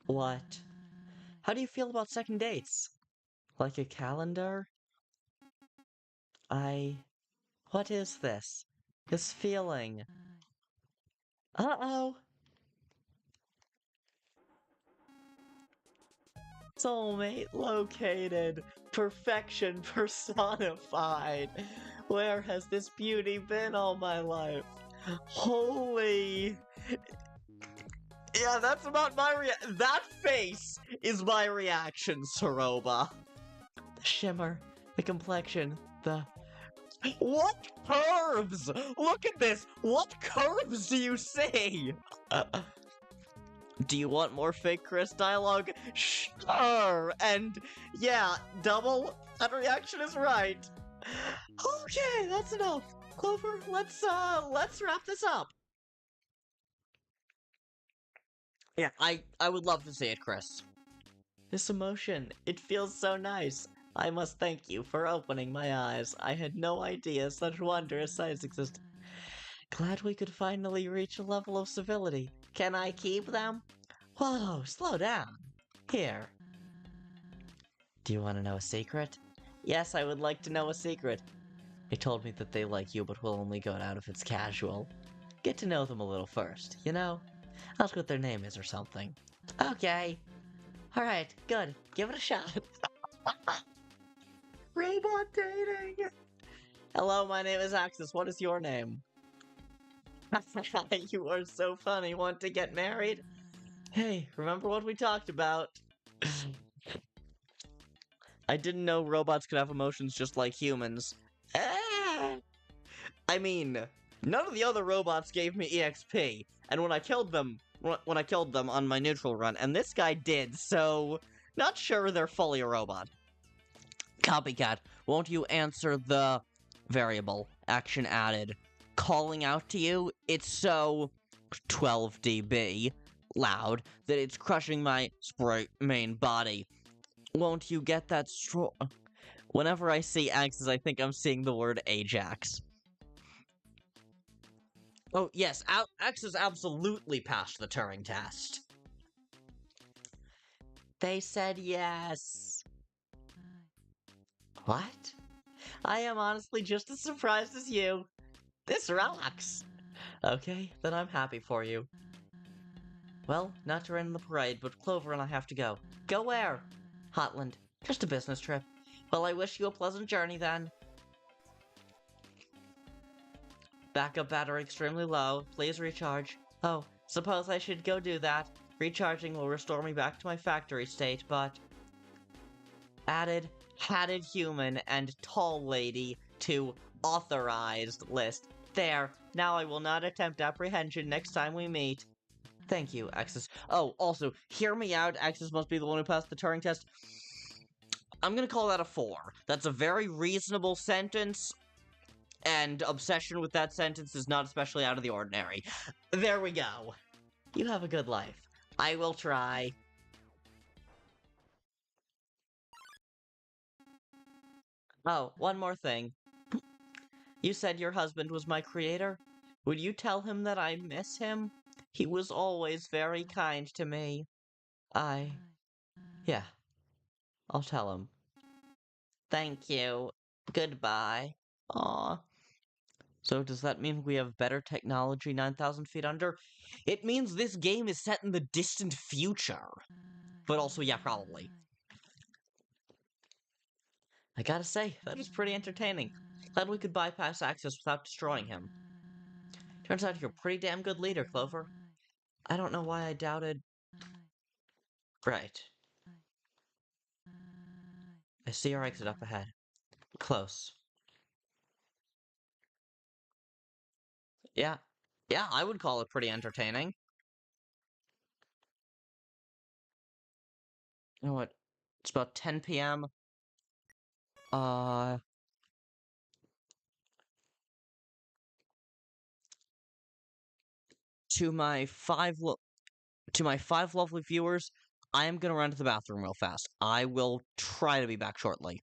What? How do you feel about second dates? Like a calendar? What is this? This feeling? Uh-oh! Soulmate located! Perfection personified! Where has this beauty been all my life? Holy... Yeah, that's about my that face is my reaction, Saroba. The shimmer, the complexion, the... What curves? Look at this! What curves do you see? Do you want more fake Kris dialogue? Sure! And yeah, double, that reaction is right. Okay, that's enough. Clover, let's wrap this up. Yeah, I would love to see it, Kris. This emotion, it feels so nice. I must thank you for opening my eyes. I had no idea such wondrous sights exist. Glad we could finally reach a level of civility. Can I keep them? Whoa, slow down. Here. Do you want to know a secret? Yes, I would like to know a secret. They told me that they like you, but will only go out if it's casual. Get to know them a little first, you know? Ask what their name is or something. Okay. Alright, good. Give it a shot. Robot dating! Hello, my name is Axis. What is your name? You are so funny. Want to get married? Hey, remember what we talked about? I didn't know robots could have emotions just like humans. Ah! I mean, none of the other robots gave me EXP, and when I killed them on my neutral run, and this guy did, so not sure they're fully a robot. Copycat, won't you answer the variable action added? Calling out to you, it's so 12 dB loud that it's crushing my main body. Won't you get that strong? Whenever I see Axis, I think I'm seeing the word Ajax. Oh, yes, Axis absolutely passed the Turing test. They said yes. What? I am honestly just as surprised as you. This rocks. Okay, then I'm happy for you. Well, not to end the parade, but Clover and I have to go. Go where? Hotland. Just a business trip. Well, I wish you a pleasant journey then. Backup battery extremely low. Please recharge. Oh, suppose I should go do that. Recharging will restore me back to my factory state, but... Added hatted human and tall lady to authorized list. There. Now I will not attempt apprehension next time we meet. Thank you, Axis. Oh, also, hear me out. Axis must be the one who passed the Turing test. I'm gonna call that a 4. That's a very reasonable sentence, and obsession with that sentence is not especially out of the ordinary. There we go. You have a good life. I will try. Oh, one more thing. You said your husband was my creator? Would you tell him that I miss him? He was always very kind to me. Yeah, I'll tell him. Thank you. Goodbye. Aw. So does that mean we have better technology 9,000 feet under? It means this game is set in the distant future. But also, yeah, probably. I gotta say, that is pretty entertaining. Glad we could bypass access without destroying him. Turns out you're a pretty damn good leader, Clover. I don't know why I doubted... Right. I see our exit up ahead. Close. Yeah. Yeah, I would call it pretty entertaining. You know what? It's about 10 p.m. Uh... To my five lovely viewers, I am gonna run to the bathroom real fast. I will try to be back shortly.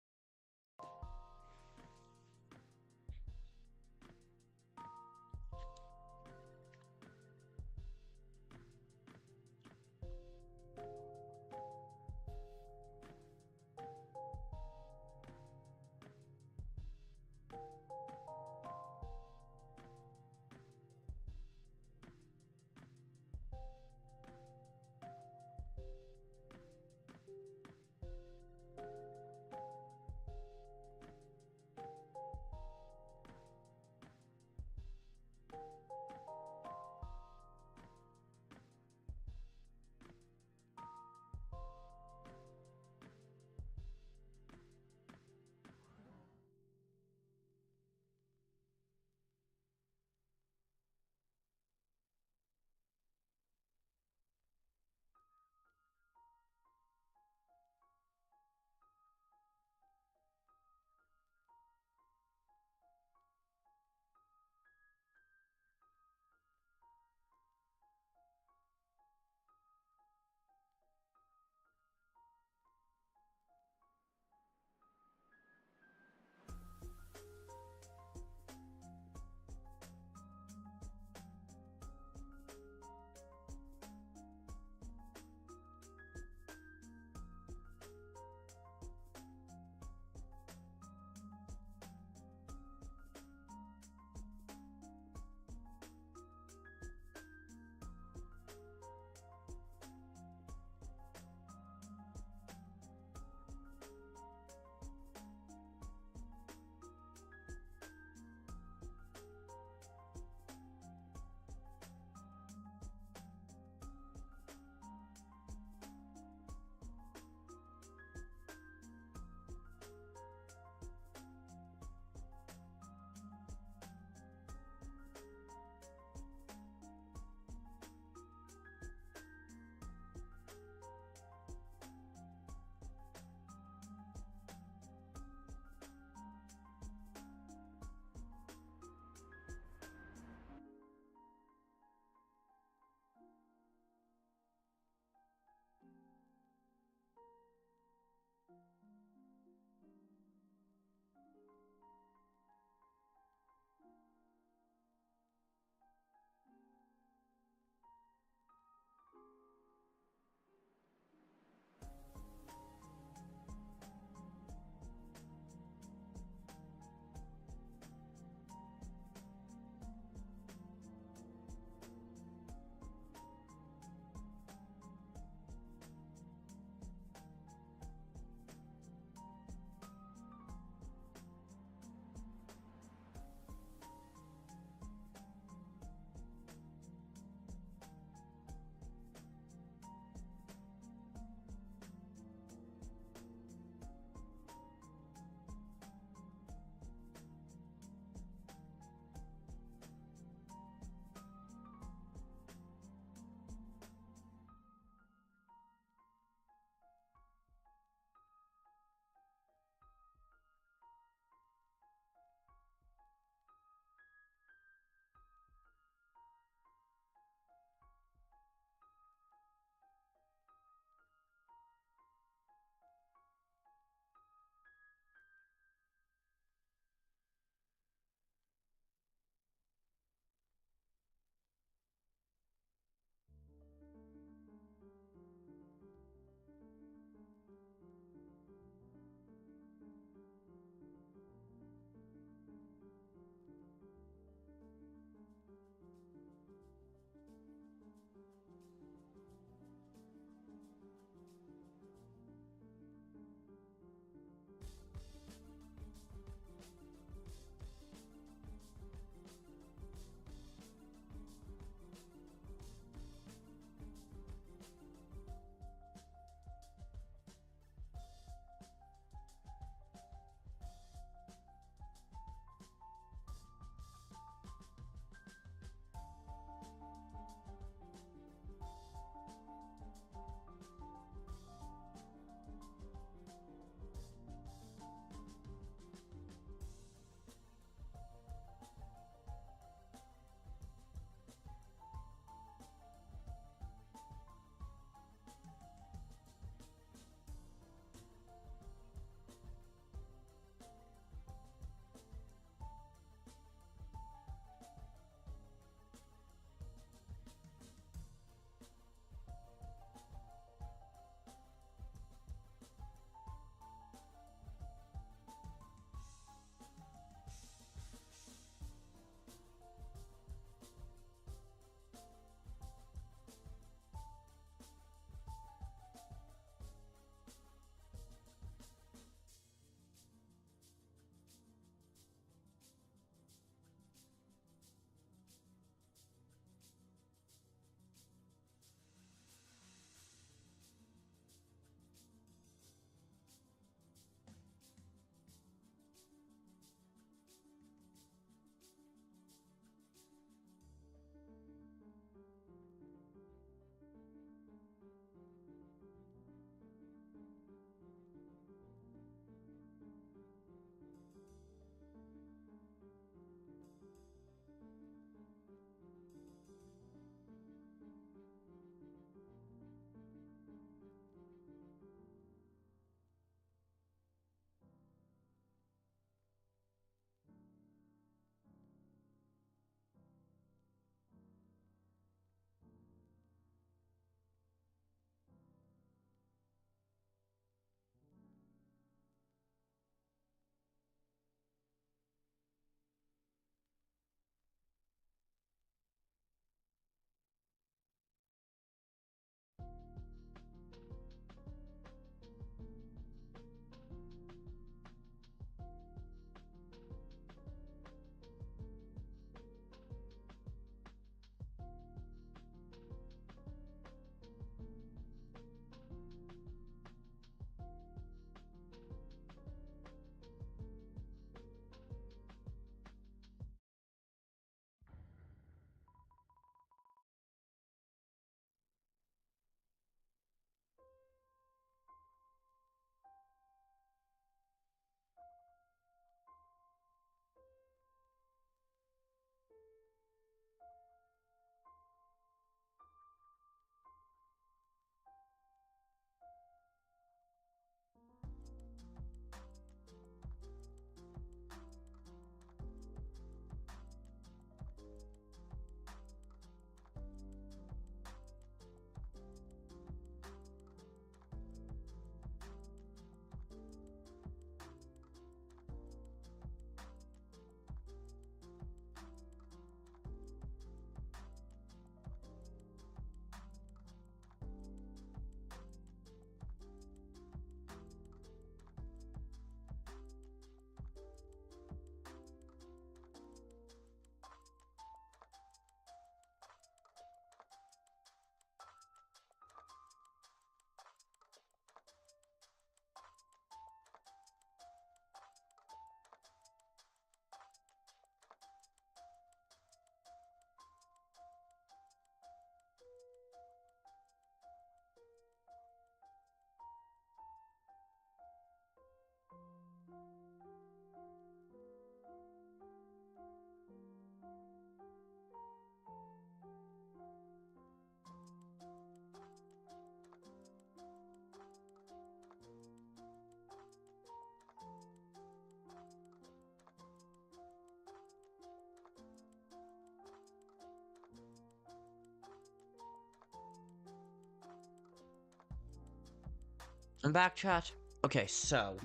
I'm back, chat. Okay, so,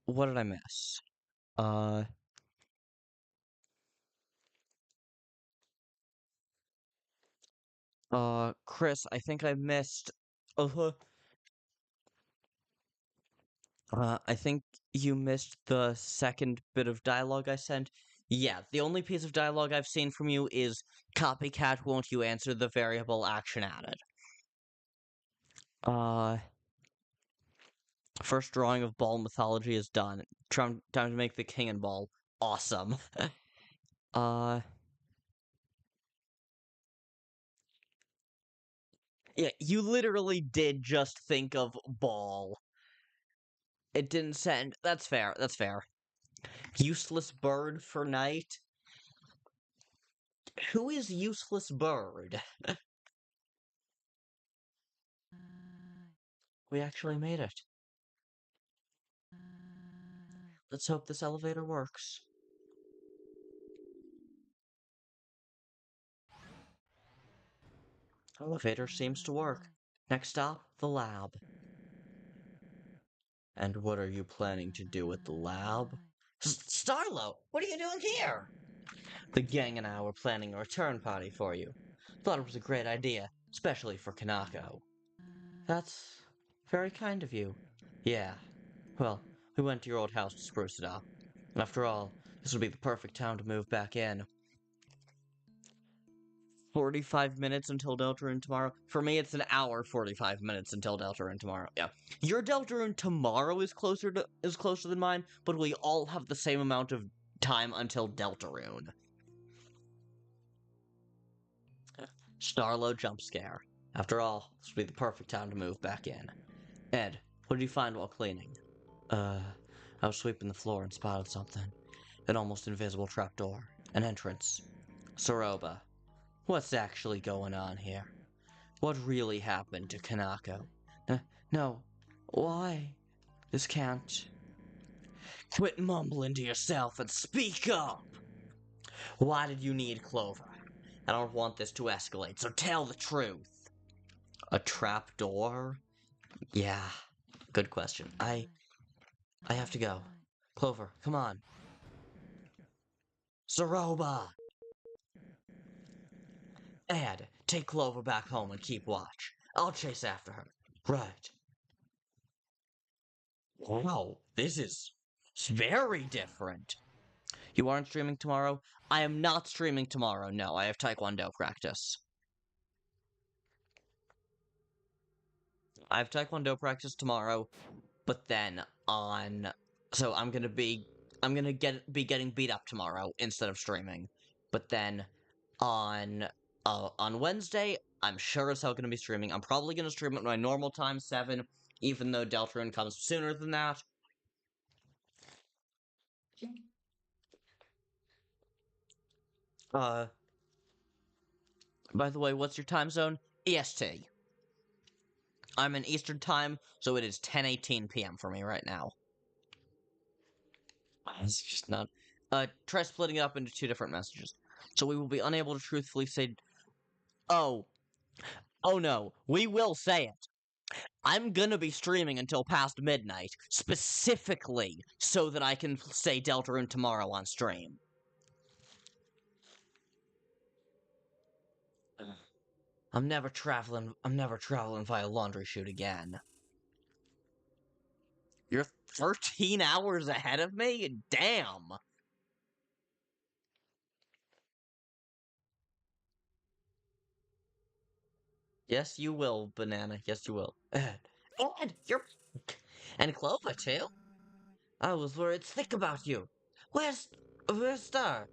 what did I miss? Uh, Kris, I think I missed. Uh, I think you missed the second bit of dialogue I sent. Yeah, the only piece of dialogue I've seen from you is copycat, won't you answer the variable action added? Uh, First drawing of ball mythology is done. Time to make the king and ball. Awesome. uh, yeah, you literally did just think of ball. It didn't send. That's fair. That's fair. Useless bird for night. Who is useless bird? We actually made it. Let's hope this elevator works. Elevator seems to work. Next stop, the lab. And what are you planning to do at the lab? Starlo, what are you doing here? The gang and I were planning a return party for you. Thought it was a great idea, especially for Kanako. That's very kind of you. Yeah. Well, we went to your old house to spruce it up. After all, this would be the perfect time to move back in. 45 minutes until Deltarune tomorrow. For me, it's an hour 45 minutes until Deltarune tomorrow. Yeah. Your Deltarune tomorrow is closer than mine, but we all have the same amount of time until Deltarune. Starlo jump scare. After all, this would be the perfect time to move back in. Ed, what did you find while cleaning? I was sweeping the floor and spotted something. An almost invisible trapdoor. An entrance. Soroba, what's actually going on here? What really happened to Kanako? No. Why? This can't. Quit mumbling to yourself and speak up! Why did you need Clover? I don't want this to escalate, so tell the truth. A trap door? Yeah. Good question. I have to go. Clover, come on. Soroba! Ed, take Clover back home and keep watch. I'll chase after her. Right. Wow, this is very different. You aren't streaming tomorrow? I am not streaming tomorrow. No, I have Taekwondo practice. I have Taekwondo practice tomorrow, but then on... So I'm gonna be getting beat up tomorrow instead of streaming. But then on Wednesday, I'm sure as hell gonna be streaming. I'm probably gonna stream at my normal time, 7, even though Deltarune comes sooner than that. Uh, by the way, what's your time zone? EST. I'm in Eastern time, so it is 10:18 p.m. for me right now. It's just not. Try splitting it up into 2 different messages. So we will be unable to truthfully say, oh, oh no, we will say it. I'm gonna be streaming until past midnight, specifically so that I can say Deltarune tomorrow on stream. I'm never traveling via laundry chute again. You're 13 hours ahead of me? Damn! Yes, you will, Banana. Yes, you will. Ed, you're... And Clover, too? I was worried thick about you. Where's Star?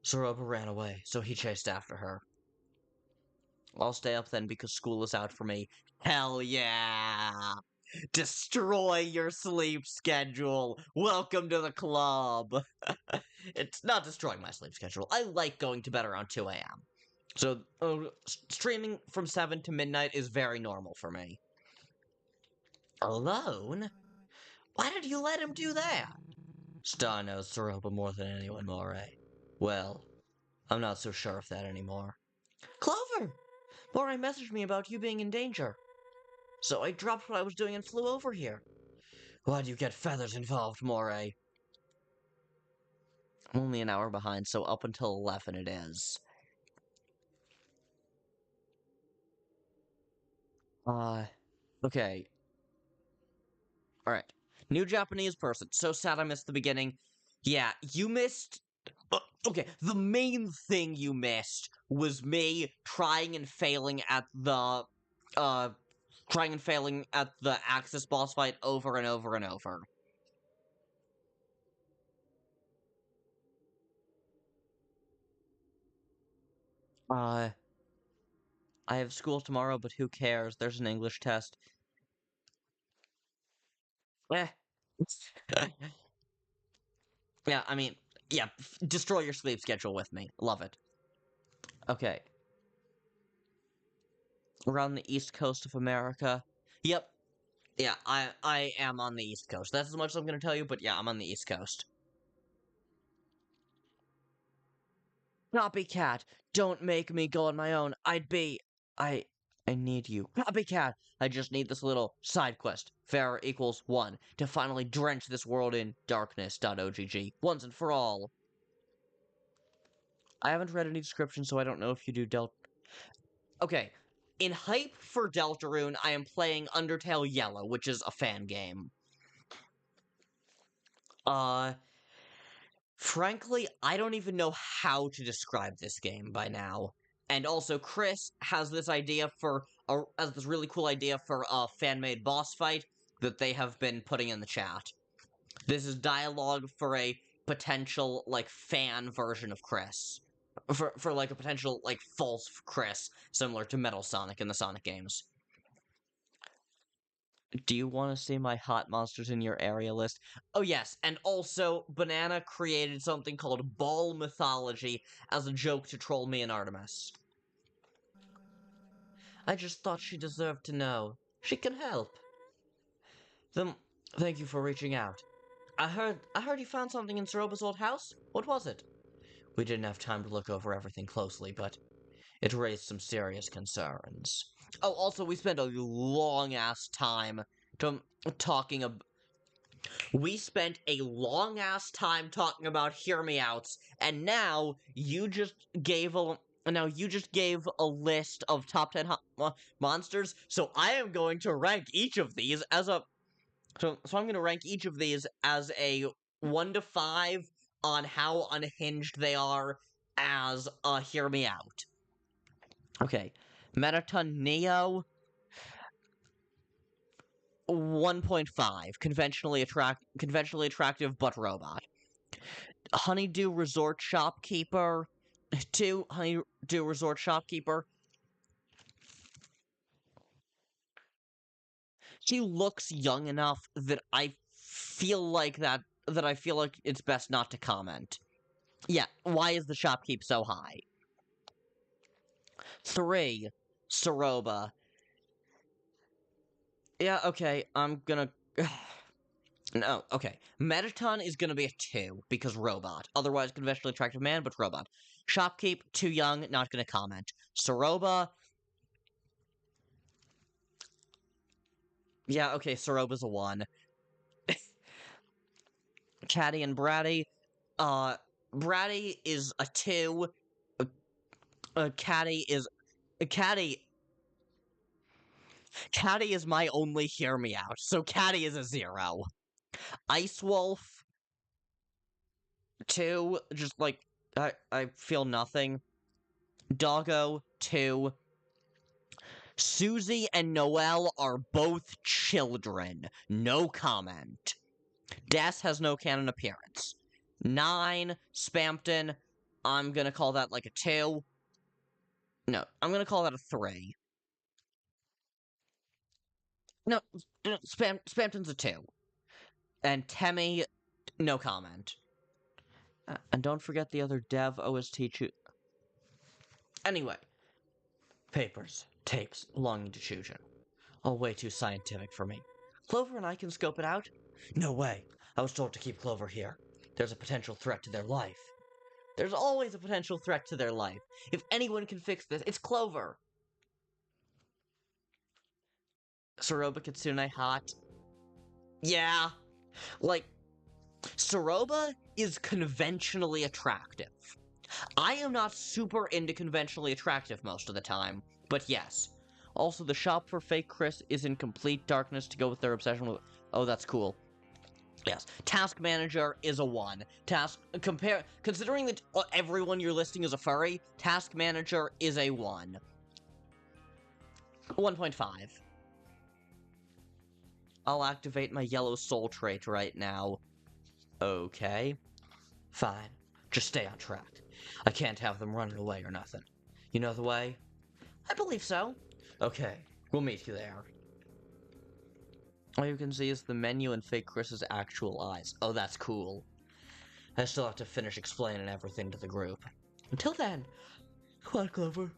Soroba ran away, so he chased after her. I'll stay up then because school is out for me. Hell yeah! Destroy your sleep schedule! Welcome to the club! It's not destroying my sleep schedule. I like going to bed around 2 a.m. So, streaming from 7 to midnight is very normal for me. Alone? Why did you let him do that? Star knows Soroba more than anyone, Moray. Well, I'm not so sure of that anymore. Clover! Moray messaged me about you being in danger. So I dropped what I was doing and flew over here. Why'd you get feathers involved, Moray? I'm only an hour behind, so up until 11 it is. Okay. Alright. New Japanese person. So sad I missed the beginning. Yeah, you missed... okay, the main thing you missed was me trying and failing at the... Axis boss fight over and over and over. I have school tomorrow, but who cares? There's an English test. Eh. Yeah, I mean, yeah, destroy your sleep schedule with me. Love it. Okay. Around the east coast of America. Yep. Yeah, I am on the east coast. That's as much as I'm gonna tell you, but yeah, I'm on the east coast. Copycat, don't make me go on my own. I need you. Copycat, I just need this little side quest. Fair equals 1 to finally drench this world in darkness.ogg once and for all. I haven't read any description, so I don't know if you do Okay, in hype for Deltarune, I am playing Undertale Yellow, which is a fan game. Frankly, I don't even know how to describe this game by now. And also, Kris has this idea has this really cool idea for a fan-made boss fight that they have been putting in the chat. This is dialogue for a potential, like, fan version of Kris. For like, a potential, like, false Kris, similar to Metal Sonic in the Sonic games. Do you want to see my hot monsters in your area list? Oh yes, and also, Banana created something called Ball Mythology as a joke to troll me and Artemis. I just thought she deserved to know. She can help. Then, thank you for reaching out. I heard you found something in Soroba's old house? What was it? We didn't have time to look over everything closely, but it raised some serious concerns. Oh, also, we spent a long-ass time talking about... We spent a long-ass time talking about Hear Me Outs, and now you just gave a list of top 10 monsters, so I am going to rank each of these as a... So I'm going to rank each of these as a 1 to 5 on how unhinged they are as a Hear Me Out. Okay. Metaton Neo, 1.5. Conventionally attractive but robot. Honeydew Resort Shopkeeper, 2. Honeydew Resort Shopkeeper. She looks young enough that I feel like it's best not to comment. Yeah, why is the shopkeep so high? 3. Soroba. Yeah, okay, I'm gonna... No, okay. Metaton is gonna be a 2, because robot. Otherwise, conventionally attractive man, but robot. Shopkeep, too young, not gonna comment. Soroba... Yeah, okay, Soroba's a 1. Caddy and Bratty... Bratty is a 2. Caddy is... Caddy is my only Hear Me Out, so Caddy is a 0. Ice Wolf... 2, just like, I feel nothing. Doggo, 2. Susie and Noelle are both children. No comment. Des has no canon appearance. 9, Spampton, I'm gonna call that like a 2. No, I'm gonna call that a 3. No, Spampton's a 2. And Temmie, no comment. And don't forget the other dev OST Anyway. Papers, tapes, belonging to Shujin. All way too scientific for me. Clover and I can scope it out? No way. I was told to keep Clover here. There's a potential threat to their life. There's always a potential threat to their life. If anyone can fix this, it's Clover. Soroba Kitsune hot. Yeah, like, Soroba is conventionally attractive. I am not super into conventionally attractive most of the time, but yes. Also, the shop for fake Kris is in complete darkness to go with their obsession with. Oh, that's cool. Yes. Task Manager is a 1. Considering that everyone you're listing is a furry, Task Manager is a 1. 1.5. I'll activate my yellow soul trait right now. Okay. Fine. Just stay on track. I can't have them running away or nothing. You know the way? I believe so. Okay, we'll meet you there. All you can see is the menu and fake Kris's actual eyes. Oh, that's cool. I still have to finish explaining everything to the group. Until then, come on, Clover.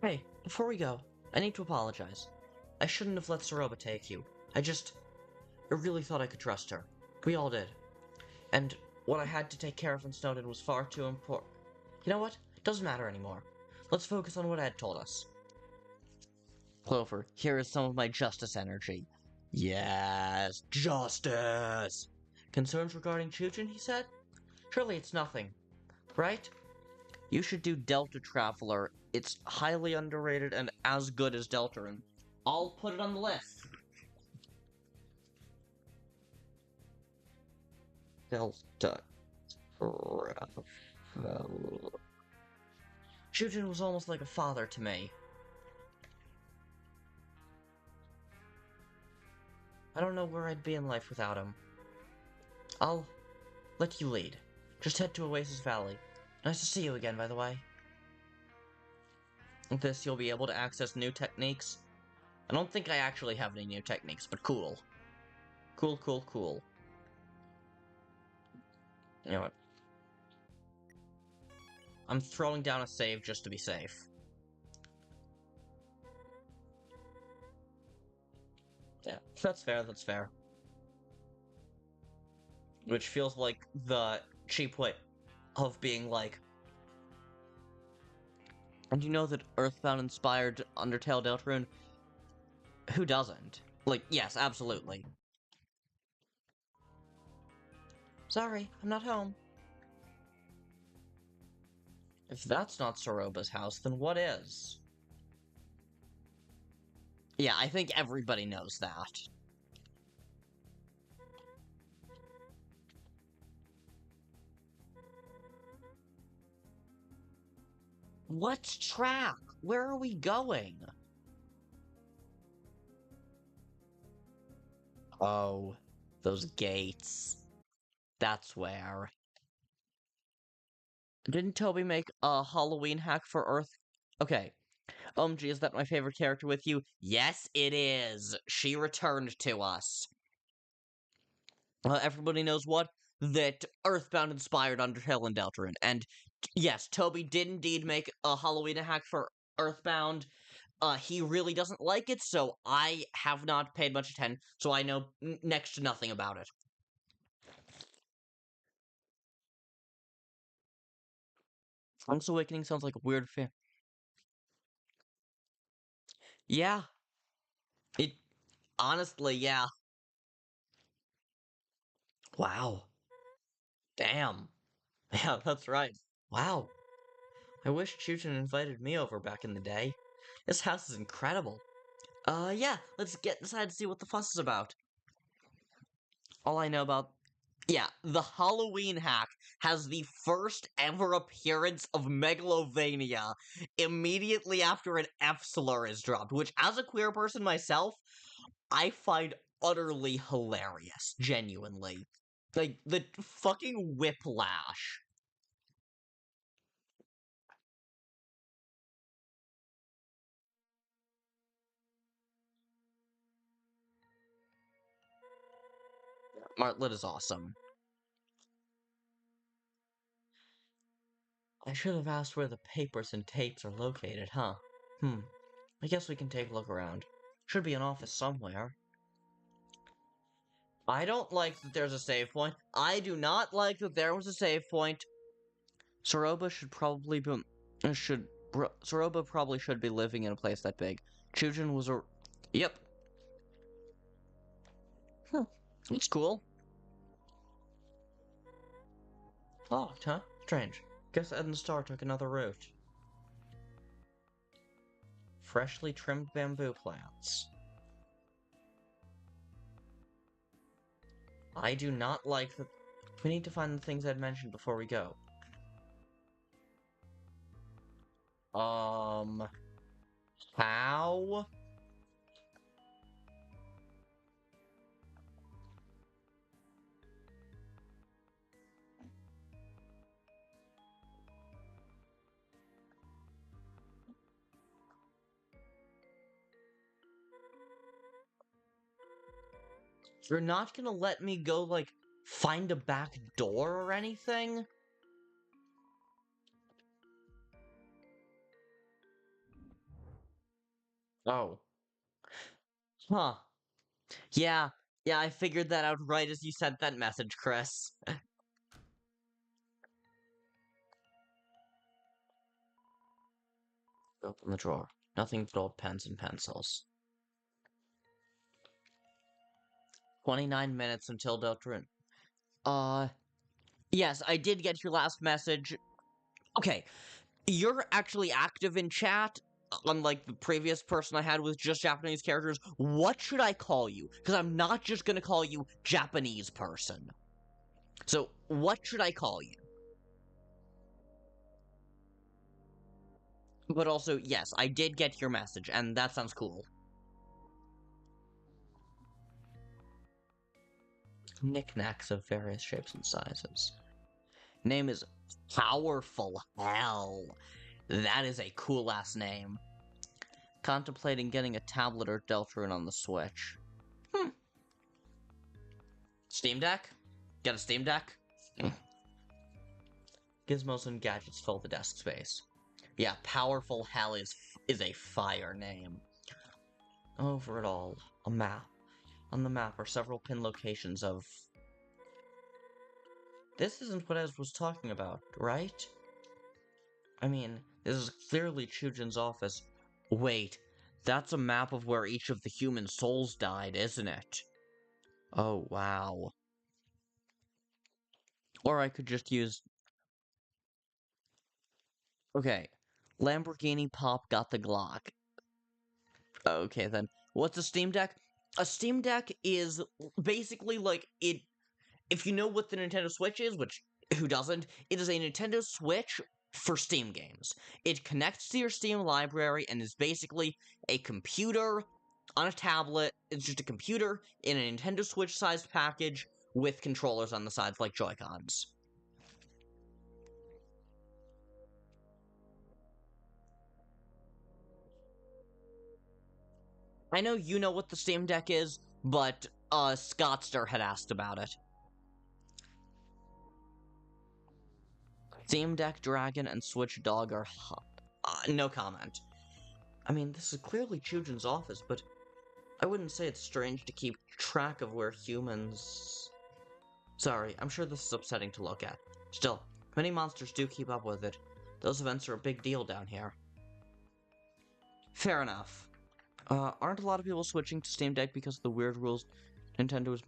Hey, before we go, I need to apologize. I shouldn't have let Soroba take you. I really thought I could trust her. We all did. And what I had to take care of in Snowden was far too important. You know what? It doesn't matter anymore. Let's focus on what Ed told us. Clover, here is some of my justice energy. Yes, justice! Concerns regarding Chujin, he said? Surely it's nothing, right? You should do Delta Traveler. It's highly underrated and as good as Deltarune. I'll put it on the list. Delta Traveler. Chujin was almost like a father to me. I don't know where I'd be in life without him. I'll let you lead. Just head to Oasis Valley. Nice to see you again, by the way. With this, you'll be able to access new techniques. I don't think I actually have any new techniques, but cool. Cool, cool, cool. You know what? I'm throwing down a save just to be safe. Yeah, that's fair, that's fair. Which feels like the cheap way of being like... And you know that Earthbound inspired Undertale Deltarune? Who doesn't? Like, yes, absolutely. Sorry, I'm not home. If that's not Soroba's house, then what is? Yeah, I think everybody knows that. What track? Where are we going? Oh, those gates. That's where. Didn't Toby make a Halloween hack for Earth? Okay. Gee, is that my favorite character with you? Yes, it is. She returned to us. Everybody knows what? That Earthbound inspired Undertale and Deltarune. And yes, Toby did indeed make a Halloween hack for Earthbound. He really doesn't like it, so I have not paid much attention, so I know next to nothing about it. Link's Awakening sounds like a weird fan. Yeah. It honestly, yeah. Wow. Damn. Yeah, that's right. Wow. I wish Chujin invited me over back in the day. This house is incredible. Yeah, let's get inside to see what the fuss is about. All I know about... Yeah, the Halloween hack has the first ever appearance of Megalovania immediately after an F slur is dropped, which, as a queer person myself, I find utterly hilarious, genuinely. Like, the fucking whiplash. Martlet is awesome. I should have asked where the papers and tapes are located, huh? I guess we can take a look around. Should be an office somewhere. I don't like that there's a save point. I do not like that there was a save point. Soroba should probably be Soroba probably should be living in a place that big. Chujin was a yep. Hmm. That's cool. Locked, huh? Strange. Guess Ed and Star took another route. Freshly trimmed bamboo plants. I do not like the... We need to find the things I'd mentioned before we go. How? You're not gonna let me go, like, find a back door or anything? Oh. Huh. Yeah, yeah, I figured that out right as you sent that message, Kris. Open the drawer. Nothing but old pens and pencils. 29 minutes until Deltarune. Yes, I did get your last message. Okay, you're actually active in chat, unlike the previous person I had with just Japanese characters. What should I call you? Because I'm not just gonna call you Japanese person. So, what should I call you? But also, yes, I did get your message, and that sounds cool. Knickknacks of various shapes and sizes. Name is Powerful Hell. That is a cool-ass name. Contemplating getting a tablet or Deltarune on the Switch. Steam Deck? Get a Steam Deck? Gizmos and gadgets fill the desk space. Yeah, Powerful Hell is a fire name. Over it all, a map. On the map are several pin locations of... This isn't what I was talking about, right? I mean, this is clearly Chujin's office. Wait, that's a map of where each of the human souls died, isn't it? Oh, wow. Or I could just use... Okay. Lamborghini Pop got the Glock. Okay, then. What's a Steam Deck? A Steam Deck is basically like it... If you know what the Nintendo Switch is, which who doesn't, it is a Nintendo Switch for Steam games. It connects to your Steam library and is basically a computer on a tablet. It's just a computer in a Nintendo Switch-sized package with controllers on the sides like Joy-Cons. I know you know what the Steam Deck is, but Scottster had asked about it. Steam Deck, Dragon, and Switch Dog are no comment. I mean, this is clearly Chujin's office, but I wouldn't say it's strange to keep track of where humans... Sorry, I'm sure this is upsetting to look at. Still, many monsters do keep up with it. Those events are a big deal down here. Fair enough. Aren't a lot of people switching to Steam Deck because of the weird rules Nintendo is...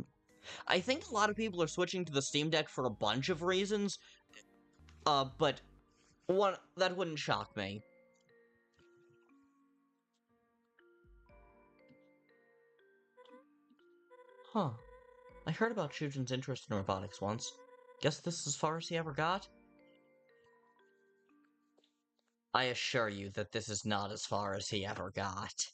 I think a lot of people are switching to the Steam Deck for a bunch of reasons, but one that wouldn't shock me. Huh. I heard about Chujin's interest in robotics once. Guess this is as far as he ever got? I assure you that this is not as far as he ever got.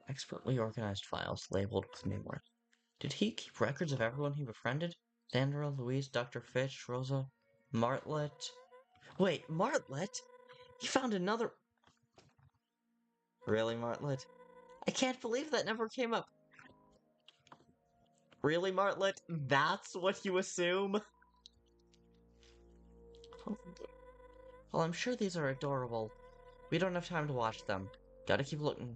Expertly organized files labeled with numerous. Did he keep records of everyone he befriended? Sandra, Louise, Dr. Fitch, Rosa, Martlet? Wait, Martlet? He found another... Really, Martlet? I can't believe that never came up. Really, Martlet? That's what you assume? Well, I'm sure these are adorable. We don't have time to watch them. Gotta keep looking.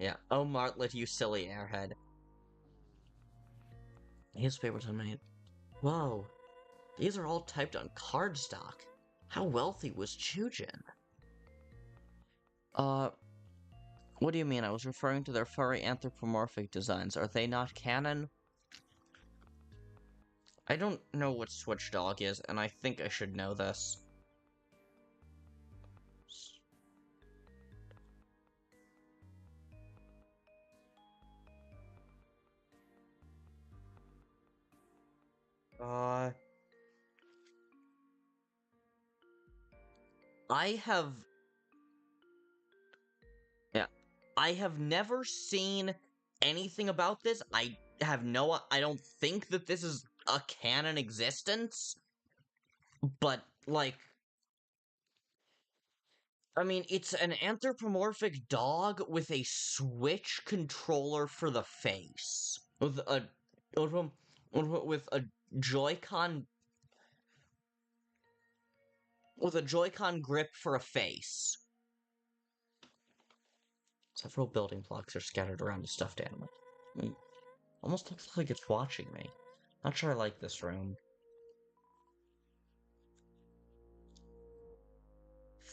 Yeah. Oh, Martlet, you silly airhead. Newspapers unmade. Whoa. These are all typed on cardstock. How wealthy was Chujin? What do you mean? I was referring to their furry anthropomorphic designs. Are they not canon? I don't know what Switch Dog is, and I think I should know this. I have... Yeah. I have never seen anything about this. I don't think that this is a canon existence. But, like... I mean, it's an anthropomorphic dog with a Switch controller for the face. With a Joy-Con... With a Joy-Con grip for a face. Several building blocks are scattered around a stuffed animal. Almost looks like it's watching me. Not sure I like this room.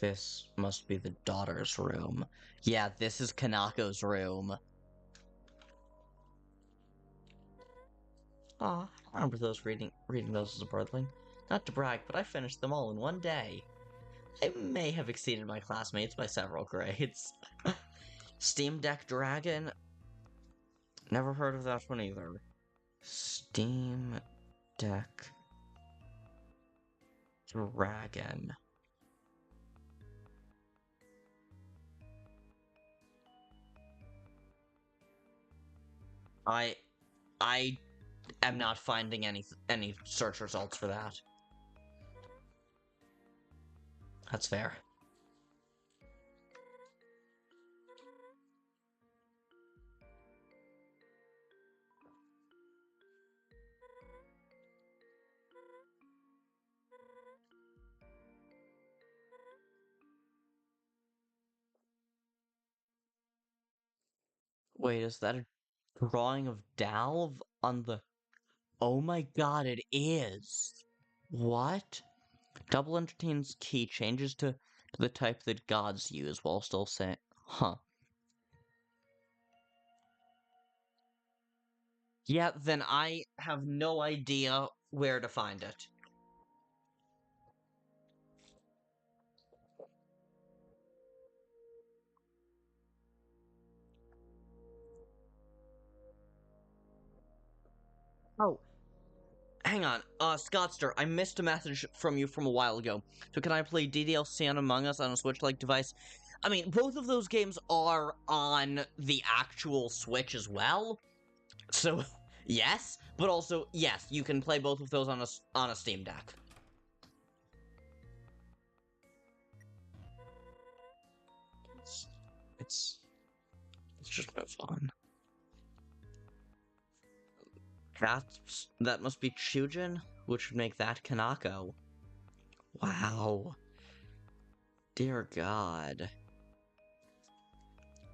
This must be the daughter's room. Yeah, this is Kanako's room. Aw, I remember those reading those as a birdling. Not to brag, but I finished them all in one day. I may have exceeded my classmates by several grades. Steam Deck Dragon? Never heard of that one either. Steam Deck Dragon. I am not finding any search results for that. That's fair. Wait, is that a drawing of Dalv on the... Oh my god, it is! What? Double Entertain's key changes to the type that gods use while still saying... Huh. Yeah, then I have no idea where to find it. Oh, hang on. Scottster, I missed a message from you from a while ago. So can I play DDLC on Among Us on a Switch-like device? I mean, both of those games are on the actual Switch as well. So, yes, but also, yes, you can play both of those on a Steam Deck. It's just no fun. That must be Chujin, which would make that Kanako. Wow. Dear God.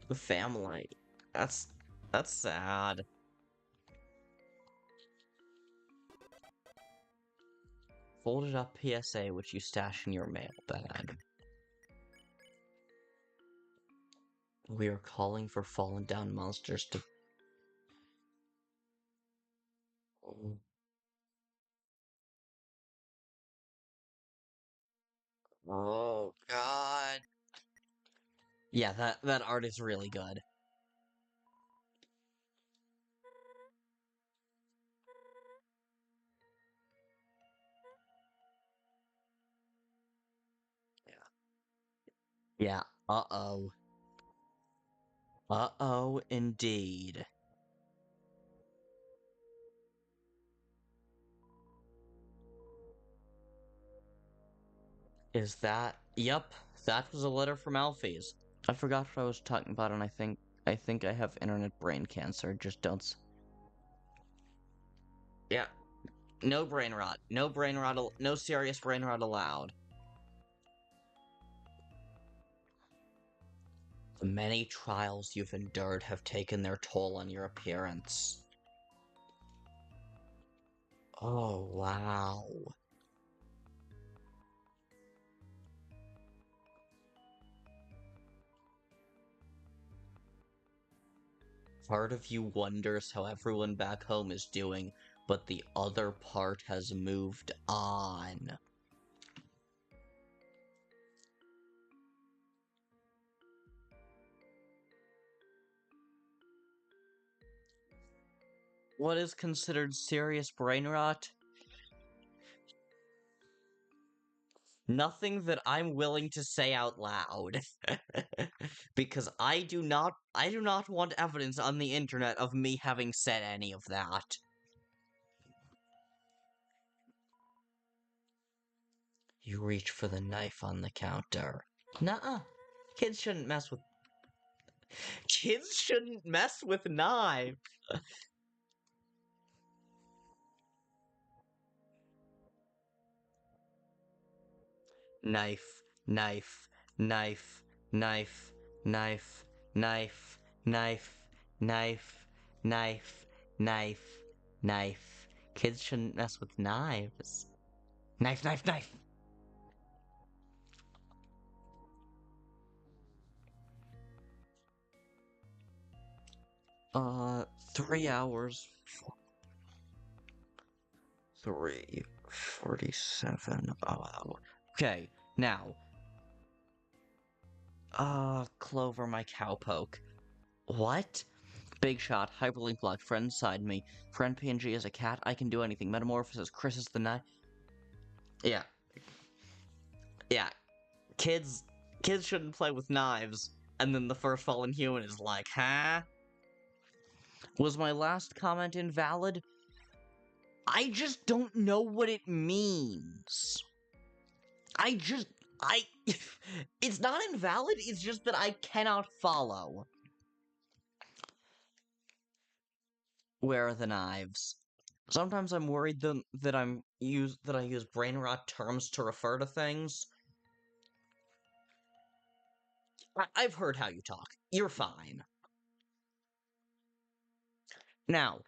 The family. That's sad. Folded up PSA which you stash in your mail bag. We are calling for fallen down monsters to... Oh, God. Yeah, that art is really good. Yeah. Uh-oh. Uh-oh, indeed. Is that... Yep, that was a letter from Alfie's. I forgot what I was talking about, and I think I have internet brain cancer. Just don't... Yeah. No brain rot. No brain rot... No serious brain rot allowed. The many trials you've endured have taken their toll on your appearance. Oh, wow. Part of you wonders how everyone back home is doing, but the other part has moved on. What is considered serious brain rot? Nothing that I'm willing to say out loud. Because I do not want evidence on the internet of me having said any of that. You reach for the knife on the counter. Nuh-uh. Kids shouldn't mess with knives. Knife, knife, knife, knife, knife, knife, knife, knife, knife, knife, knife. Kids shouldn't mess with knives. Knife, knife, knife. 3 hours. 3:47. Oh, okay, now. Clover, my cowpoke. What? Big shot, hyperlink block, friend side me. Friend PNG is a cat, I can do anything. Metamorphosis, Kris is the knife. Yeah. Yeah. Kids shouldn't play with knives. And then the first fallen human is like, huh? Was my last comment invalid? I just don't know what it means. It's not invalid, it's just that I cannot follow. Where are the knives? Sometimes I'm worried that I use brain rot terms to refer to things. I've heard how you talk. You're fine. Now,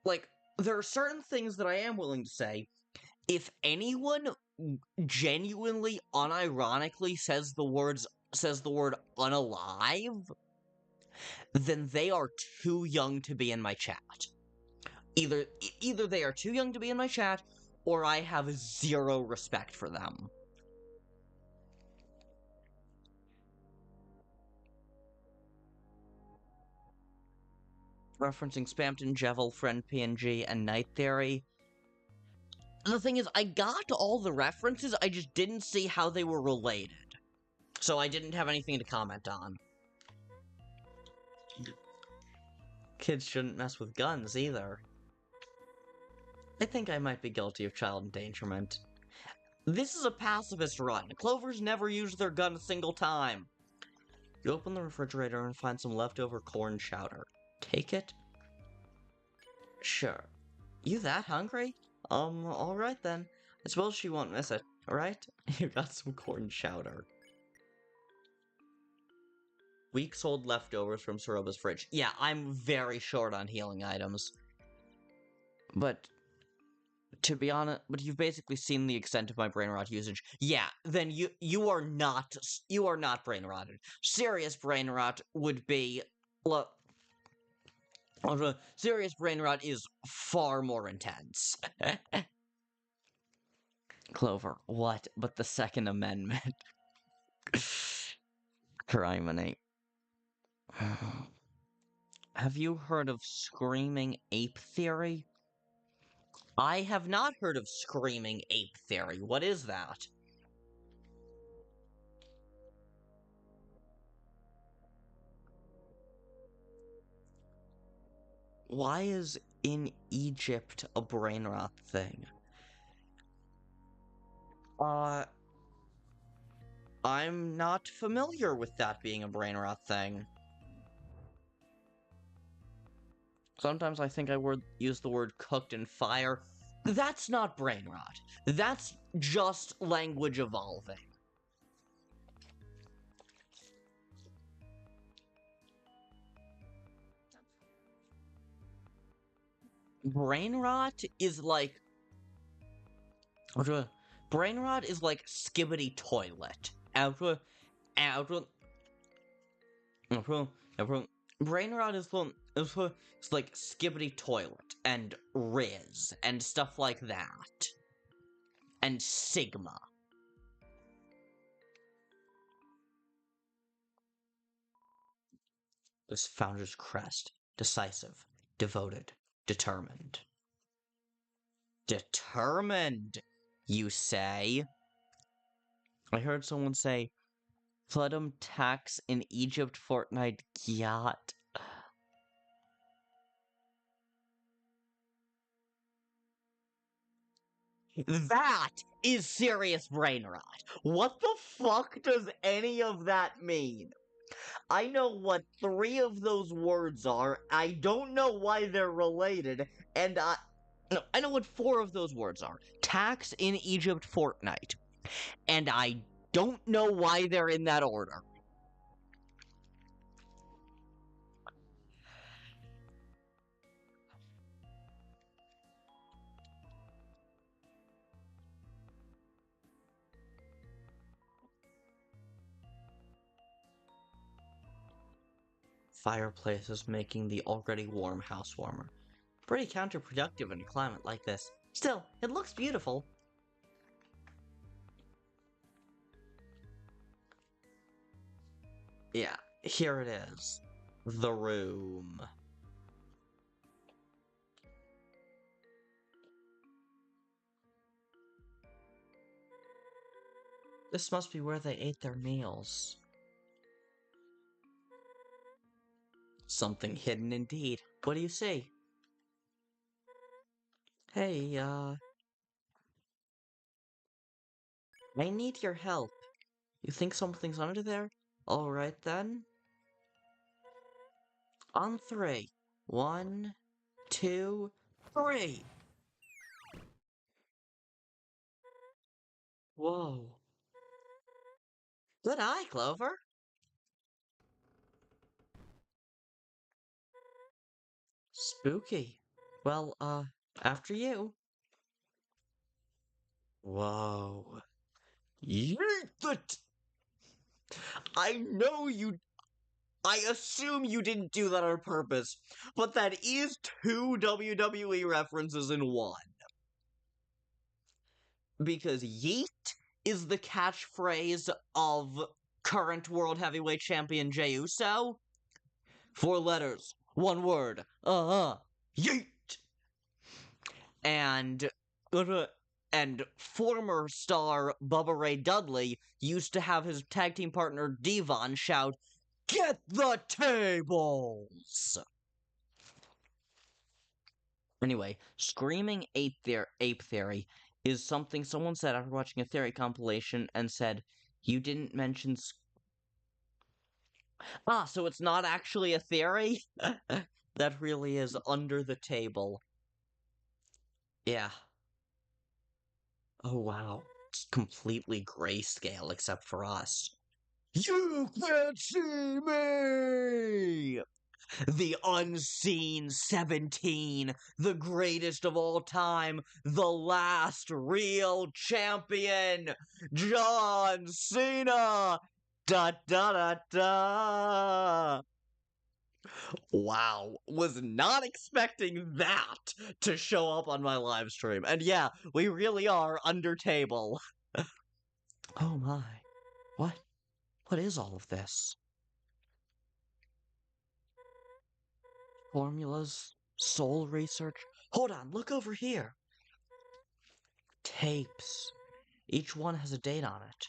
like, there are certain things that I am willing to say. If anyone genuinely, unironically says the word unalive, then they are too young to be in my chat. Either they are too young to be in my chat, or I have zero respect for them. Referencing Spamton, Jevel, Friend PNG, and Night Theory. The thing is, I got all the references, I just didn't see how they were related. So I didn't have anything to comment on. Kids shouldn't mess with guns, either. I think I might be guilty of child endangerment. This is a pacifist run. Clovers never used their gun a single time. You open the refrigerator and find some leftover corn chowder. Take it? Sure. You that hungry? Alright then. I suppose she won't miss it, alright? You got some corn chowder. Weeks old leftovers from Soroba's fridge. Yeah, I'm very short on healing items. But, to be honest, you've basically seen the extent of my brain rot usage. Yeah, then you are not brain rotted. Serious brain rot would be, look, serious brain rot is far more intense. Clover, what but the Second Amendment? Criminy. Have you heard of screaming ape theory? I have not heard of screaming ape theory. What is that? Why is in Egypt a brain rot thing? I'm not familiar with that being a brain rot thing. Sometimes I think I would use the word cooked in fire. That's not brain rot. That's just language evolving. brain rot is like brain rot is like skibbity toilet. Brain rot is like skibbity toilet and Riz and stuff like that. And Sigma. This founder's crest. Decisive. Devoted. Determined. Determined, you say? I heard someone say, Floodum tax in Egypt Fortnite yacht. That is serious brain rot. What the fuck does any of that mean? I know what 3 of those words are. I don't know why they're related, and I know what 4 of those words are. Tax in Egypt Fortnite. And I don't know why they're in that order. Fireplaces making the already warm house warmer. Pretty counterproductive in a climate like this. Still, it looks beautiful. Yeah, here it is. The room. This must be where they ate their meals. Something hidden indeed. What do you see? Hey, I need your help. You think something's under there? Alright then. On 3. 1, 2, 3! Whoa. Good eye, Clover. Spooky. Well, after you. Whoa. Yeet I know you. I assume you didn't do that on purpose, but that is 2 WWE references in one. Because yeet is the catchphrase of current World Heavyweight Champion Jey Uso. 4 letters, 1 word. Yeet! And former star Bubba Ray Dudley used to have his tag team partner Devon shout, "Get the tables!" Anyway, screaming ape theory is something someone said after watching a theory compilation and said, you didn't mention so it's not actually a theory? That really is under the table. Yeah. Oh wow. It's completely grayscale except for us. You can't see me! The unseen 17, the greatest of all time, the last real champion, John Cena! Da da da da! Wow, was not expecting that to show up on my live stream. And yeah, we really are under table. Oh my. What is all of this? Formulas? Soul research? Hold on, look over here. Tapes. Each one has a date on it.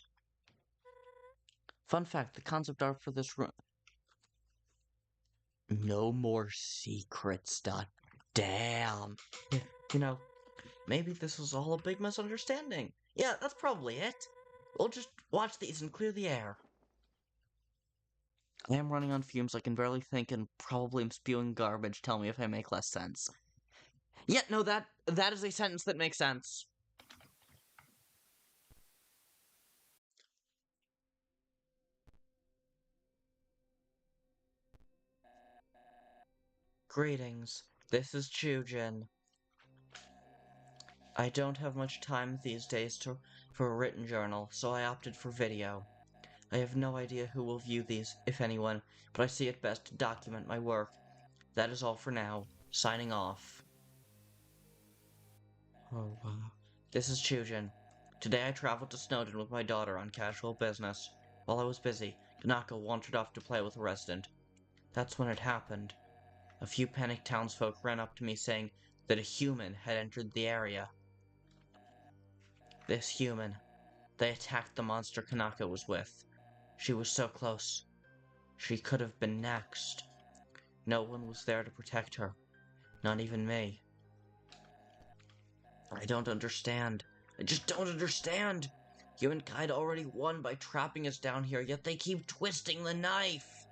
Fun fact, the concept art for this room. No more secrets. Damn. You know, maybe this was all a big misunderstanding. Yeah, that's probably it. We'll just watch these and clear the air. I am running on fumes, I can barely think, and probably am spewing garbage. Tell me if I make less sense. Yeah, no, that is a sentence that makes sense. Greetings. This is Chujin. I don't have much time these days for a written journal, so I opted for video. I have no idea who will view these, if anyone, but I see it best to document my work. That is all for now. Signing off. Oh, wow. This is Chujin. Today I traveled to Snowdon with my daughter on casual business. While I was busy, Tanaka wandered off to play with a resident. That's when it happened. A few panicked townsfolk ran up to me saying that a human had entered the area. This human. They attacked the monster Kanaka was with. She was so close. She could have been next. No one was there to protect her. Not even me. I don't understand. I just don't understand. Humankind already won by trapping us down here, yet they keep twisting the knife.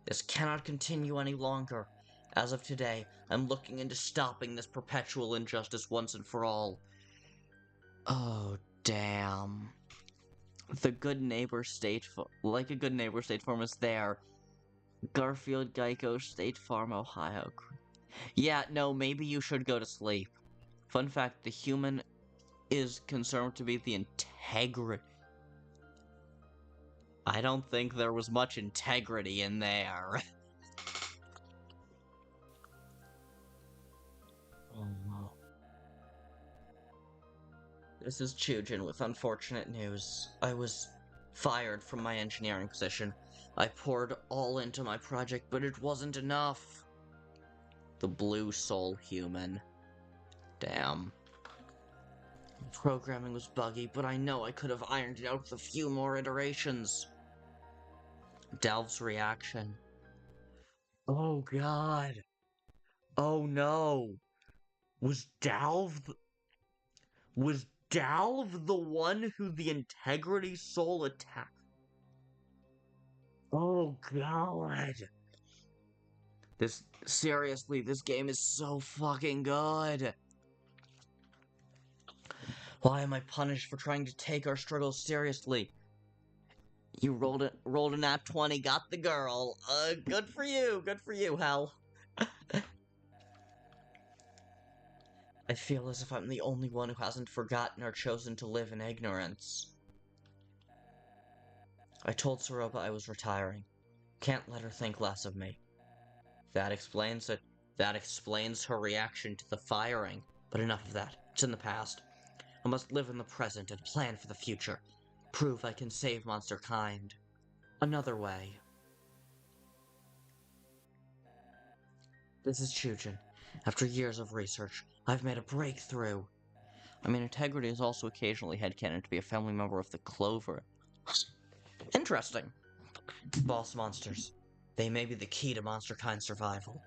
This cannot continue any longer. As of today, I'm looking into stopping this perpetual injustice once and for all. Oh, damn. The Good Neighbor State like a Good Neighbor State Farm is there. Garfield Geico State Farm, Ohio. Yeah, no, maybe you should go to sleep. Fun fact, the human is concerned to be the integrity. I don't think there was much integrity in there. Oh no. This is Chujin with unfortunate news. I was fired from my engineering position. I poured all into my project, but it wasn't enough. The blue soul human. Damn. Programming was buggy, but I know I could have ironed it out with a few more iterations. Delve's reaction. Oh god. Oh no. Was Dalv the one who the integrity soul attacked? Oh god. Seriously, this game is so fucking good. Why am I punished for trying to take our struggles seriously? You rolled a nat 20, got the girl. Good for you, Hal. I feel as if I'm the only one who hasn't forgotten or chosen to live in ignorance. I told Soroba I was retiring. Can't let her think less of me. That explains it. That explains her reaction to the firing. But enough of that. It's in the past. I must live in the present and plan for the future. Prove I can save monster kind. Another way. This is Chujin. After years of research, I've made a breakthrough. I mean, integrity is also occasionally headcanon to be a family member of the Clover. Interesting. Boss monsters. They may be the key to monster kind survival.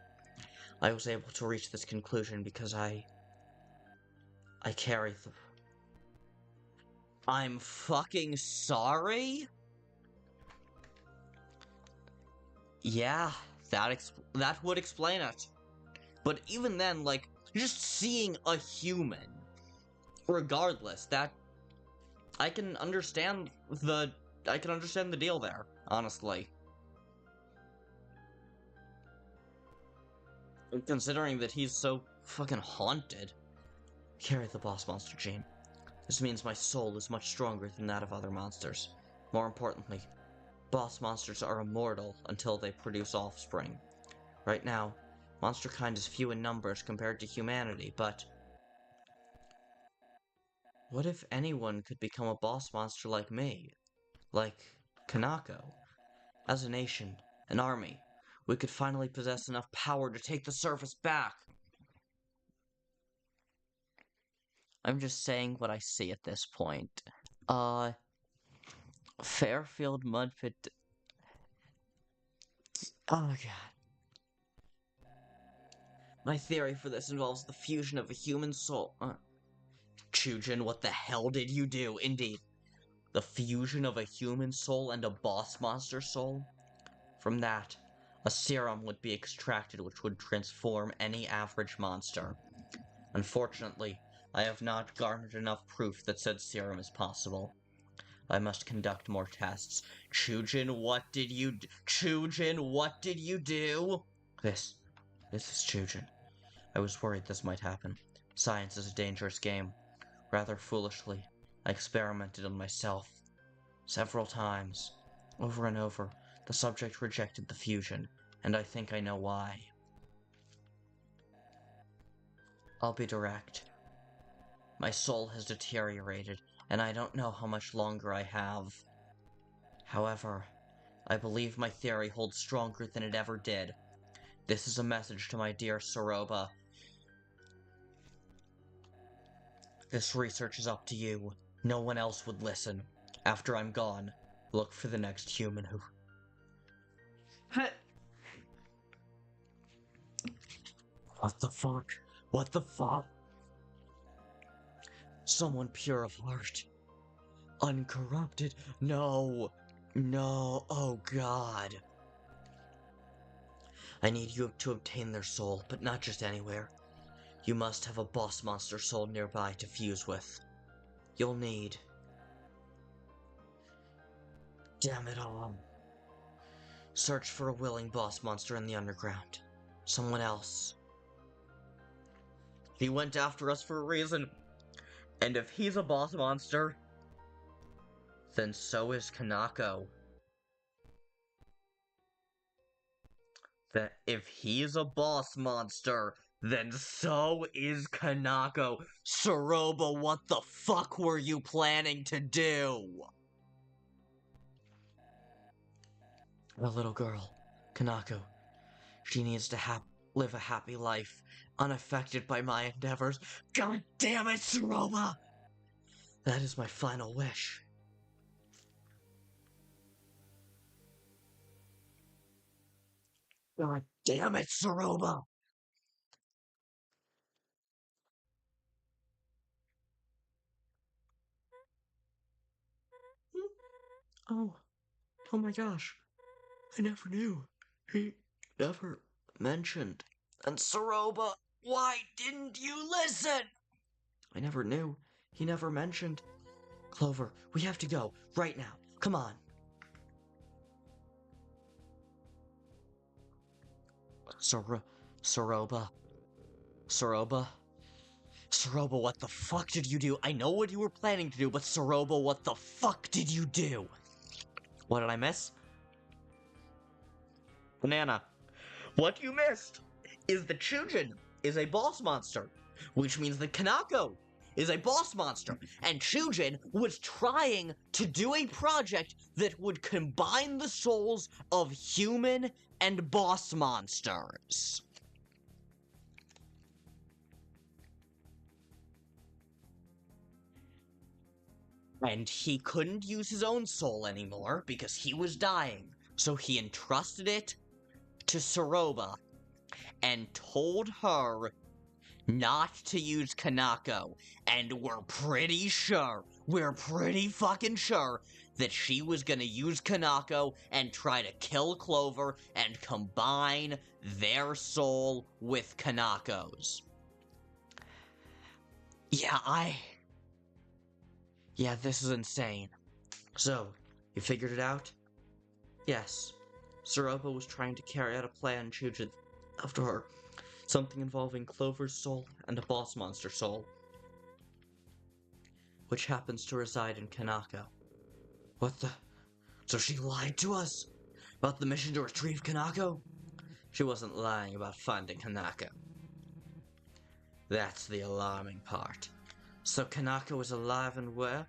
I was able to reach this conclusion because I carry the... I'm fucking sorry? Yeah, that would explain it. But even then, like, just seeing a human, regardless, that... I can understand the deal there, honestly. Considering that he's so fucking haunted. Carry the boss monster gene. This means my soul is much stronger than that of other monsters. More importantly, boss monsters are immortal until they produce offspring. Right now, monster kind is few in numbers compared to humanity, but... what if anyone could become a boss monster like me? Like Kanako? As a nation, an army, we could finally possess enough power to take the surface back. I'm just saying what I see at this point. Fairfield Mudpit... oh god. My theory for this involves the fusion of a human soul... Chujin, what the hell did you do? Indeed. The fusion of a human soul and a boss monster soul? From that, a serum would be extracted which would transform any average monster. Unfortunately, I have not garnered enough proof that said serum is possible. I must conduct more tests. Chujin, what did you do? Chujin, what did you do? This is Chujin. I was worried this might happen. Science is a dangerous game. Rather foolishly, I experimented on myself. Several times. Over and over, the subject rejected the fusion, and I think I know why. I'll be direct. My soul has deteriorated, and I don't know how much longer I have. However, I believe my theory holds stronger than it ever did. This is a message to my dear Soroba. This research is up to you. No one else would listen. After I'm gone, look for the next human who... What the fuck? What the fuck? Someone pure of heart. Uncorrupted. No. No. Oh god. I need you to obtain their soul, but not just anywhere. You must have a boss monster soul nearby to fuse with. You'll need... Damn it all. Search for a willing boss monster in the underground. Someone else. He went after us for a reason. And if he's a boss monster, then so is Kanako. That if he's a boss monster, then so is Kanako. Soroba, what the fuck were you planning to do? The little girl, Kanako. She needs to live a happy life, unaffected by my endeavors. God damn it, Soroba! That is my final wish. God damn it, Soroba! Oh my gosh. I never knew. He never mentioned. And Soroba, why didn't you listen? I never knew. He never mentioned. Clover, we have to go, right now. Come on. Soroba. Soroba, what the fuck did you do? I know what you were planning to do, but Soroba, what the fuck did you do? What did I miss? Banana. What you missed is that Chujin is a boss monster, which means that Kanako is a boss monster, and Chujin was trying to do a project that would combine the souls of human and boss monsters. And he couldn't use his own soul anymore because he was dying, so he entrusted it to Soroba and told her not to use Kanako, and we're pretty fucking sure that she was gonna use Kanako and try to kill Clover and combine their soul with Kanako's. Yeah, this is insane. So, you figured it out? Yes. Soroba was trying to carry out a plan Chujin after her. Something involving Clover's soul and a boss monster soul, which happens to reside in Kanako. What the? So she lied to us? About the mission to retrieve Kanako? She wasn't lying about finding Kanako. That's the alarming part. So Kanako is alive and well?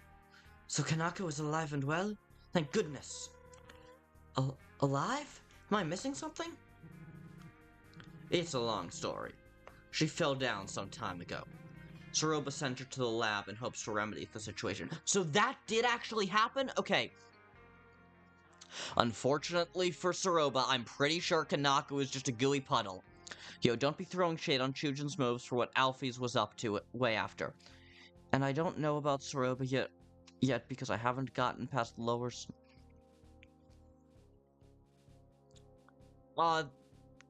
Thank goodness. Alive? Am I missing something? It's a long story. She fell down some time ago. Soroba sent her to the lab in hopes to remedy the situation. So that did actually happen? Okay. Unfortunately for Soroba, I'm pretty sure Kanako is just a gooey puddle. Yo, don't be throwing shade on Chujin's moves for what Alphys was up to way after. And I don't know about Soroba yet because I haven't gotten past lowers.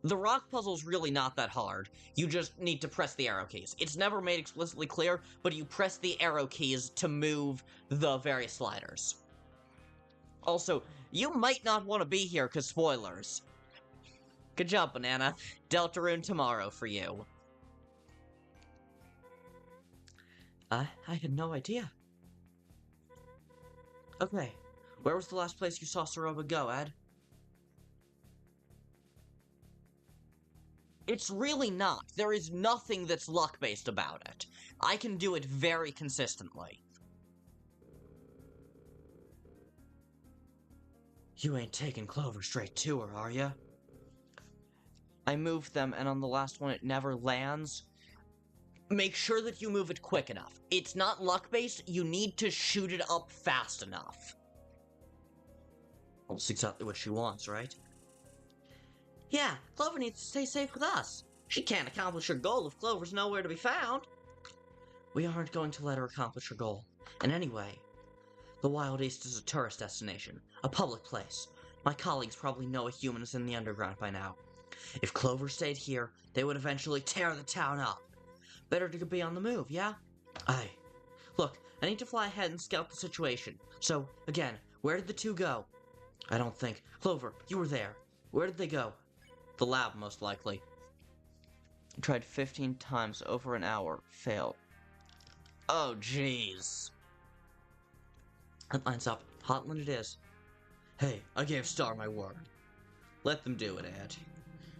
The rock puzzle's really not that hard. You just need to press the arrow keys. It's never made explicitly clear, but you press the arrow keys to move the various sliders. Also, you might not want to be here because spoilers. Good job, Banana. Deltarune tomorrow for you. I had no idea. Okay, where was the last place you saw Soroba go, Ed? It's really not. There is nothing that's luck-based about it. I can do it very consistently. You ain't taking Clover straight to her, are ya? I moved them, and on the last one it never lands. Make sure that you move it quick enough. It's not luck-based, you need to shoot it up fast enough. Well, that's exactly what she wants, right? Yeah, Clover needs to stay safe with us. She can't accomplish her goal if Clover's nowhere to be found. We aren't going to let her accomplish her goal. And anyway, the Wild East is a tourist destination, a public place. My colleagues probably know a human is in the underground by now. If Clover stayed here, they would eventually tear the town up. Better to be on the move, yeah? Aye. Look, I need to fly ahead and scout the situation. So, again, where did the two go? I don't think. Clover, you were there. Where did they go? The lab, most likely. Tried 15 times over an hour. Failed. Oh, jeez. That lines up. Hotland it is. Hey, I gave Star my word. Let them do it, Ed.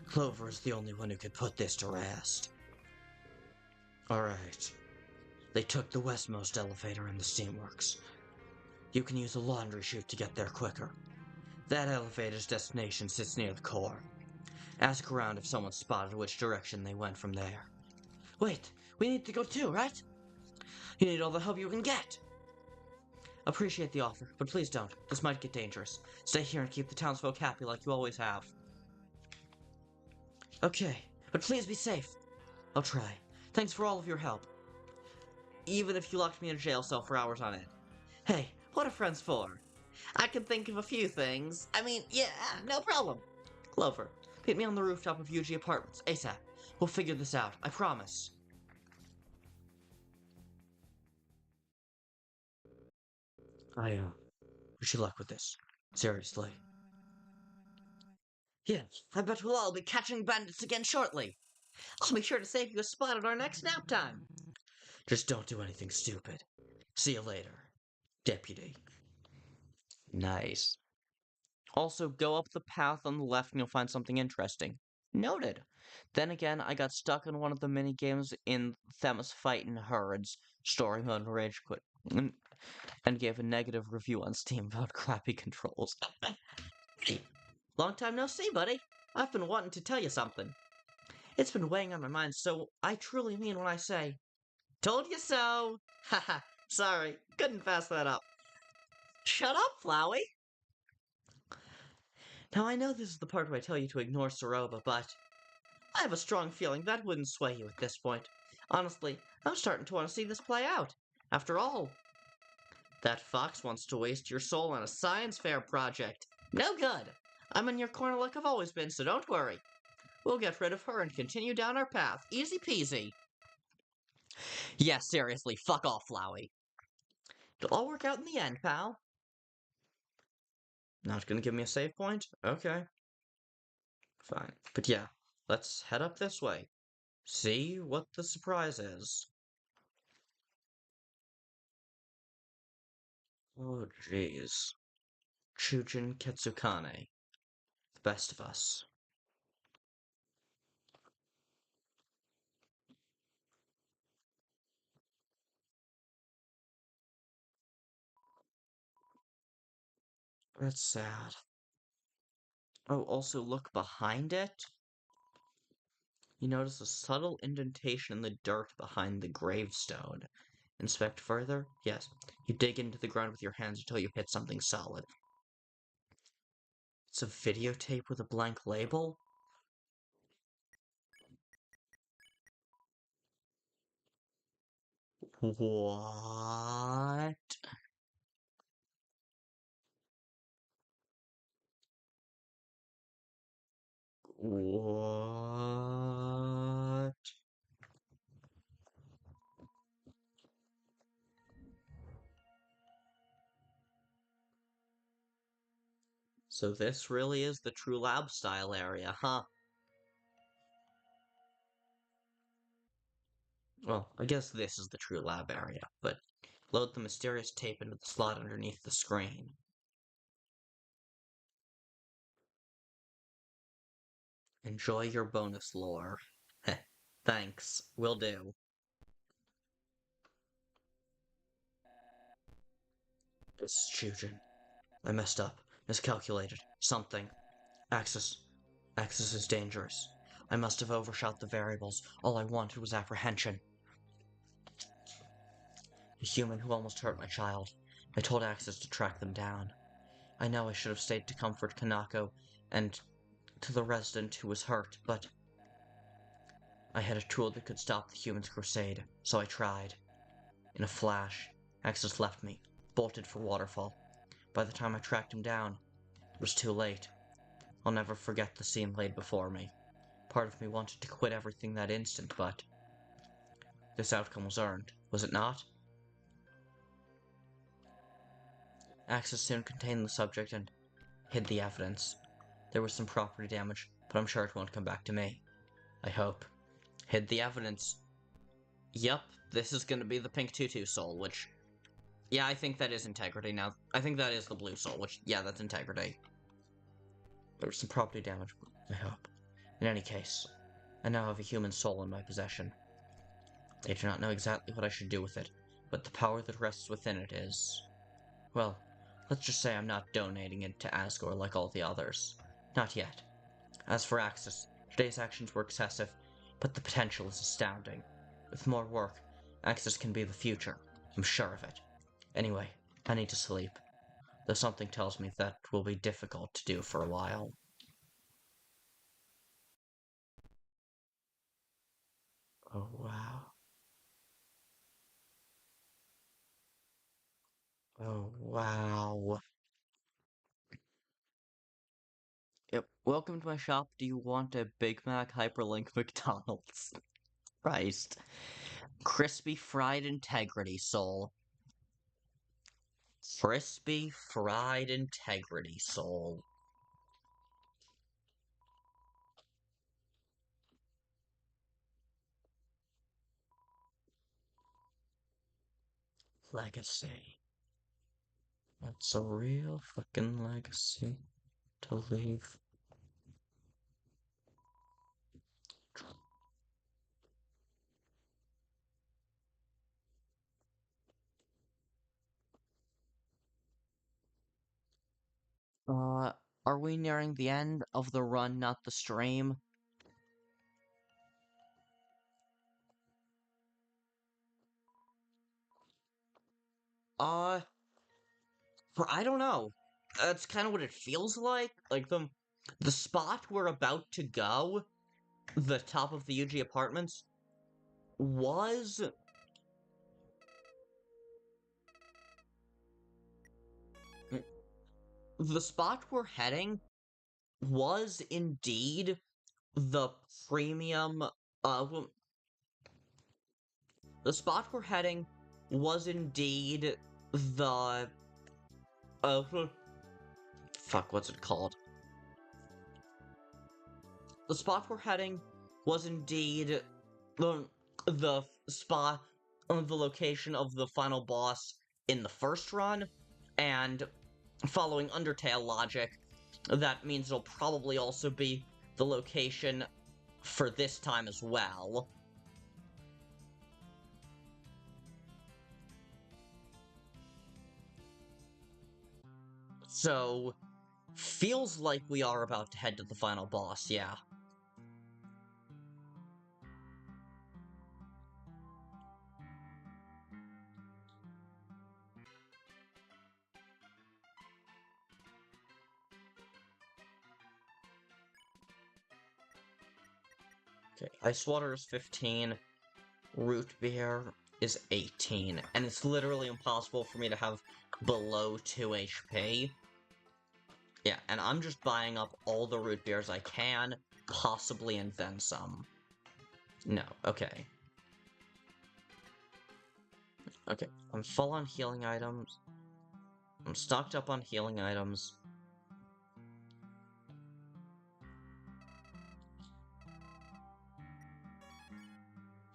Clover is the only one who could put this to rest. Alright. They took the westmost elevator in the steamworks. You can use a laundry chute to get there quicker. That elevator's destination sits near the core. Ask around if someone spotted which direction they went from there. Wait, we need to go too, right? You need all the help you can get. Appreciate the offer, but please don't. This might get dangerous. Stay here and keep the townsfolk happy like you always have. Okay, but please be safe. I'll try. Thanks for all of your help. Even if you locked me in a jail cell for hours on end. Hey, what are friends for? I can think of a few things. I mean, yeah, no problem. Clover, meet me on the rooftop of UG Apartments, ASAP. We'll figure this out, I promise. I wish you luck with this. Seriously. Yes, I bet we'll all be catching bandits again shortly. I'll be sure to save you a spot at our next nap time. Just don't do anything stupid. See you later, Deputy. Nice. Also, go up the path on the left and you'll find something interesting. Noted. Then again, I got stuck on one of the mini games in Themis Fight in Herds, story mode and rage quit, and gave a negative review on Steam about crappy controls. Hey, long time no see, buddy. I've been wanting to tell you something. It's been weighing on my mind, so I truly mean when I say, told you so! Haha, sorry, couldn't pass that up. Shut up, Flowey! Now I know this is the part where I tell you to ignore Soroba, but I have a strong feeling that wouldn't sway you at this point. Honestly, I'm starting to want to see this play out. After all, that fox wants to waste your soul on a science fair project. No good! I'm in your corner like I've always been, so don't worry. We'll get rid of her and continue down our path. Easy peasy. Yeah, seriously, fuck off, Flowey. It'll all work out in the end, pal. Not gonna give me a save point? Okay. Fine. But yeah, let's head up this way. See what the surprise is. Oh, jeez. Chujin Ketsukane. The best of us. That's sad. Oh, also look behind it. You notice a subtle indentation in the dirt behind the gravestone. Inspect further? Yes. You dig into the ground with your hands until you hit something solid. It's a videotape with a blank label? What? What? So this really is the true lab style area, huh? Well, I guess this is the true lab area, but load the mysterious tape into the slot underneath the screen. Enjoy your bonus lore. Heh, thanks, will do. This is Chujin. I messed up, miscalculated, something. Access. Access is dangerous. I must have overshot the variables. All I wanted was apprehension. The human who almost hurt my child. I told Access to track them down. I know I should have stayed to comfort Kanako and to the resident who was hurt, but I had a tool that could stop the human's crusade, so I tried. In a flash, Access left me, bolted for Waterfall. By the time I tracked him down, it was too late. I'll never forget the scene laid before me. Part of me wanted to quit everything that instant, but this outcome was earned, was it not? Access soon contained the subject and hid the evidence. There was some property damage, but I'm sure it won't come back to me. I hope. Hid the evidence. Yup, this is gonna be the pink tutu soul, which... Yeah, I think that is integrity now. I think that is the blue soul, which... Yeah, that's integrity. There was some property damage, I hope. In any case, I now have a human soul in my possession. I do not know exactly what I should do with it, but the power that rests within it is... Well, let's just say I'm not donating it to Asgore like all the others. Not yet. As for Axis, today's actions were excessive, but the potential is astounding. With more work, Axis can be the future. I'm sure of it. Anyway, I need to sleep, though something tells me that will be difficult to do for a while. Oh, wow. Oh, wow. Yep. Welcome to my shop. Do you want a Big Mac hyperlink McDonald's? Christ. Crispy fried integrity soul. Crispy fried integrity soul. Legacy. That's a real fucking legacy to leave. Are we nearing the end of the run, not the stream? Uh, I don't know. That's kind of what it feels like. Like the spot we're about to go, the top of the UG apartments, was the spot we're heading was indeed the premium. Well, the spot we're heading was indeed the uh, fuck, what's it called? The spot we're heading was indeed the spot, the location of the final boss in the first run, and following Undertale logic, that means it'll probably also be the location for this time as well. So, feels like we are about to head to the final boss, yeah. Okay, Ice Water is 15, Root Beer is 18, and it's literally impossible for me to have below 2 HP. Yeah, and I'm just buying up all the root beers I can, possibly, and then some. No, okay. Okay, I'm full on healing items. I'm stocked up on healing items.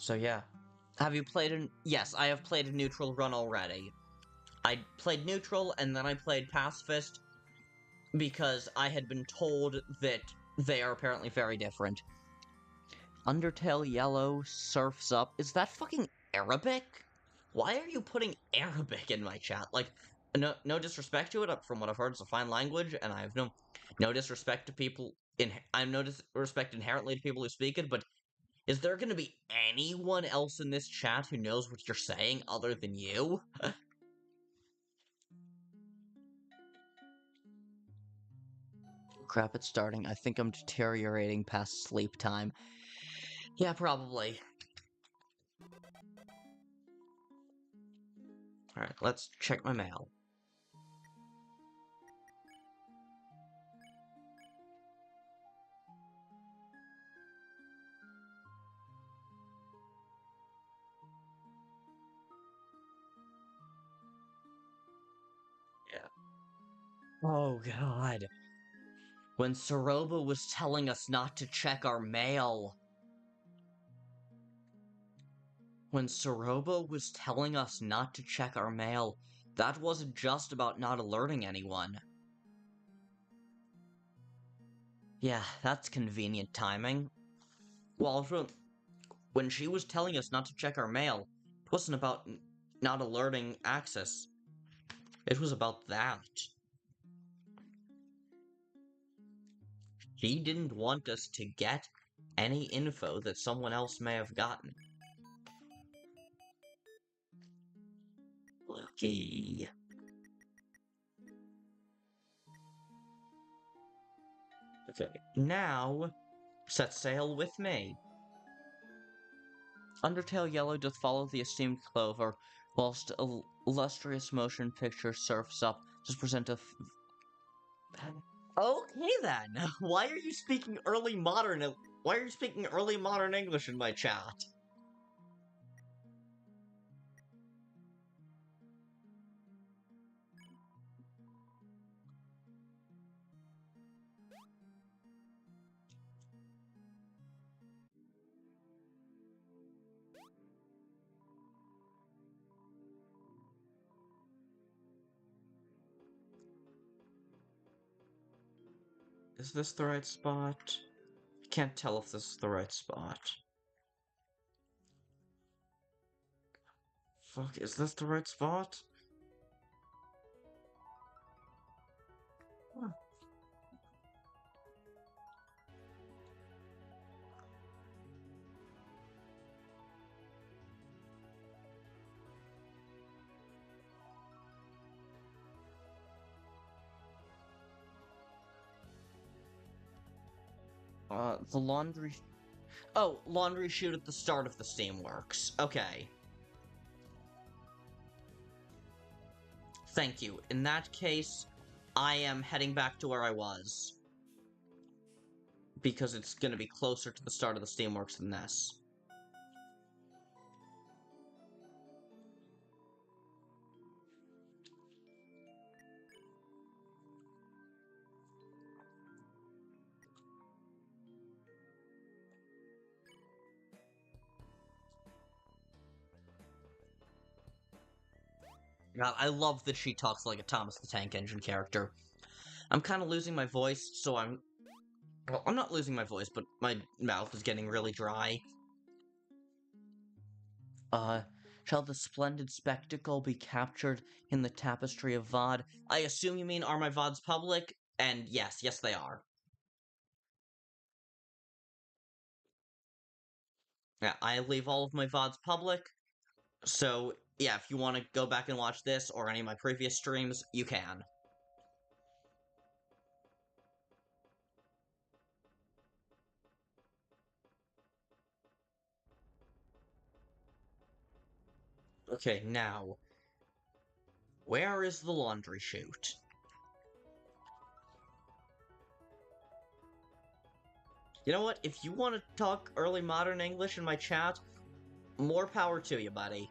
So yeah, Have you played an... Yes, I have played a neutral run already. I played neutral, and then I played pacifist, because I had been told that they are apparently very different. Undertale Yellow surfs up. Is that fucking Arabic? Why are you putting Arabic in my chat? Like, no disrespect to it. From what I've heard, it's a fine language, and I have no disrespect to people. I'm no disrespect inherently to people who speak it, but is there going to be anyone else in this chat who knows what you're saying other than you? Crap, it's starting. I think I'm deteriorating past sleep time. Yeah, probably. Alright, let's check my mail. Yeah. Oh, God. When Soroba was telling us not to check our mail. When Soroba was telling us not to check our mail, that wasn't just about not alerting anyone. Yeah, that's convenient timing. Well, when she was telling us not to check our mail, it wasn't about not alerting Axis. It was about that. She didn't want us to get any info that someone else may have gotten. Okay. Okay, now, set sail with me. Undertale Yellow doth follow the esteemed Clover, whilst illustrious motion picture surfs up to present a... Okay then, why are you speaking early modern... Why are you speaking early modern English in my chat? Is this the right spot? I can't tell if this is the right spot. Fuck, is this the right spot? Huh. The laundry... Oh, laundry chute at the start of the Steamworks. Okay. Thank you. In that case, I am heading back to where I was. Because it's gonna be closer to the start of the Steamworks than this. God, I love that she talks like a Thomas the Tank Engine character. I'm kind of losing my voice, so I'm... Well, I'm not losing my voice, but my mouth is getting really dry. Shall the splendid spectacle be captured in the tapestry of VOD? I assume you mean, are my VODs public? And yes, they are. Yeah, I leave all of my VODs public, so yeah, if you want to go back and watch this or any of my previous streams, you can. Okay, now, where is the laundry chute? You know what? If you want to talk early modern English in my chat, more power to you, buddy.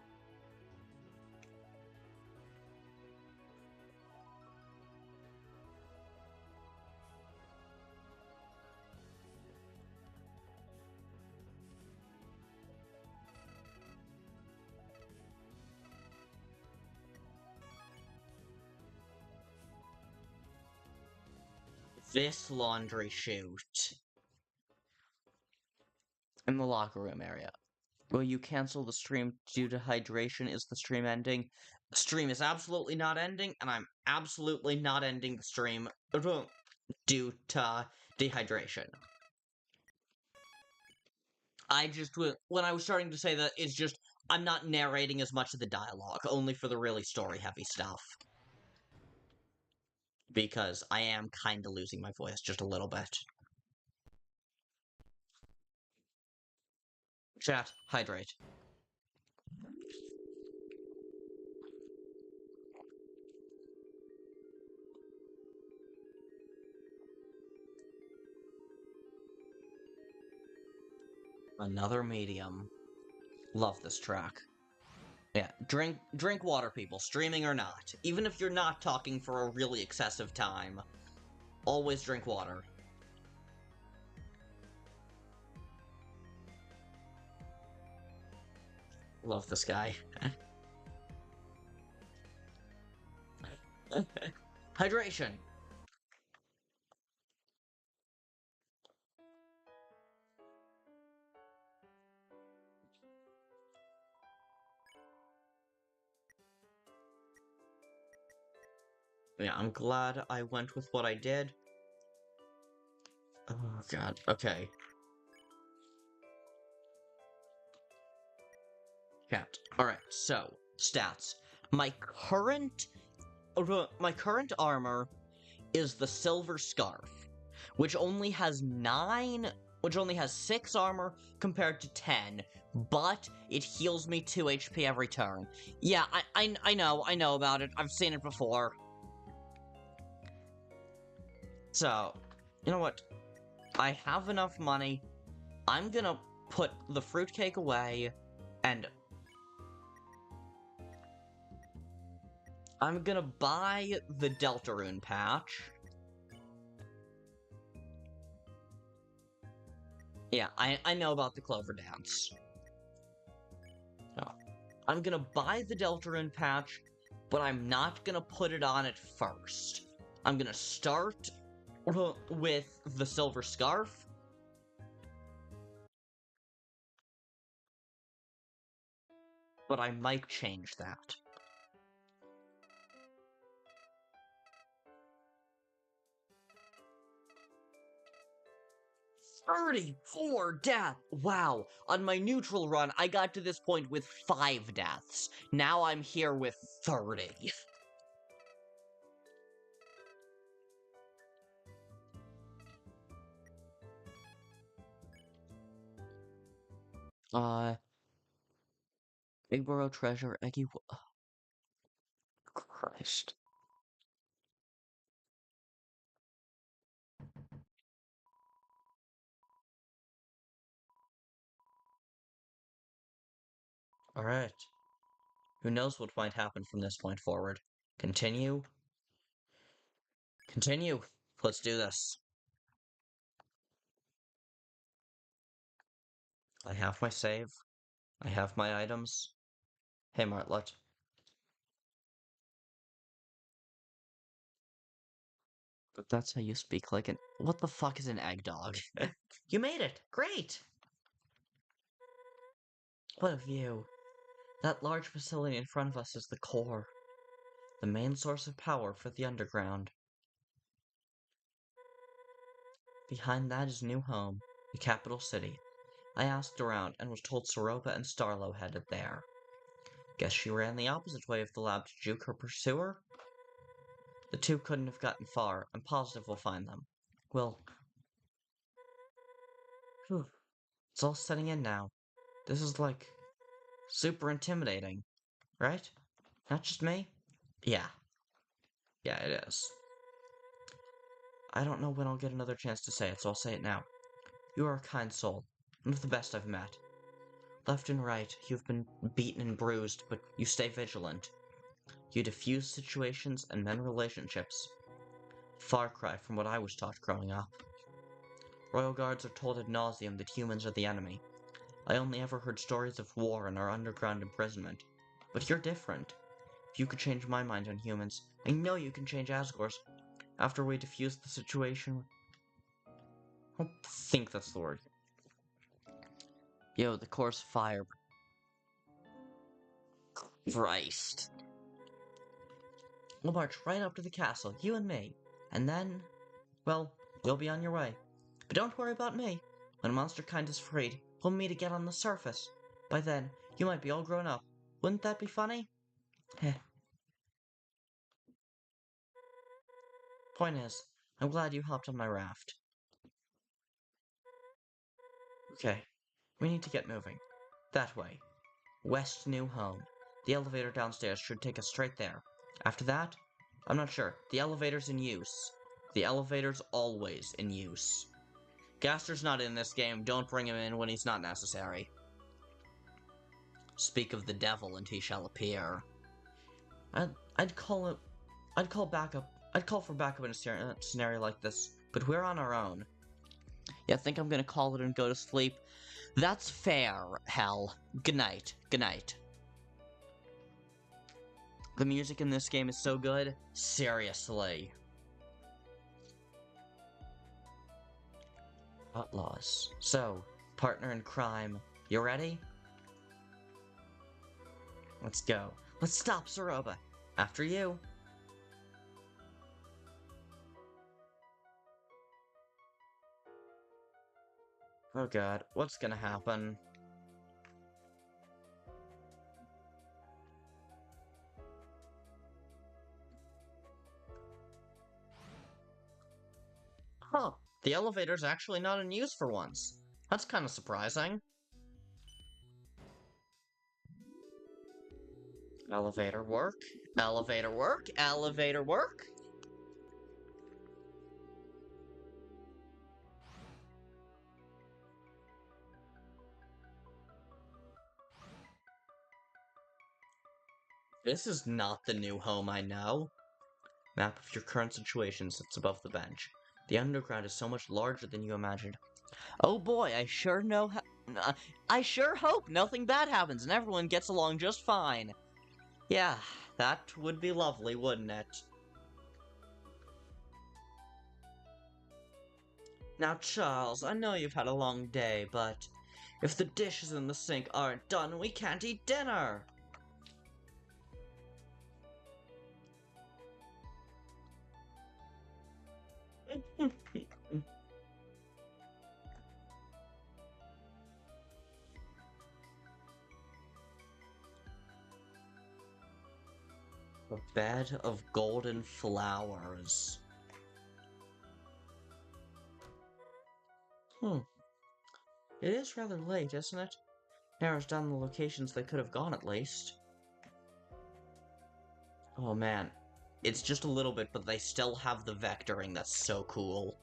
this laundry chute in the locker room area. Will you cancel the stream due to hydration? Is the stream ending? The stream is absolutely not ending, and I'm absolutely not ending the stream due to dehydration. When I was starting to say that, it's just, I'm not narrating as much of the dialogue, only for the really story-heavy stuff. Because I am kinda losing my voice just a little bit. Chat, hydrate. Another medium. Love this track. Yeah, drink water, people, streaming or not. Even if you're not talking for a really excessive time, always drink water. Love this guy. Hydration! Yeah, I'm glad I went with what I did. Oh god, okay. Cat. Alright, so, stats. My current armor is the Silver Scarf, which only has 6 armor compared to 10, but it heals me 2 HP every turn. Yeah, I know about it. I've seen it before. So, you know what? I have enough money. I'm gonna put the fruitcake away, and I'm gonna buy the Deltarune patch. Yeah, I know about the Clover Dance. Oh. I'm gonna buy the Deltarune patch, but I'm not gonna put it on it first. I'm gonna start with the Silver Scarf. But I might change that. "34 death! Wow, on my neutral run, I got to this point with 5 deaths. Now I'm here with 30. Big Burrow Treasure, Eggy... Christ. Alright. Who knows what might happen from this point forward? Continue? Continue. Let's do this. I have my save. I have my items. Hey, Martlet. But that's how you speak like an... What the fuck is an egg dog? You made it! Great! What a view. That large facility in front of us is the core. The main source of power for the underground. Behind that is New Home, the capital city. I asked around and was told Soroba and Starlo headed there. Guess she ran the opposite way of the lab to juke her pursuer? The two couldn't have gotten far. I'm positive we'll find them. Well... Whew. It's all setting in now. This is like... super intimidating. Right? Not just me? Yeah. Yeah, it is. I don't know when I'll get another chance to say it, so I'll say it now. You are a kind soul, one of the best I've met. Left and right, you've been beaten and bruised, but you stay vigilant. You diffuse situations and mend relationships. Far cry from what I was taught growing up. Royal Guards are told ad nauseum that humans are the enemy. I only ever heard stories of war and our underground imprisonment. But you're different. If you could change my mind on humans, I know you can change Asgore's. After we defuse the situation. I don't think that's the word. Yo, the course fire. Christ. We'll march right up to the castle, you and me. And then, well, you'll be on your way. But don't worry about me. When monster kind is freed, we'll meet again on the surface. By then, you might be all grown up. Wouldn't that be funny? Heh. Point is, I'm glad you hopped on my raft. Okay, we need to get moving. That way. West New Home. The elevator downstairs should take us straight there. After that, I'm not sure. The elevator's in use. The elevator's always in use. Gaster's not in this game. Don't bring him in when he's not necessary. Speak of the devil and he shall appear. I'd call for backup in a scenario like this, but we're on our own. Yeah, I think I'm gonna call it and go to sleep. That's fair, hell. Good night. Good night. The music in this game is so good. Seriously. Outlaws. So, partner in crime, you ready? Let's go. Let's stop Soroba. After you. Oh god, what's gonna happen? Huh, the elevator's actually not in use for once. That's kind of surprising. Elevator work, elevator work, elevator work. This is not the new home I know. Map of your current situation sits above the bench. The underground is so much larger than you imagined. Oh boy, I sure hope nothing bad happens and everyone gets along just fine. Yeah, that would be lovely, wouldn't it? Now, Charles, I know you've had a long day, but if the dishes in the sink aren't done, we can't eat dinner! A bed of golden flowers. It is rather late, isn't it? Narrows down the locations they could have gone, at least. Oh man. It's just a little bit, but they still have the vectoring. That's so cool.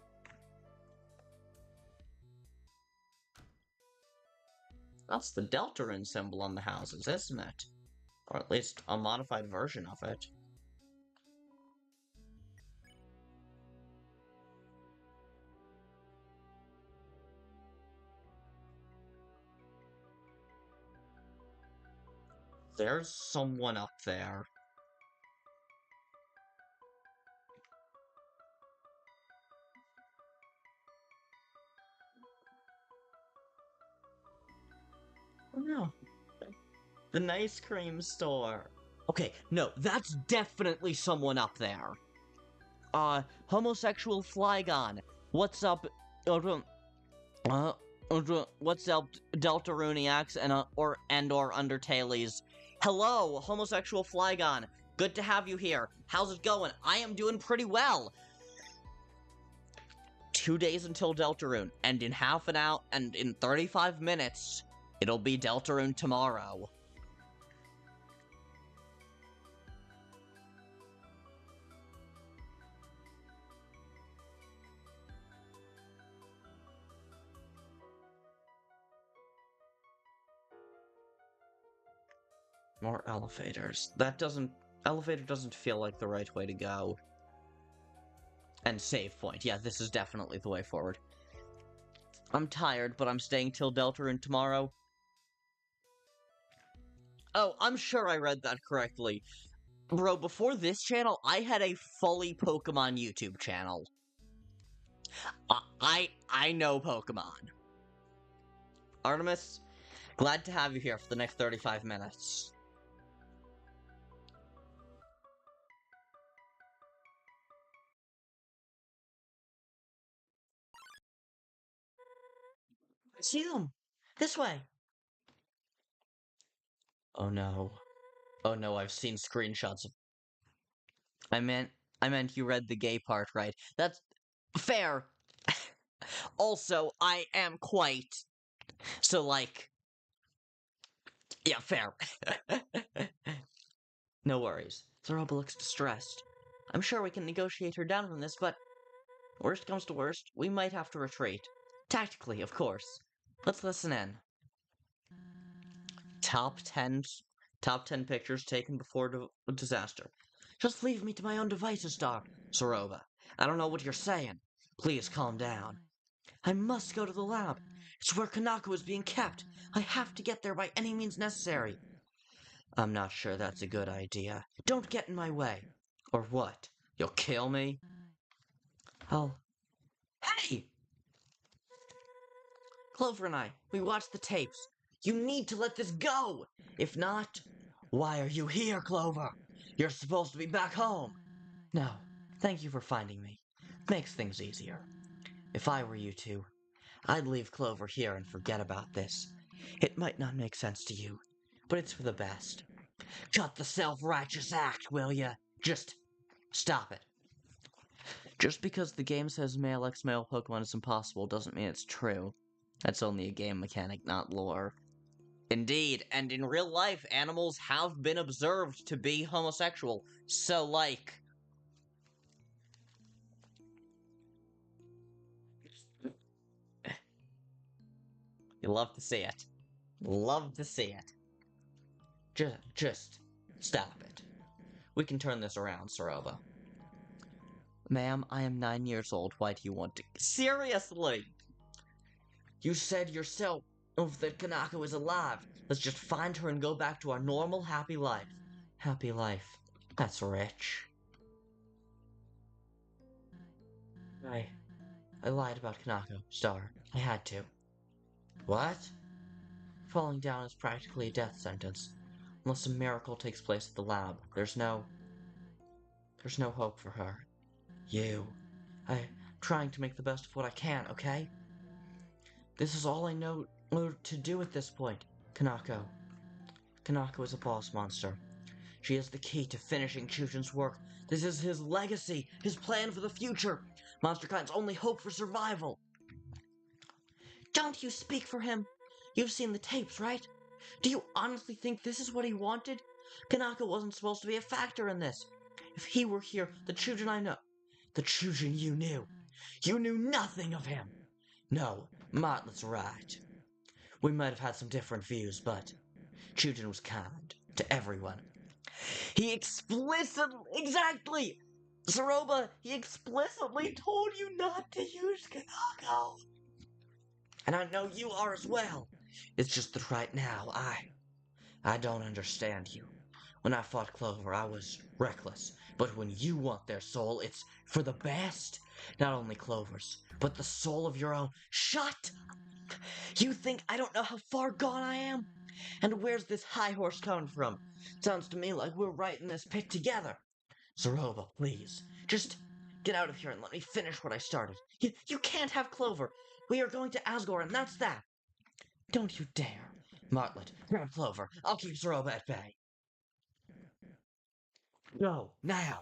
That's the Deltarune symbol on the houses, isn't it? Or at least a modified version of it. There's someone up there. Oh no. The ice cream store. Okay, no, that's definitely someone up there. Homosexual Flygon. What's up, what's up, Deltaruniacs or Undertales? Hello, homosexual Flygon. Good to have you here. How's it going? I am doing pretty well. 2 days until Deltarune, and in half an hour, and in 35 minutes, it'll be Deltarune tomorrow. More elevators. Elevator doesn't feel like the right way to go. And save point. Yeah, this is definitely the way forward. I'm tired, but I'm staying till Deltarune tomorrow. Oh, I'm sure I read that correctly. Bro, before this channel, I had a fully Pokemon YouTube channel. I know Pokemon. Artemis, glad to have you here for the next 35 minutes. See them! This way! Oh no. Oh no, I've seen screenshots of... I meant you read the gay part, right? That's fair. Also, I am quite... So, like... Yeah, fair. No worries. Zeroba looks distressed. I'm sure we can negotiate her down from this, but... Worst comes to worst, we might have to retreat. Tactically, of course. Let's listen in. Top 10 pictures taken before disaster. Just leave me to my own devices, Zeroba. I don't know what you're saying. Please calm down. I must go to the lab. It's where Kanako is being kept. I have to get there by any means necessary. I'm not sure that's a good idea. Don't get in my way. Or what? You'll kill me? Hey! Clover and we watched the tapes. You need to let this go! If not, why are you here, Clover? You're supposed to be back home. No, thank you for finding me. Makes things easier. If I were you two, I'd leave Clover here and forget about this. It might not make sense to you, but it's for the best. Cut the self-righteous act, will ya? Just stop it. Just because the game says male x male Pokemon is impossible doesn't mean it's true. That's only a game mechanic, not lore. Indeed, and in real life, animals have been observed to be homosexual. So, like... You love to see it. Love to see it. Just stop it. We can turn this around, Zeroba. Ma'am, I am 9 years old. Why do you want to... Seriously! You said yourself that Kanako is alive. Let's just find her and go back to our normal, happy life. Happy life. That's rich. I lied about Kanako, Star. I had to. What? Falling down is practically a death sentence. Unless a miracle takes place at the lab, there's no hope for her. I'm trying to make the best of what I can, okay? This is all I know to do at this point. Kanako. Kanako is a boss monster. She is the key to finishing Chujin's work. This is his legacy, his plan for the future. Monsterkind's only hope for survival. Don't you speak for him. You've seen the tapes, right? Do you honestly think this is what he wanted? Kanako wasn't supposed to be a factor in this. If he were here, the Chujin I know... The Chujin you knew. You knew nothing of him. No, Martlet's right. We might have had some different views, but Chujin was kind to everyone. He explicitly... Exactly! Zeroba, he explicitly told you not to use Kanako. And I know you are as well. It's just that right now, I don't understand you. When I fought Clover, I was reckless. But when you want their soul, it's for the best. Not only Clover's, but the soul of your own. Shut! You think I don't know how far gone I am? And where's this high horse coming from? Sounds to me like we're right in this pit together. Zeroba, please. Just get out of here and let me finish what I started. You can't have Clover. We are going to Asgore, and that's that. Don't you dare. Martlet, grab Clover. I'll keep Zeroba at bay. Go, now.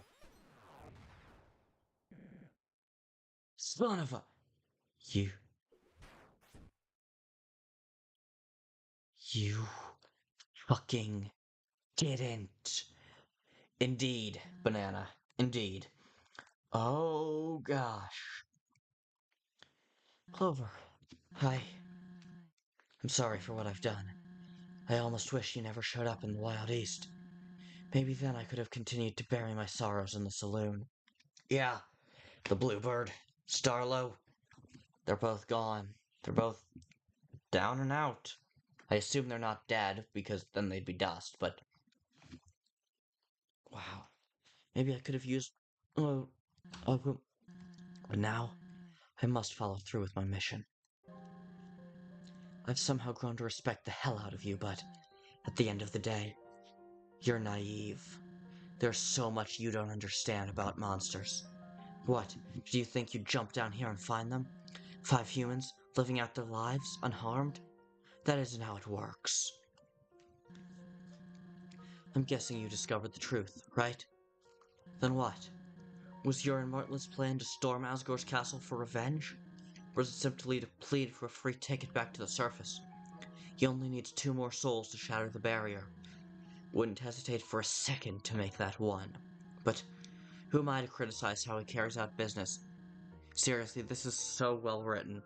Son of a... You fucking didn't. Indeed, Banana. Indeed. Oh, gosh. Clover, I'm sorry for what I've done. I almost wish you never showed up in the Wild East. Maybe then I could have continued to bury my sorrows in the saloon. Yeah, the Bluebird, Starlo, they're both gone. They're both down and out. I assume they're not dead, because then they'd be dust, but... Wow. Maybe I could have used... Uh, but now, I must follow through with my mission. I've somehow grown to respect the hell out of you, but at the end of the day, you're naive. There's so much you don't understand about monsters. What, do you think you'd jump down here and find them? 5 humans, living out their lives, unharmed? That isn't how it works. I'm guessing you discovered the truth, right? Then what? Was your and Martlet's plan to storm Asgore's castle for revenge? Or is it simply to plead for a free ticket back to the surface? He only needs 2 more souls to shatter the barrier. Wouldn't hesitate for a second to make that 1. But who am I to criticize how he carries out business? Seriously, this is so well written.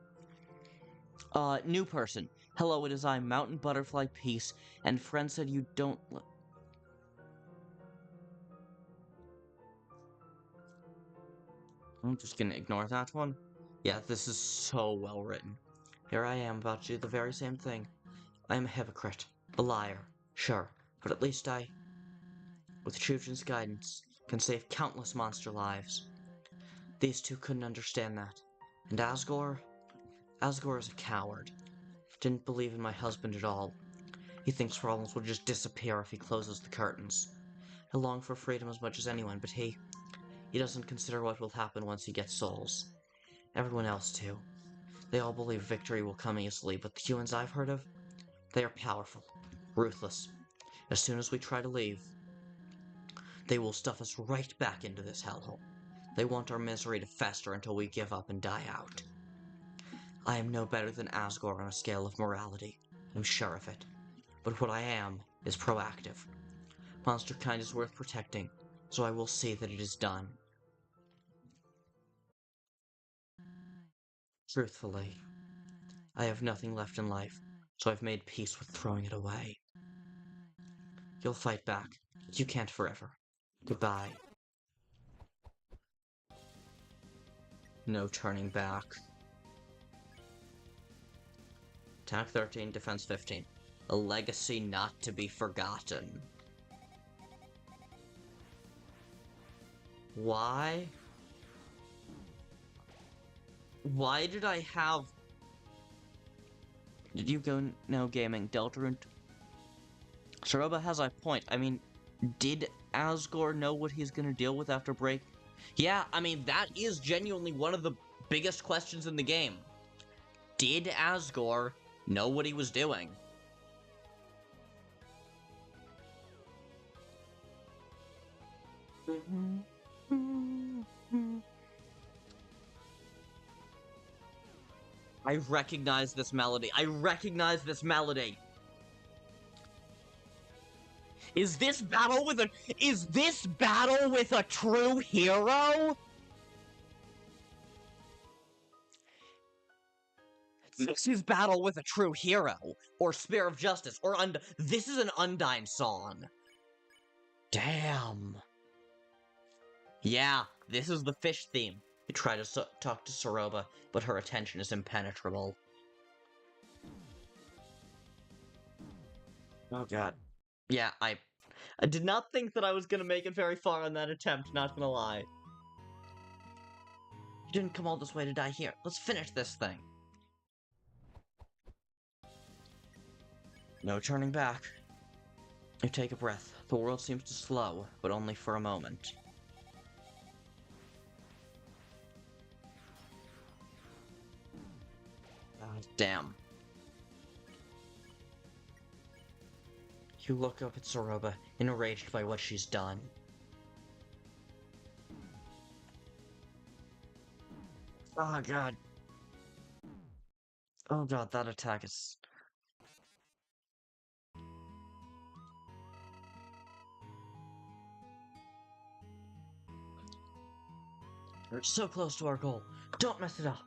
New person. Hello, it is I, Mountain Butterfly Peace, and friend said you don't... I'm just gonna ignore that one. Yeah, this is so well written. Here I am about to do the very same thing. I am a hypocrite. A liar. Sure. But at least I, with Chujin's guidance, can save countless monster lives. These 2 couldn't understand that. And Asgore is a coward. Didn't believe in my husband at all. He thinks problems will just disappear if he closes the curtains. I long for freedom as much as anyone, but he doesn't consider what will happen once he gets souls. Everyone else too. They all believe victory will come easily, but the humans I've heard of, they are powerful, ruthless. As soon as we try to leave, they will stuff us right back into this hellhole. They want our misery to fester until we give up and die out. I am no better than Asgore on a scale of morality. I'm sure of it. But what I am is proactive. Monster kind is worth protecting, so I will see that it is done. Truthfully, I have nothing left in life, so I've made peace with throwing it away. You'll fight back. You can't forever. Goodbye. No turning back. Attack 13, defense 15. A legacy not to be forgotten. Why? Why did I have... Did you go no gaming? Deltarune? Saroba has a point. I mean, did Asgore know what he's gonna deal with after break? Yeah, I mean, that is genuinely one of the biggest questions in the game. Did Asgore know what he was doing? I recognize this melody. I recognize this melody. Is this battle with a true hero? This is battle with a true hero, or Spear of Justice, or this is an Undyne song. Damn. Yeah, this is the fish theme. You try to talk to Saroba, but her attention is impenetrable. Oh god. Yeah, I did not think that I was gonna make it very far on that attempt, not gonna lie. You didn't come all this way to die here. Let's finish this thing. No turning back. You take a breath. The world seems to slow, but only for a moment. Damn. You look up at Saroba, enraged by what she's done. Oh god. Oh god, that attack is... We're so close to our goal. Don't mess it up.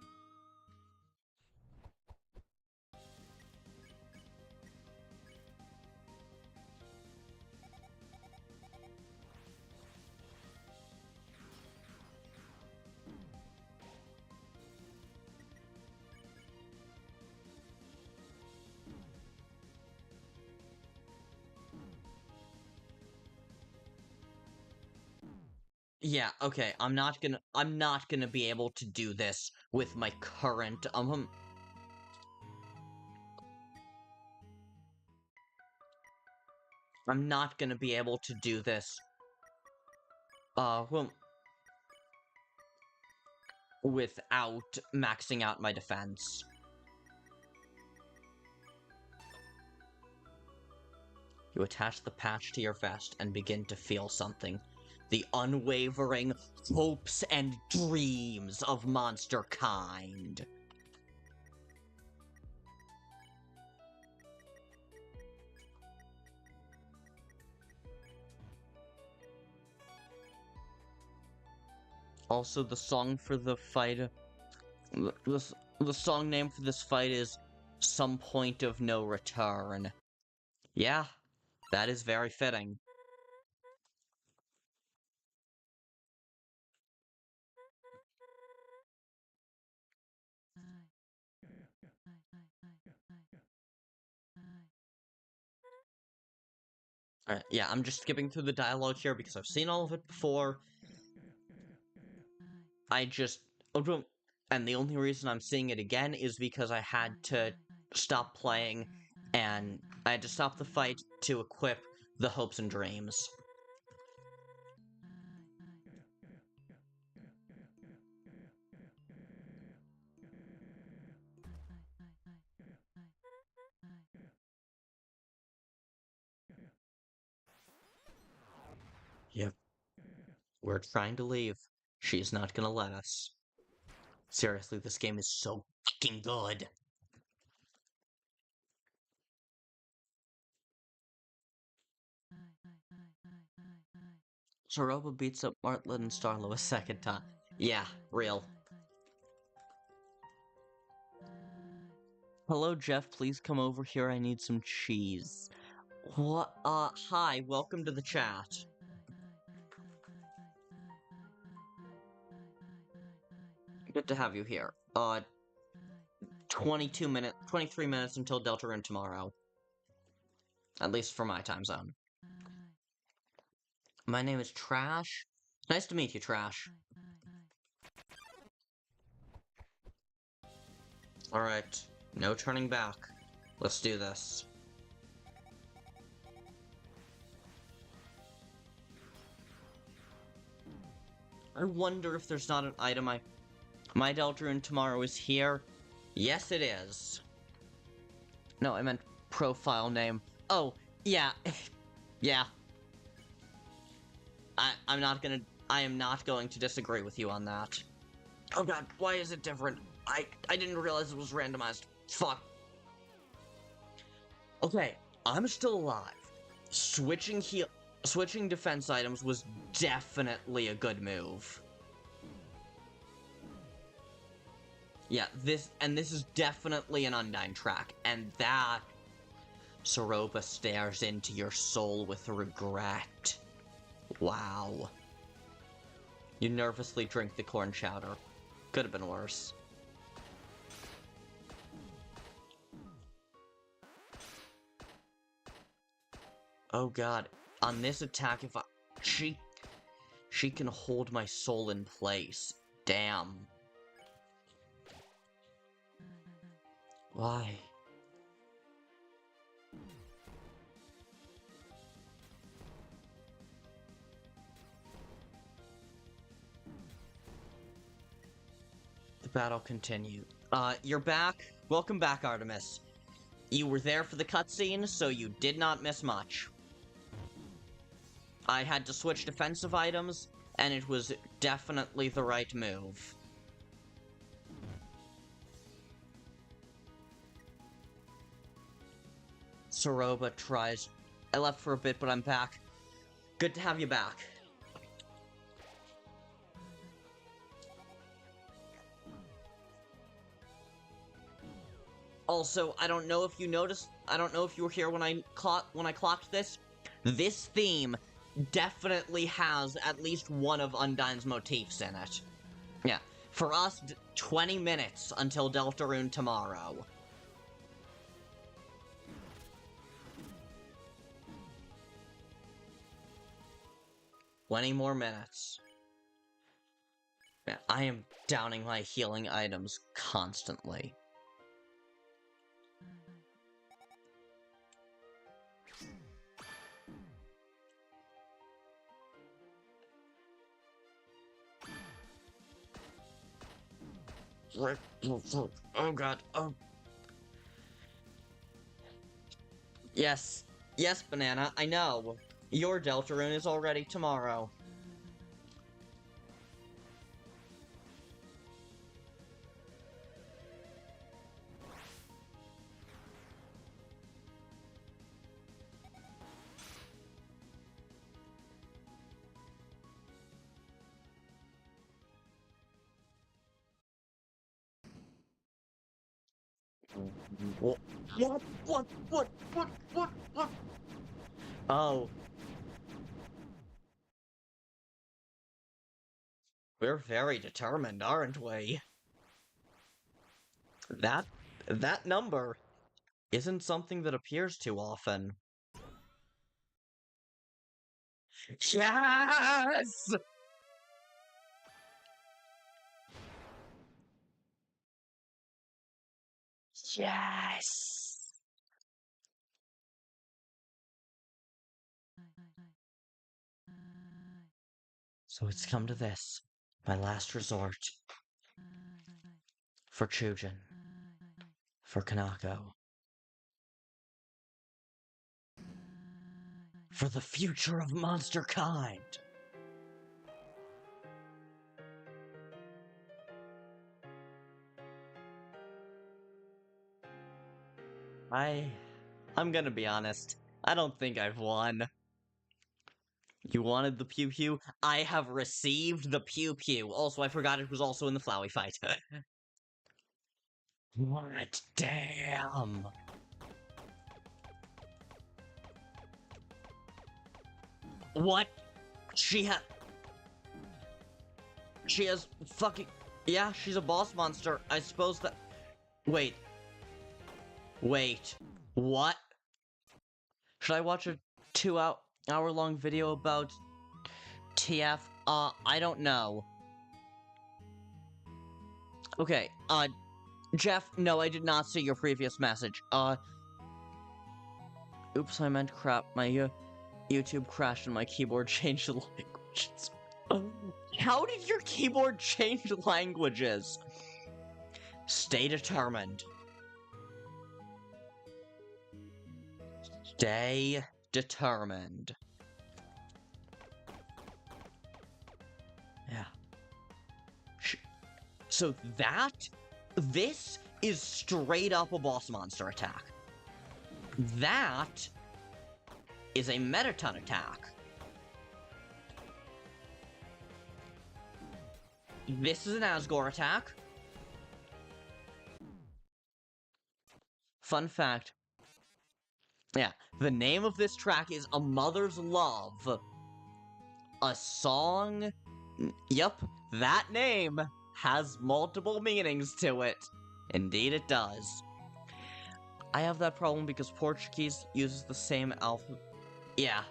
Yeah, okay, I'm not gonna be able to do this with my current, I'm not gonna be able to do this, well, without maxing out my defense. You attach the patch to your vest and begin to feel something. The unwavering hopes and dreams of monster kind. Also, the song for the fight, the song name for this fight is Some Point of No Return. Yeah, that is very fitting. Yeah, I'm just skipping through the dialogue here because I've seen all of it before. I just... And the only reason I'm seeing it again is because I had to stop playing, and I had to stop the fight to equip the hopes and dreams. Yep. We're trying to leave. She's not gonna let us. Seriously, this game is so fucking good. Soroba beats up Martlet and Starlo a second time. Yeah, real. Hello, Jeff, please come over here, I need some cheese. What? Hi, welcome to the chat. Good to have you here. 23 minutes until Deltarune tomorrow. At least for my time zone. My name is Trash. Nice to meet you, Trash. Alright, no turning back. Let's do this. I wonder if there's not an item My Deltarune tomorrow is here. Yes, it is. No, I meant profile name. Oh, yeah. Yeah. I am not going to disagree with you on that. Oh god, why is it different? I didn't realize it was randomized. Fuck. Okay, I'm still alive. Switching defense items was definitely a good move. Yeah, this is definitely an Undyne track, and that Soroba stares into your soul with regret. Wow. You nervously drink the corn chowder. Could have been worse. Oh god, on this attack, if I... She can hold my soul in place. Damn. Why? The battle continued. You're back? Welcome back, Artemis. You were there for the cutscene, so you did not miss much. I had to switch defensive items, and it was definitely the right move. Soroba tries. I left for a bit, but I'm back. Good to have you back. Also, I don't know if you noticed, I don't know if you were here when I clocked this. This theme definitely has at least one of Undyne's motifs in it. Yeah. For us, 20 minutes until Deltarune tomorrow. 20 more minutes. I am downing my healing items constantly. Oh god, oh. Yes, yes, Banana, I know. Your Deltarune is already tomorrow. What? Oh. We're very determined, aren't we? That number isn't something that appears too often. Yes! Yes! So it's come to this, my last resort. For Chujin. For Kanako. For the future of monster kind. I'm gonna be honest. I don't think I've won. You wanted the pew pew? I have received the pew pew. Also, I forgot it was also in the Flowey fight. What? Damn. What? She has fucking... Yeah, she's a boss monster. I suppose that... Wait. What? Should I watch a 2-hour-long video about TF? I don't know. Okay, Jeff, no, I did not see your previous message. Oops, I meant crap. My, YouTube crashed and my keyboard changed languages. How did your keyboard change languages? Stay determined. Stay determined. Yeah. So this is straight up a boss monster attack. That is a Metaton attack. This is an Asgore attack. Fun fact. Yeah, the name of this track is A Mother's Love. A song... Yep, that name has multiple meanings to it. Indeed it does. I have that problem because Portuguese uses the same alphabet. Yeah.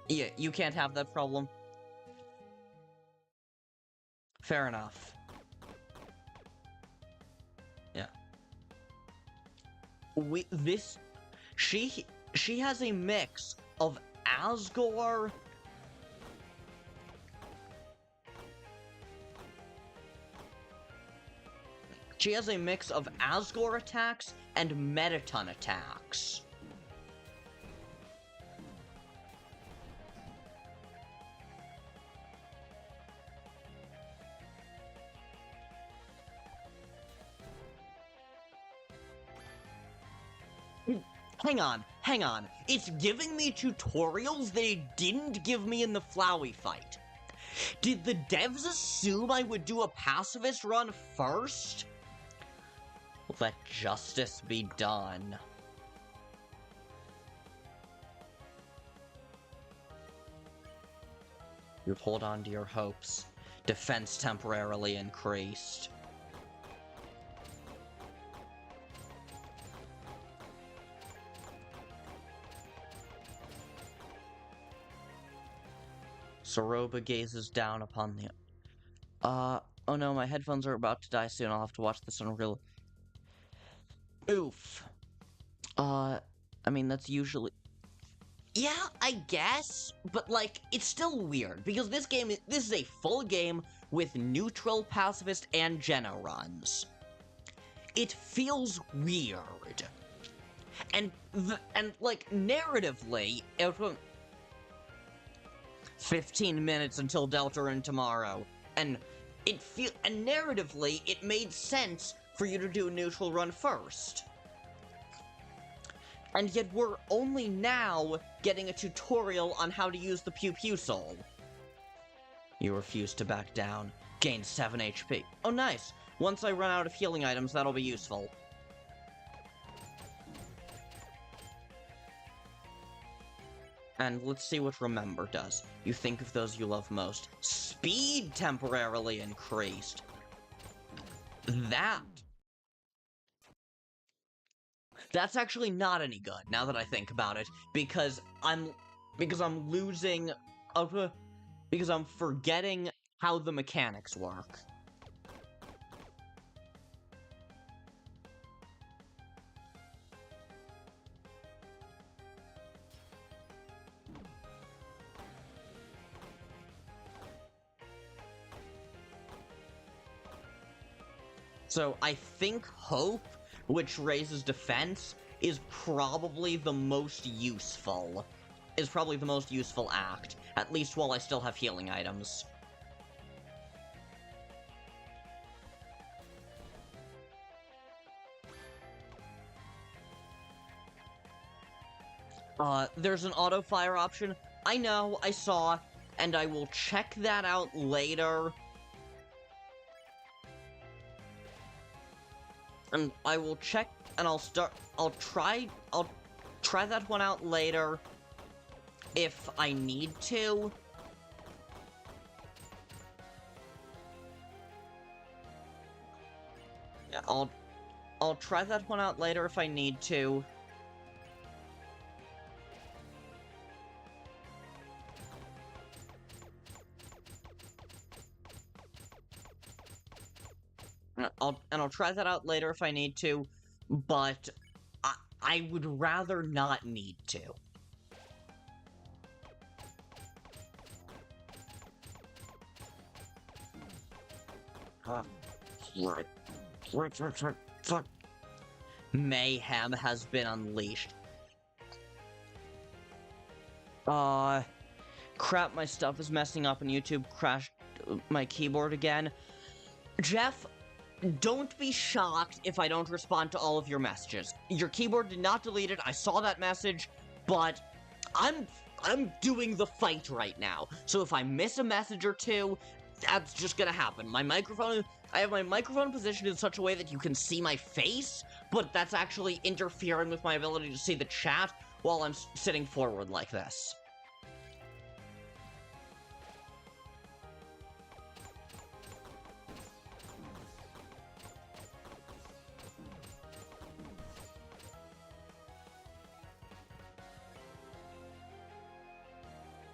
Yeah, you can't have that problem. Fair enough. Yeah. She has a mix of Asgore... She has a mix of Asgore attacks and Metaton attacks. Hang on. It's giving me tutorials they didn't give me in the Flowey fight. Did the devs assume I would do a pacifist run first? Let justice be done. You hold on to your hopes. Defense temporarily increased. Soroba gazes down upon the... Oh no, my headphones are about to die soon. I'll have to watch this on real. Oof. I mean, that's usually. Yeah, I guess, but like, it's still weird because this is a full game with neutral, pacifist, and Jenna runs. It feels weird, and like narratively, 15 minutes until Deltarune tomorrow, and narratively, it made sense for you to do a neutral run first. And yet we're only now getting a tutorial on how to use the Pew Pew Soul. You refuse to back down. Gain 7 HP. Oh, nice. Once I run out of healing items, that'll be useful. And let's see what Remember does. You think of those you love most. Speed temporarily increased. That's actually not any good, now that I think about it, because I'm losing, because I'm forgetting how the mechanics work. So I think Hope, which raises defense, is probably the most useful. Act, at least while I still have healing items. There's an auto-fire option. I know, I saw, and I will check that out later. And I will check, and I'll try that one out later if I need to. Yeah, I'll try that one out later if I need to. I'll try that out later if I need to, but I would rather not need to. Mayhem has been unleashed. Crap, my stuff is messing up and YouTube crashed my keyboard again. Jeff, don't be shocked if I don't respond to all of your messages. Your keyboard did not delete it, I saw that message, but I'm doing the fight right now. So if I miss a message or two, that's just gonna happen. I have my microphone positioned in such a way that you can see my face, but that's actually interfering with my ability to see the chat while I'm sitting forward like this.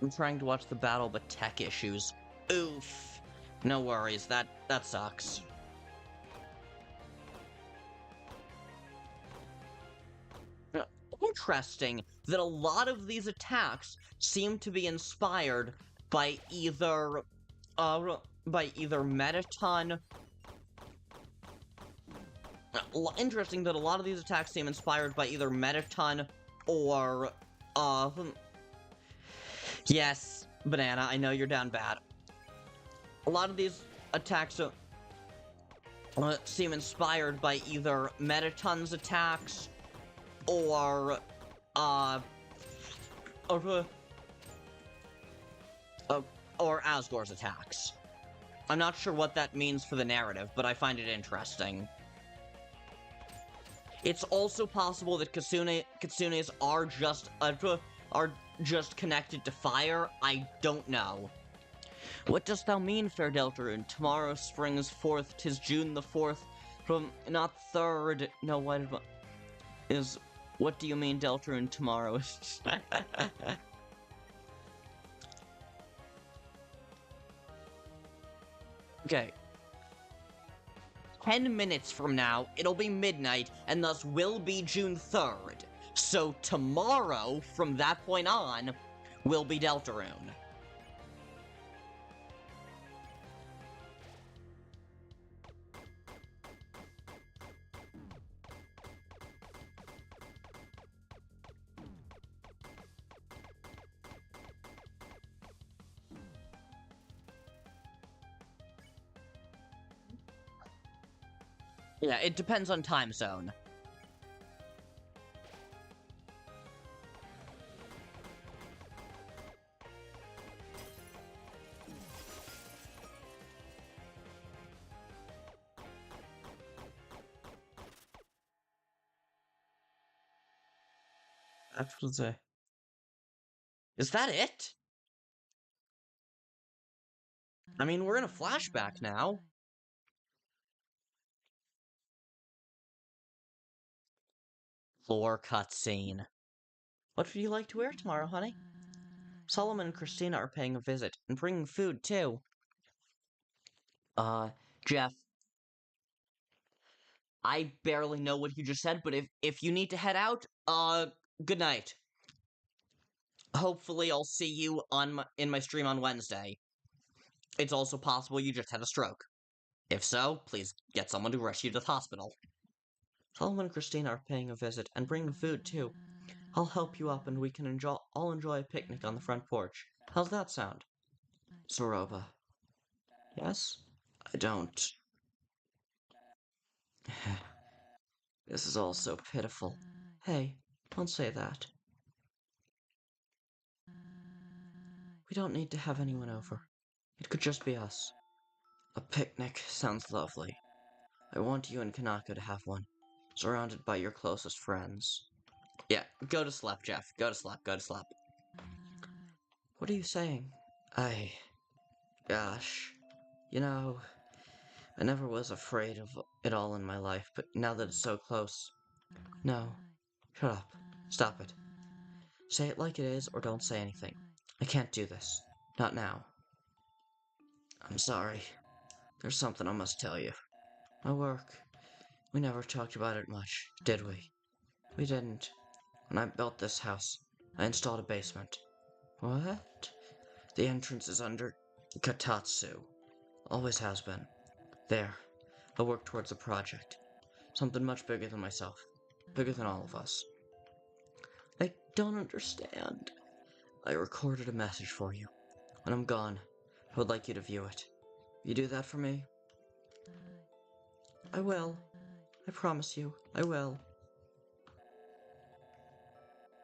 I'm trying to watch the battle, but tech issues. Oof. No worries, that sucks. Interesting that a lot of these attacks seem to be inspired by either Metaton. Interesting that a lot of these attacks seem inspired by either Metaton or yes, Banana, I know you're down bad. A lot of these attacks seem inspired by either Metaton's attacks or Asgore's attacks. I'm not sure what that means for the narrative, but I find it interesting. It's also possible that Kitsune's are just connected to fire. I don't know. What dost thou mean, fair Deltarune? Tomorrow spring's 4th, 'tis June the 4th, from not 3rd. No, what is? What do you mean, Deltarune? Tomorrow is. Okay. 10 minutes from now, it'll be midnight, and thus will be June 3rd. So tomorrow, from that point on, will be Deltarune. Yeah, it depends on time zone. After the... Is that it? I mean, we're in a flashback now. Floor cutscene. What would you like to wear tomorrow, honey? Solomon and Christina are paying a visit, and bringing food, too. Jeff, I barely know what you just said, but if you need to head out, good night. Hopefully I'll see you in my stream on Wednesday. It's also possible you just had a stroke. If so, please get someone to rush you to the hospital. Solomon and Christina are paying a visit, and bringing food, too. I'll help you up and we can all enjoy a picnic on the front porch. How's that sound? Soroba. Yes? I don't... This is all so pitiful. Hey, don't say that. We don't need to have anyone over. It could just be us. A picnic sounds lovely. I want you and Kanako to have one, surrounded by your closest friends. Yeah, go to sleep, Jeff. Go to sleep, go to sleep. What are you saying? Gosh. You know, I never was afraid of it all in my life, but now that it's so close... No. Shut up. Stop it. Say it like it is, or don't say anything. I can't do this. Not now. I'm sorry. There's something I must tell you. My work. We never talked about it much, did we? We didn't. When I built this house, I installed a basement. What? The entrance is under Katatsu. Always has been. There. I work towards a project. Something much bigger than myself. Bigger than all of us. I don't understand. I recorded a message for you. When I'm gone, I would like you to view it. You do that for me? I will. I promise you, I will.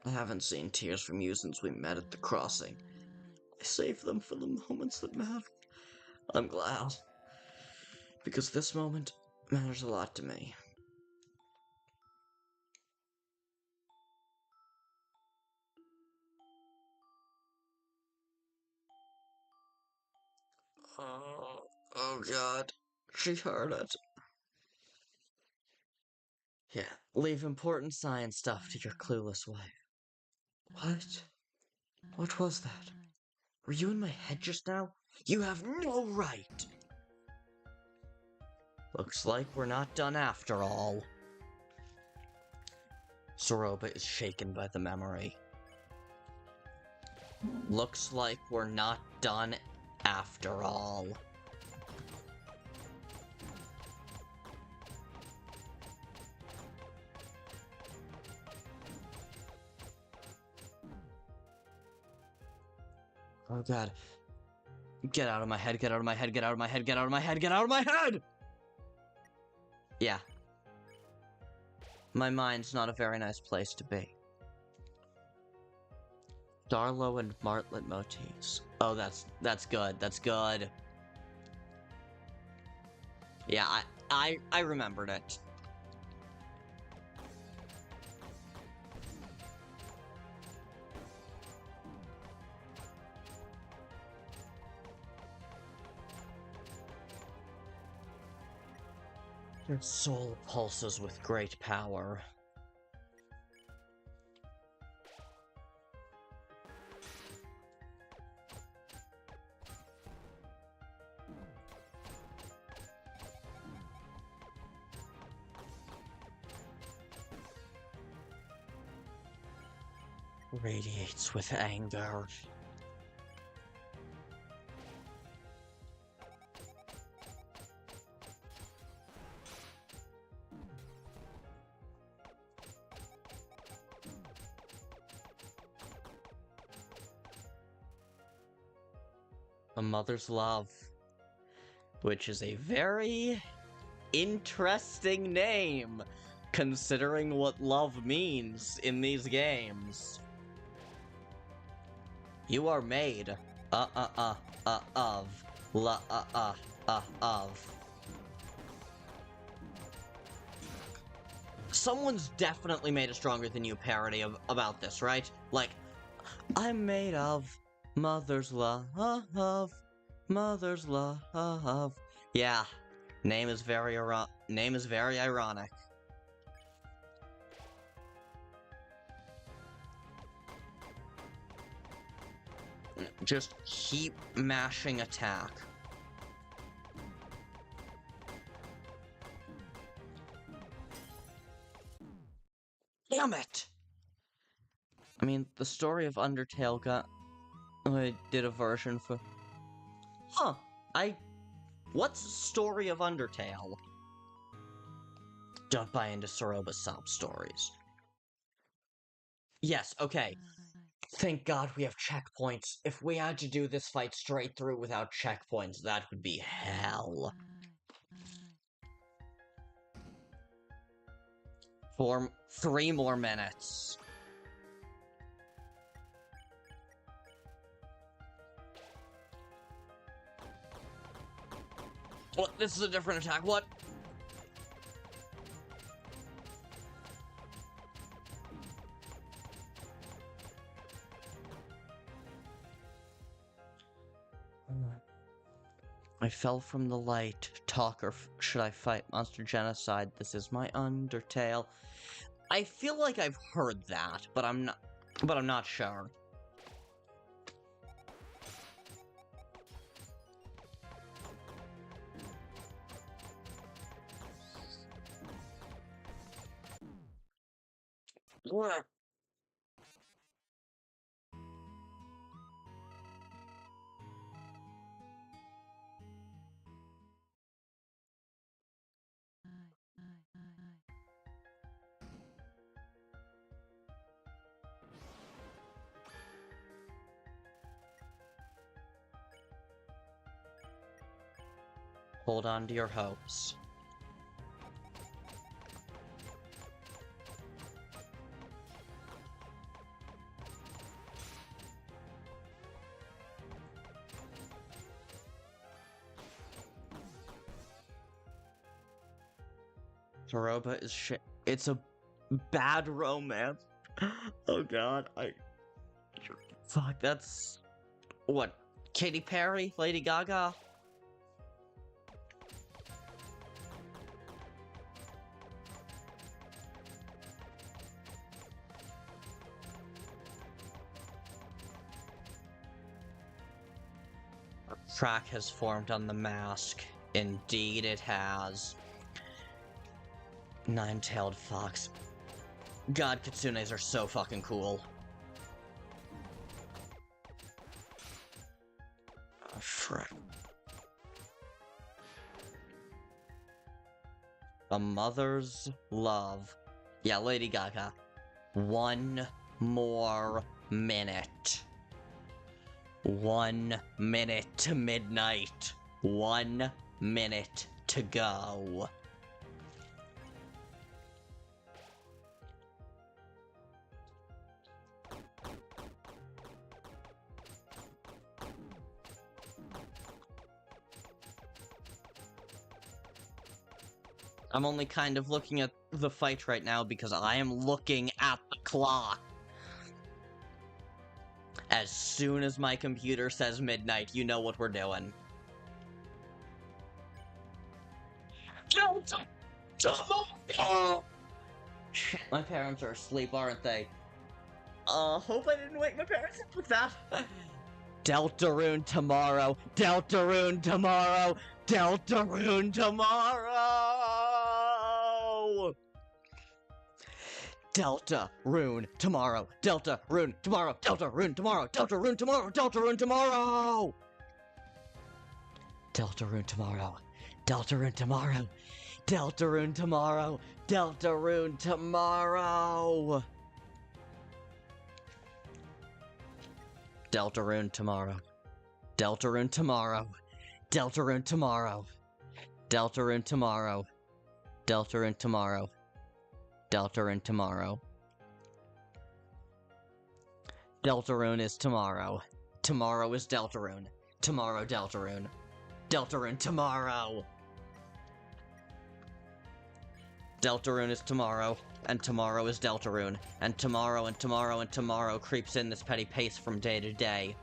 I haven't seen tears from you since we met at the crossing. I saved them for the moments that matter. I'm glad. Because this moment matters a lot to me. Oh God. She heard it. Yeah, leave important science stuff to your clueless wife. What? What was that? Were you in my head just now? You have no right! Looks like we're not done after all. Soroba is shaken by the memory. Looks like we're not done after all. Oh God. Get out of my head, get out of my head, get out of my head, get out of my head, get out of my head! Yeah. My mind's not a very nice place to be. Darlow and Martlet motifs. Oh, that's good, that's good. Yeah, I remembered it. Your soul pulses with great power. radiates with anger. A mother's love, which is a very interesting name, considering what love means in these games. You are made, of, of. Someone's definitely made a stronger than you parody about this, right? Like, I'm made of mother's love, mother's love. Yeah, name is very ironic. Just keep mashing attack. Damn it! I mean, the story of Undertale got... I did a version for... Huh, what's the story of Undertale? Don't buy into Soroba's sob stories. Yes, okay. Thank God we have checkpoints. If we had to do this fight straight through without checkpoints, that would be hell. 3 more minutes. What? This is a different attack. What? I fell from the light. Talk or should I fight monster genocide? This is my Undertale. I feel like I've heard that, but I'm not sure. What? Hold on to your hopes. Soroba is shit. It's a bad romance. Oh god, fuck, that's... What? Katy Perry? Lady Gaga? A track has formed on the mask. Indeed it has. Nine-tailed fox. God, kitsunes are so fucking cool. Oh, frick. A mother's love. Yeah, Lady Gaga. 1 more minute. 1 minute to midnight. 1 minute to go. I'm only kind of looking at the fight right now because I am looking at the clock. As soon as my computer says midnight, you know what we're doing. Shit, my parents are asleep, aren't they? Hope I didn't wake my parents up with that. Deltarune tomorrow. Deltarune tomorrow. Deltarune tomorrow. Deltarune tomorrow. Deltarune tomorrow. Deltarune tomorrow. Deltarune tomorrow. Deltarune tomorrow. Deltarune tomorrow. Deltarune tomorrow. Deltarune tomorrow. Deltarune tomorrow. Deltarune tomorrow. Deltarune tomorrow. Deltarune tomorrow. Deltarune tomorrow. Deltarune tomorrow. Deltarune tomorrow. Deltarune is tomorrow. Tomorrow is Deltarune. Tomorrow Deltarune. Deltarune tomorrow. Deltarune is tomorrow, and tomorrow is Deltarune, and tomorrow and tomorrow and tomorrow creeps in this petty pace from day to day.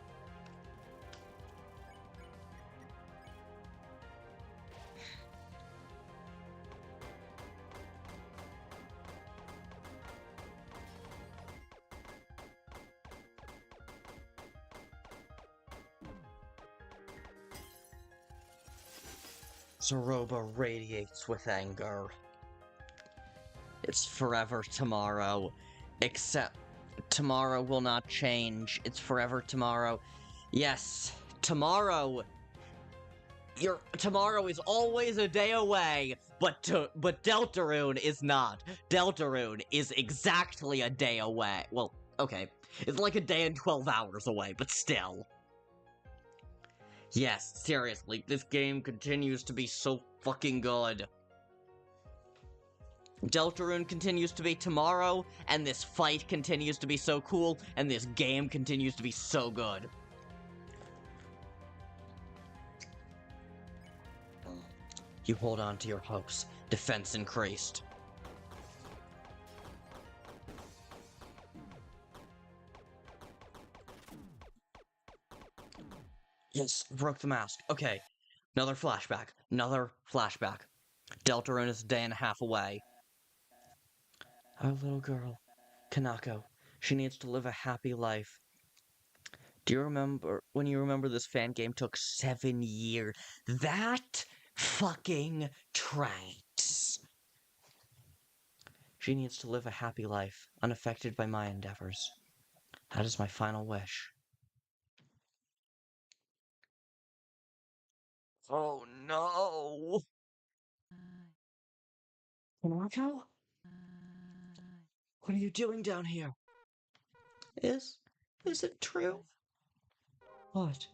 Zoroba radiates with anger. It's forever tomorrow. Except tomorrow will not change. It's forever tomorrow. Yes, tomorrow. Tomorrow is always a day away, but Deltarune is not. Deltarune is exactly a day away. Well, okay. It's like a day and 12 hours away, but still. Yes, seriously, this game continues to be so fucking good. Deltarune continues to be tomorrow, and this fight continues to be so cool, and this game continues to be so good. You hold on to your hopes. Defense increased. Yes, broke the mask. Okay. Another flashback. Another flashback. Deltarune is a day and a half away. Our little girl, Kanako. She needs to live a happy life. Do you remember when this fan game took 7 years? That fucking tracks. She needs to live a happy life, unaffected by my endeavors. That is my final wish. Oh no! Kanako? What are you doing down here? Is it true? What?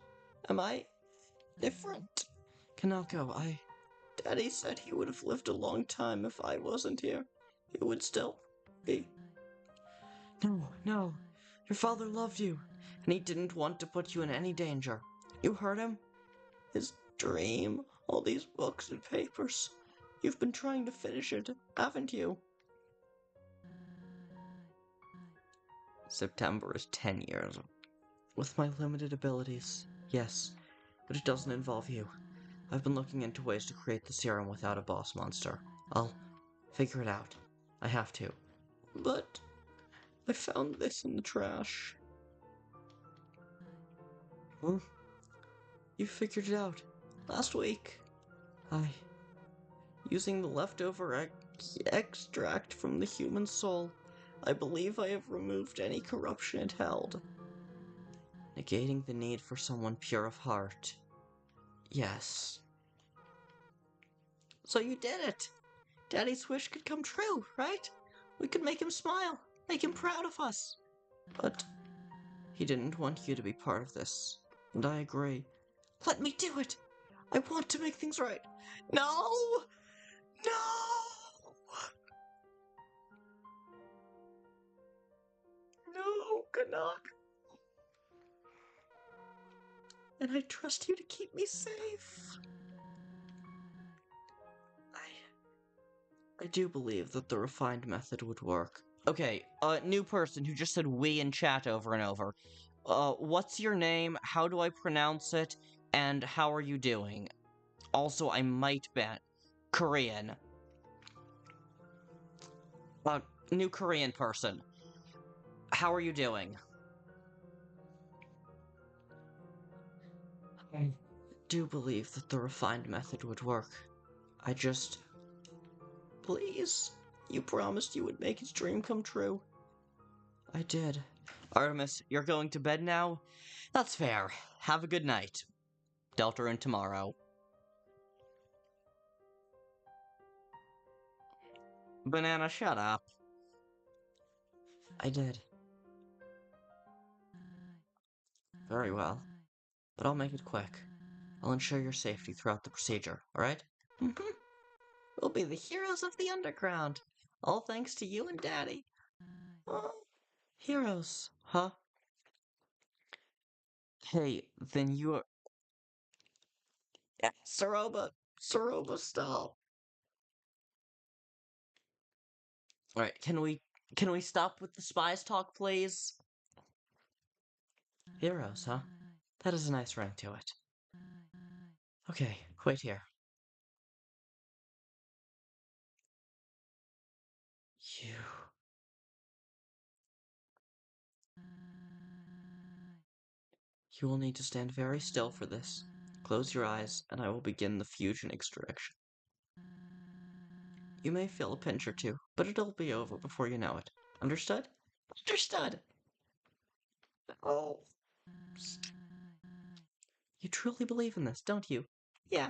Am I different? Kanako, Daddy said he would have lived a long time if I wasn't here. He would still be. No. Your father loved you, and he didn't want to put you in any danger. You heard him? His dream, all these books and papers. You've been trying to finish it, haven't you? September is 10 years. With my limited abilities, yes, but it doesn't involve you. I've been looking into ways to create the serum without a boss monster. I'll figure it out. I have to. But I found this in the trash. Huh? You figured it out. Last week. Using the leftover extract from the human soul, I believe I have removed any corruption it held. Negating the need for someone pure of heart. Yes. So you did it! Daddy's wish could come true, right? We could make him smile, make him proud of us. But he didn't want you to be part of this, and I agree. Let me do it! I want to make things right. No! No! No, Canuck. And I trust you to keep me safe. I do believe that the refined method would work. Okay, new person who just said we in chat over and over. What's your name? How do I pronounce it? And how are you doing? Also, I might bet Korean. New Korean person. How are you doing? I do believe that the refined method would work. I just... Please, You promised you would make his dream come true. I did. Artemis, you're going to bed now? That's fair. Have a good night. Deltarune tomorrow. Banana, shut up. I did. Very well. But I'll make it quick. I'll ensure your safety throughout the procedure, alright? Mm-hmm. We'll be the heroes of the underground. All thanks to you and Daddy. Oh, heroes, huh? Hey, then you are... Yeah, Saroba! Saroba, stop! Alright, can we stop with the spies talk, please? Heroes, huh? That is a nice ring to it. Okay, wait here. You... You will need to stand very still for this. Close your eyes, and I will begin the fusion extraction. You may feel a pinch or two, but it'll be over before you know it. Understood? Understood! Oh. You truly believe in this, don't you? Yeah.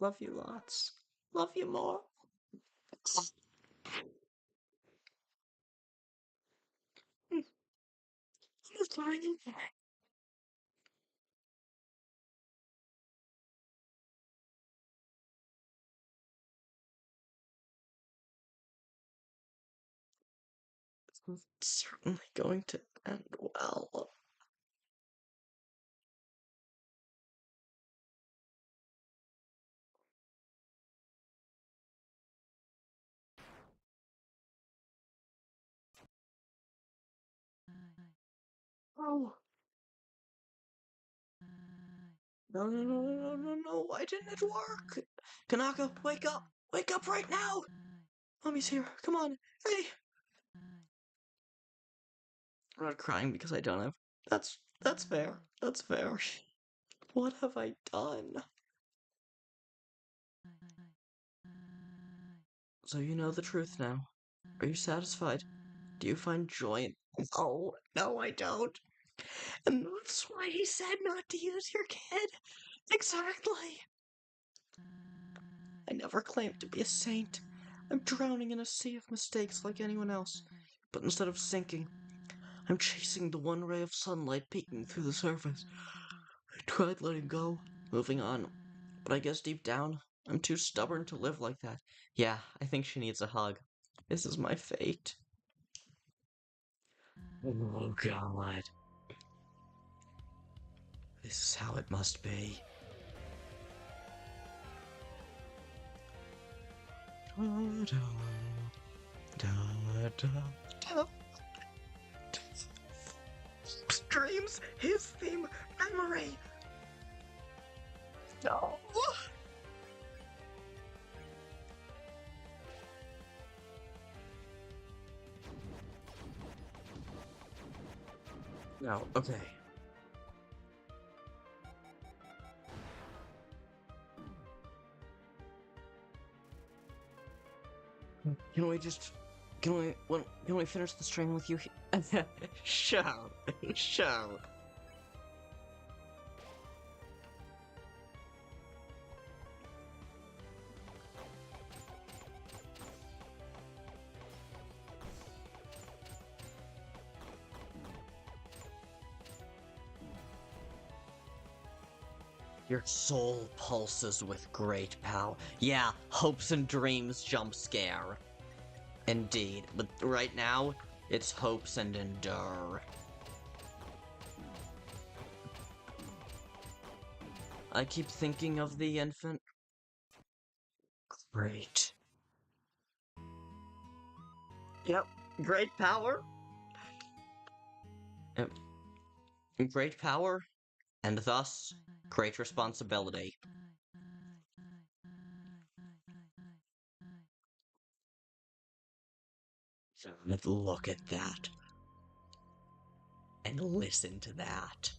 Love you lots. Love you more. It's certainly going to end well. Oh. No, no, no, no, no, no, no. Why didn't it work? Kanaka, wake up! Wake up right now! Mommy's here. Come on. Hey! I'm not crying because I don't have. That's fair. That's fair. What have I done? So you know the truth now. Are you satisfied? Do you find joy in... Oh, no, I don't. And that's why he said not to use your kid. Exactly. I never claimed to be a saint. I'm drowning in a sea of mistakes like anyone else. But instead of sinking, I'm chasing the one ray of sunlight peeking through the surface. I tried letting go, moving on, but I guess deep down, I'm too stubborn to live like that. Yeah, I think she needs a hug. This is my fate. Oh, God. This is how it must be. Dreams, his theme, memory. No. No, okay. Can we just... Can we finish the string with you? Sure. Sure. Your soul pulses with great power. Yeah, hopes and dreams jump scare. Indeed, but right now, it's hopes and endure. I keep thinking of the infant. Great. Yep, great power. Yep. Great power, and thus, great responsibility. Look at that. And listen to that.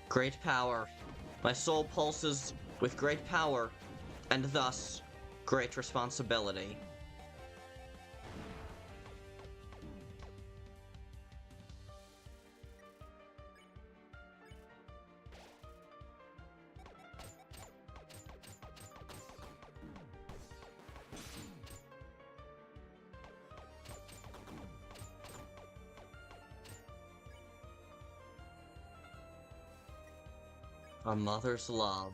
Great power. My soul pulses with great power, and thus, great responsibility. A mother's love.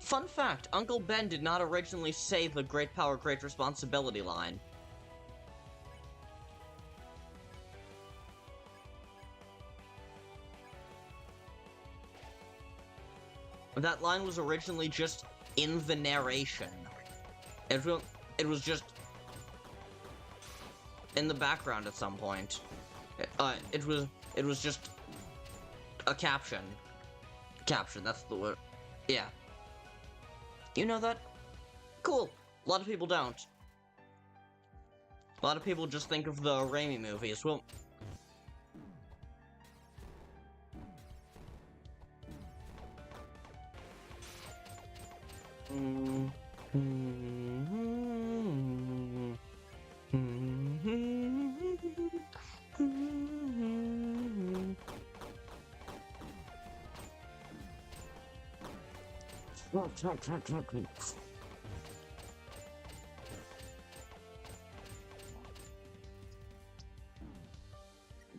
Fun fact, Uncle Ben did not originally say the great power, great responsibility line. That line was originally just in the narration. It was just in the background at some point. It was just a caption. Caption, that's the word. Yeah. You know that? Cool. A lot of people don't. A lot of people just think of the Raimi movies. Well,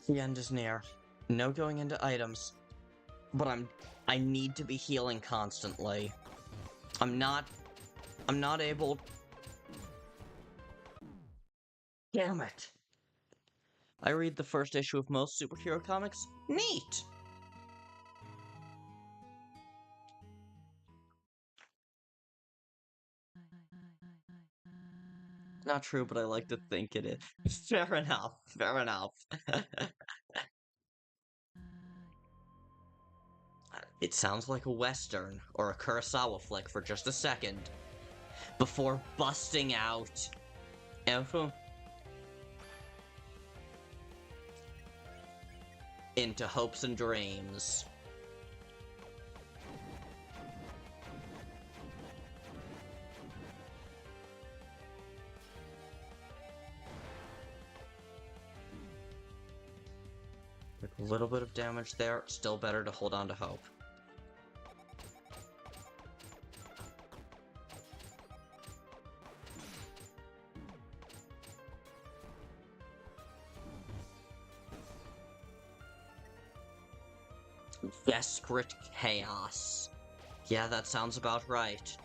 the end is near. No going into items. But I need to be healing constantly. I'm not able. Damn it. I read the first issue of most superhero comics. Neat! Not true, but I like to think it is. Fair enough, fair enough. It sounds like a Western or a Kurosawa flick for just a second, before busting out into hopes and dreams. A little bit of damage there, still better to hold on to hope. Desperate chaos. Yeah, that sounds about right.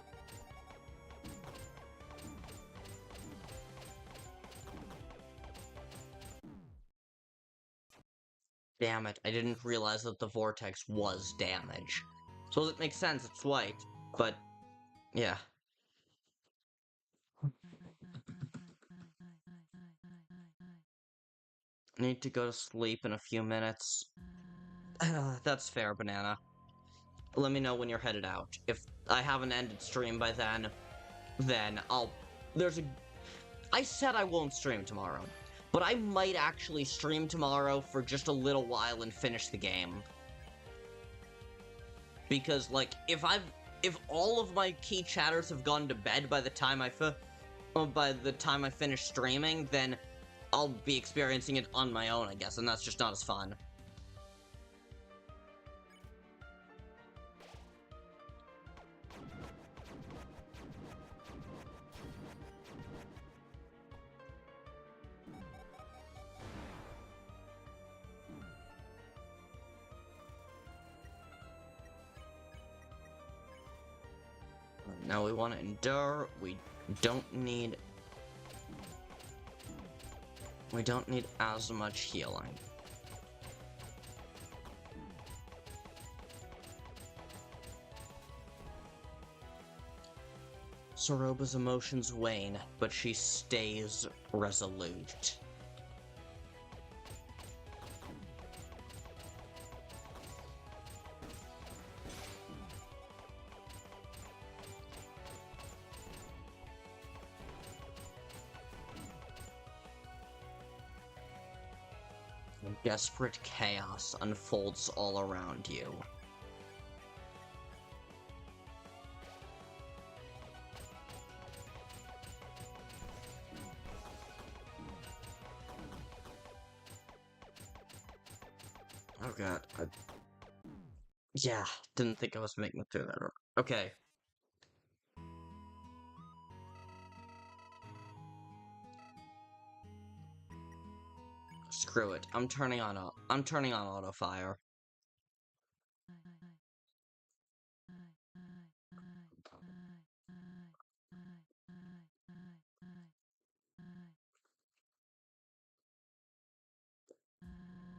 Damn it, I didn't realize that the vortex was damage. So it makes sense, it's white, but yeah. Need to go to sleep in a few minutes. That's fair, Banana. Let me know when you're headed out. If I haven't ended stream by then I'll... I said I won't stream tomorrow, but I might actually stream tomorrow for just a little while and finish the game. Because, like, if all of my key chatters have gone to bed by the time I finish streaming, then I'll be experiencing it on my own, I guess, and that's just not as fun. Now we want to endure. We don't need... We don't need as much healing. Soroba's emotions wane, but she stays resolute. Desperate chaos unfolds all around you. Oh god, yeah, didn't think I was making it through that. Okay. Screw it. I'm turning on auto fire.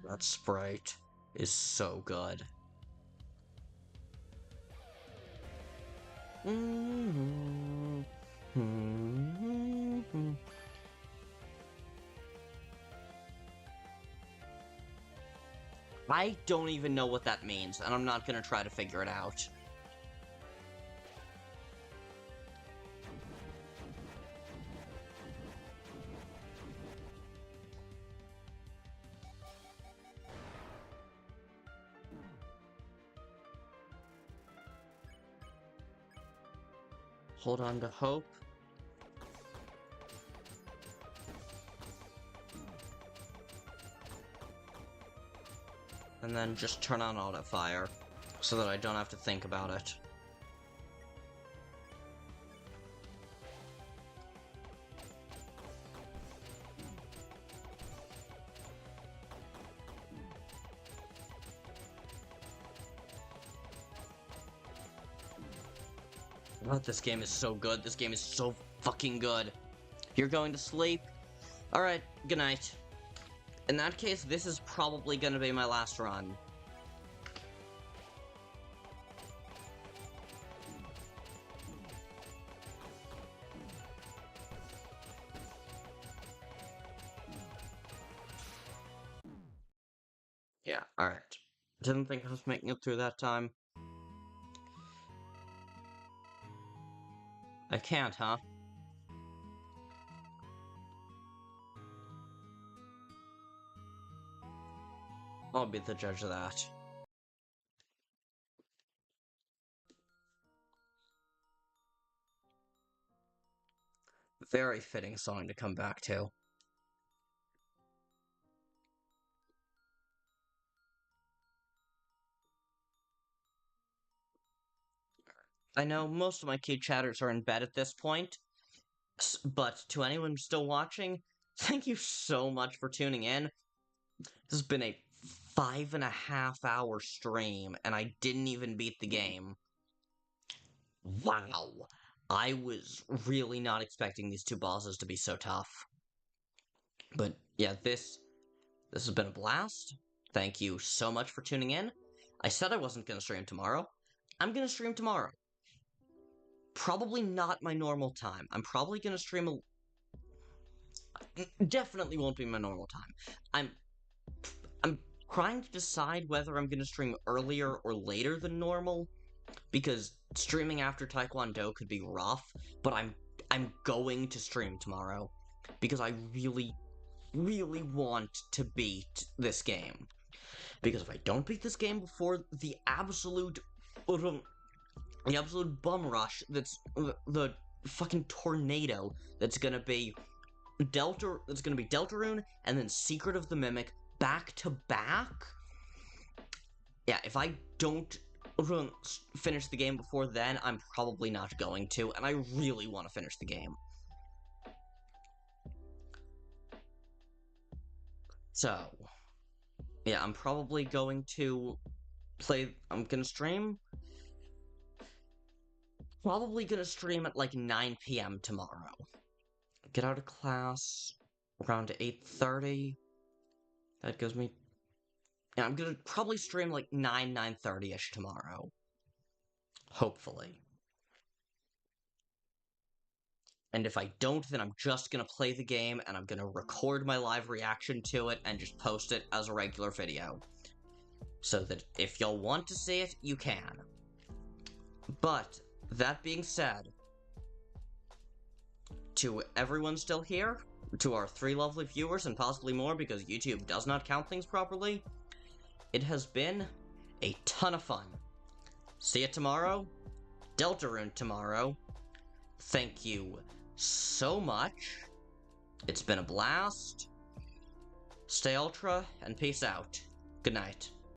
That sprite is so good. I don't even know what that means, and I'm not gonna try to figure it out. Hold on to hope. And then just turn on auto fire, so that I don't have to think about it. Oh, this game is so good. This game is so fucking good. You're going to sleep? Alright, good night. In that case, this is probably gonna be my last run. Yeah, alright. Didn't think I was making it through that time. I can't, huh? I'll be the judge of that. Very fitting song to come back to. I know most of my key chatters are in bed at this point, but to anyone still watching, thank you so much for tuning in. This has been a 5.5-hour stream, and I didn't even beat the game. Wow. I was really not expecting these two bosses to be so tough. But yeah, this has been a blast. Thank you so much for tuning in. I said I wasn't going to stream tomorrow. I'm going to stream tomorrow. Probably not my normal time. I'm probably going to stream definitely won't be my normal time. I'm trying to decide whether I'm going to stream earlier or later than normal, because streaming after Taekwondo could be rough, but I'm going to stream tomorrow, because I really, really want to beat this game. Because if I don't beat this game before the absolute bum rush that's the fucking tornado that's gonna be Deltarune and then Secret of the Mimic back to back. Yeah, if I don't finish the game before then, I'm probably not going to, and I really want to finish the game. So, yeah, I'm probably going to I'm gonna stream. Probably gonna stream at like 9 p.m. tomorrow. Get out of class, around 8:30. That gives me... Yeah, I'm gonna probably stream like 9:30-ish tomorrow. Hopefully. And if I don't, then I'm just gonna play the game, and I'm gonna record my live reaction to it, and just post it as a regular video. So that if y'all want to see it, you can. But, that being said, to everyone still here, to our 3 lovely viewers, and possibly more because YouTube does not count things properly, it has been a ton of fun. See you tomorrow, Deltarune tomorrow. Thank you so much. It's been a blast. Stay ultra, and peace out. Good night.